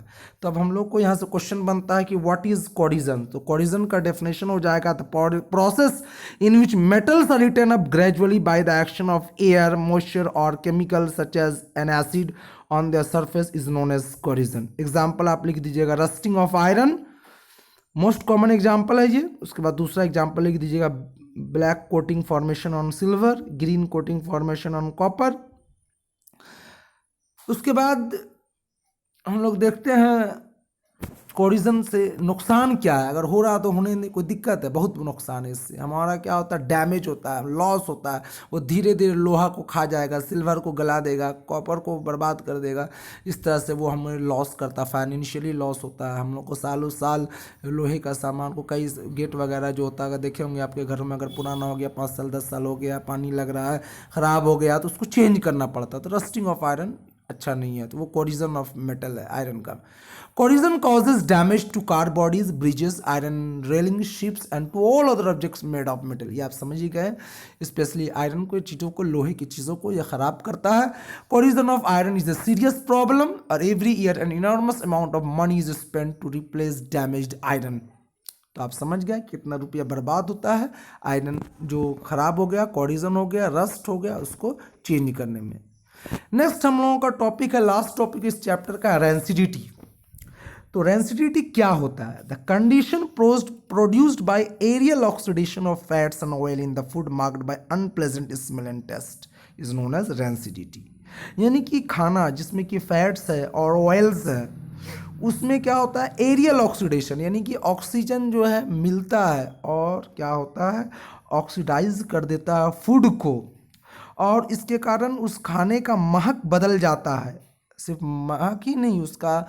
तो अब हम लोग को यहाँ से क्वेश्चन बनता है कि व्हाट इज कोरिजन। तो कोरिजन का डेफिनेशन हो जाएगा the process in which metals are return up gradually by the action of air, moisture और chemical such as an acid on their surface is known as corrosion. Example आप लिख दीजिएगा rusting of iron, most common example है ये। उसके बाद दूसरा example लिख दीजिएगा black coating formation on silver, green coating formation on copper. उसके बाद हम लोग देखते हैं कोरिजन से नुकसान क्या है। अगर हो रहा तो होने नहीं, कोई दिक्कत है, बहुत नुकसान है इससे। हमारा क्या होता है, डैमेज होता है, लॉस होता है। वो धीरे धीरे लोहा को खा जाएगा, सिल्वर को गला देगा, कॉपर को बर्बाद कर देगा। इस तरह से वो हमें लॉस करता है, फाइनेंशियली लॉस होता है। हम लोग को सालों साल लोहे का सामान को, कई गेट वगैरह जो होता है, देखे होंगे आपके घर में, अगर पुराना हो गया 5 साल 10 साल हो गया, पानी लग रहा है, ख़राब हो गया, तो उसको चेंज करना पड़ता है। तो रस्टिंग ऑफ आयरन अच्छा नहीं है, तो वो कोरिजन ऑफ मेटल है आयरन का। Corrosion causes damage to car bodies, bridges, iron railing, ships and to all other objects made of metal। ये आप समझ ही गए, स्पेशली आयरन को, चीज़ों को, लोहे की चीज़ों को ये ख़राब करता है। Corrosion of iron is a serious problem और every year an enormous amount of money is spend to replace damaged iron. तो आप समझ गए कितना रुपया बर्बाद होता है आयरन जो ख़राब हो गया, कोरिजन हो गया, रस्ट हो गया, उसको चेंज करने में। नेक्स्ट हम लोगों का टॉपिक है, लास्ट टॉपिक इस चैप्टर का, रेंसिडिटी। तो रेंसिडिटी क्या होता है? The condition produced by aerial oxidation of fats and oil in the food marked by unpleasant smell and taste is known as rancidity. यानी कि खाना जिसमें कि फैट्स है और ऑयल्स है, उसमें क्या होता है, एरियल ऑक्सीडेशन, यानी कि ऑक्सीजन जो है मिलता है और क्या होता है, ऑक्सीडाइज कर देता है फूड को, और इसके कारण उस खाने का महक बदल जाता है। सिर्फ महक ही नहीं, उसका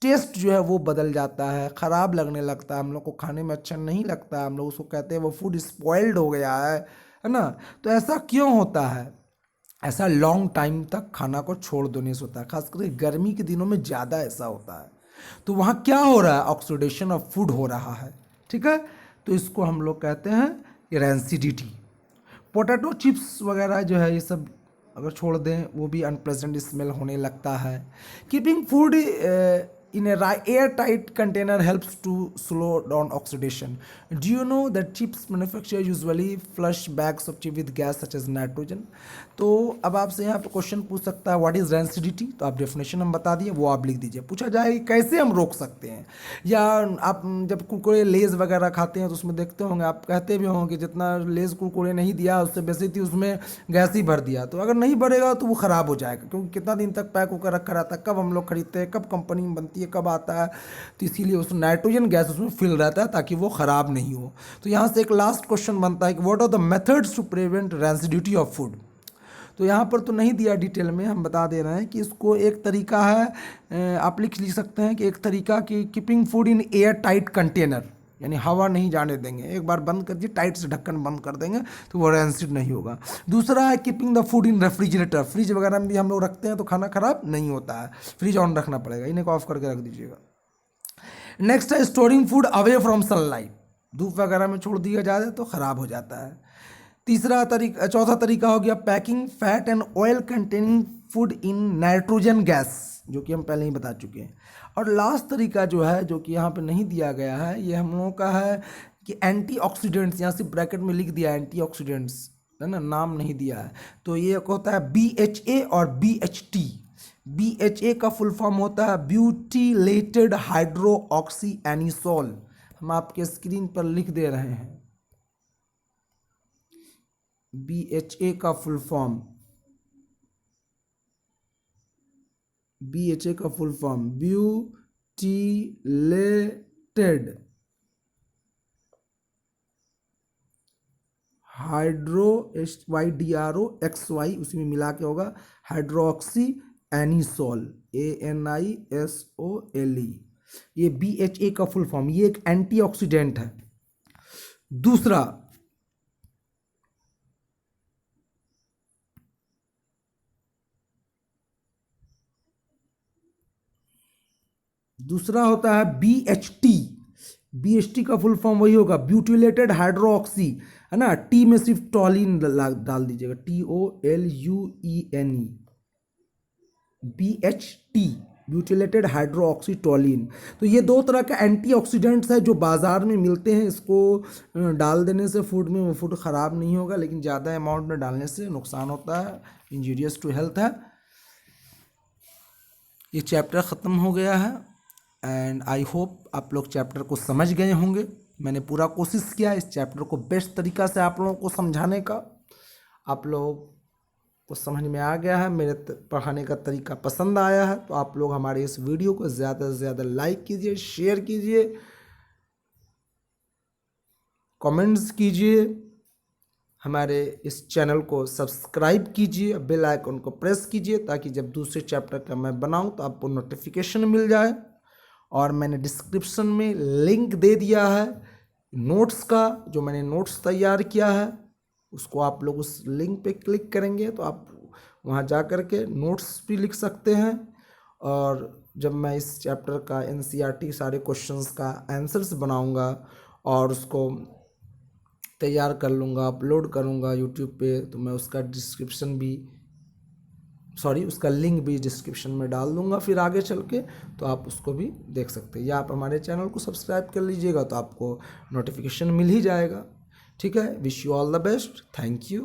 टेस्ट जो है वो बदल जाता है, ख़राब लगने लगता है, हम लोग को खाने में अच्छा नहीं लगता है, हम लोग उसको कहते हैं वो फूड स्पॉइल्ड हो गया है ना। तो ऐसा क्यों होता है? ऐसा लॉन्ग टाइम तक खाना को छोड़ देने से होता है, खासकर गर्मी के दिनों में ज़्यादा ऐसा होता है। तो वहाँ क्या हो रहा है, ऑक्सीडेशन ऑफ फूड हो रहा है, ठीक है। तो इसको हम लोग कहते हैं रेंसिडिटी। पोटैटो चिप्स वगैरह जो है ये सब अगर छोड़ दें वो भी अनप्लेजेंट स्मेल होने लगता है। Keeping food in a airtight container helps to slow down oxidation. Do you know that chips manufacturer usually flush bags of chips with gas such as nitrogen? तो अब आपसे यहाँ पे क्वेश्चन पूछ सकता है व्हाट इज रेंसिडिटी। तो आप डेफिनेशन हम बता दिए, वो आप लिख दीजिए। पूछा जाए कैसे हम रोक सकते हैं, या आप जब कुरकुरे लेज वगैरह खाते हैं तो उसमें देखते होंगे, आप कहते भी होंगे कि जितना लेज कुरकुरे नहीं दिया उससे बेसिकली उसमें गैस ही भर दिया। तो अगर नहीं भरेगा तो वो ख़राब हो जाएगा, क्योंकि कितना दिन तक पैक होकर रखा रहता है, कब हम लोग खरीदते हैं, कब कंपनी में बनती है, कब आता है। तो इसीलिए उसमें नाइट्रोजन गैस उसमें फिल रहता है ताकि वो ख़राब नहीं हो। तो यहाँ से एक लास्ट क्वेश्चन बनता है कि what are the methods to prevent rancidity of food. तो यहाँ पर तो नहीं दिया डिटेल में, हम बता दे रहे हैं कि इसको एक तरीका है, आप लिख सकते हैं कि एक तरीका कि keeping food in air tight container, यानी हवा नहीं जाने देंगे, एक बार बंद कर दिए, टाइट से ढक्कन बंद कर देंगे तो वो रेंसिड नहीं होगा। दूसरा है keeping the food in refrigerator, fridge वगैरह में भी हम लोग रखते हैं तो खाना खराब नहीं होता है, फ्रिज ऑन रखना पड़ेगा, इन्हें को ऑफ करके रख दीजिएगा। नेक्स्ट है storing food away from sunlight, धूप वगैरह में छोड़ दिया जाए तो ख़राब हो जाता है। चौथा तरीका हो गया packing fat and oil containing food in nitrogen gas, जो कि हम पहले ही बता चुके हैं। और लास्ट तरीका जो है, जो कि यहाँ पे नहीं दिया गया है, ये हम लोगों का है कि एंटीऑक्सीडेंट्स, यहाँ से ब्रैकेट में लिख दिया एंटीऑक्सीडेंट्स, है ना, नाम नहीं दिया है। तो ये होता है BHA और BHT। BHA का फुल फॉर्म होता है ब्यूटिलेटेड हाइड्रो ऑक्सी एनिसोल, हम आपके स्क्रीन पर लिख दे रहे हैं। BHA का फुल फॉर्म BHA का full form butylated hydro YDROXY, उसी में मिला के होगा हाइड्रोक्सी एनिसोल ANISOLE। ये BHA का फुल फॉर्म, ये एक एंटीऑक्सीडेंट है। दूसरा होता है BHT। BHT का फुल फॉर्म वही होगा ब्यूटिलेटेड हाइड्रोक्सी, है ना, टी में सिर्फ टॉलिन डाल दीजिएगा, TOLUENE। BHT butylated हाइड्रोक्सीटोलिन। तो ये दो तरह के एंटीऑक्सीडेंट्स है जो बाज़ार में मिलते हैं। इसको डाल देने से फूड में वो फूड ख़राब नहीं होगा, लेकिन ज़्यादा अमाउंट में डालने से नुकसान होता है, इंजीरियस टू हेल्थ है। ये चैप्टर ख़त्म हो गया है एंड आई होप आप लोग चैप्टर को समझ गए होंगे। मैंने पूरा कोशिश किया इस चैप्टर को बेस्ट तरीक़ा से आप लोगों को समझाने का। आप लोग को समझ में आ गया है, मेरे पढ़ाने का तरीका पसंद आया है, तो आप लोग हमारे इस वीडियो को ज़्यादा से ज़्यादा लाइक कीजिए, शेयर कीजिए, कमेंट्स कीजिए, हमारे इस चैनल को सब्सक्राइब कीजिए, बेल आइकन को प्रेस कीजिए ताकि जब दूसरे चैप्टर का मैं बनाऊं तो आपको नोटिफिकेशन मिल जाए। और मैंने डिस्क्रिप्शन में लिंक दे दिया है नोट्स का, जो मैंने नोट्स तैयार किया है, उसको आप लोग उस लिंक पे क्लिक करेंगे तो आप वहाँ जा कर के नोट्स भी लिख सकते हैं। और जब मैं इस चैप्टर का NCERT सारे क्वेश्चंस का आंसर्स बनाऊंगा और उसको तैयार कर लूँगा, अपलोड करूँगा यूट्यूब पे, तो मैं उसका उसका लिंक भी डिस्क्रिप्शन में डाल दूँगा फिर आगे चल के, तो आप उसको भी देख सकते हैं। या आप हमारे चैनल को सब्सक्राइब कर लीजिएगा तो आपको नोटिफिकेशन मिल ही जाएगा। ठीक है, wish you all the best, thank you.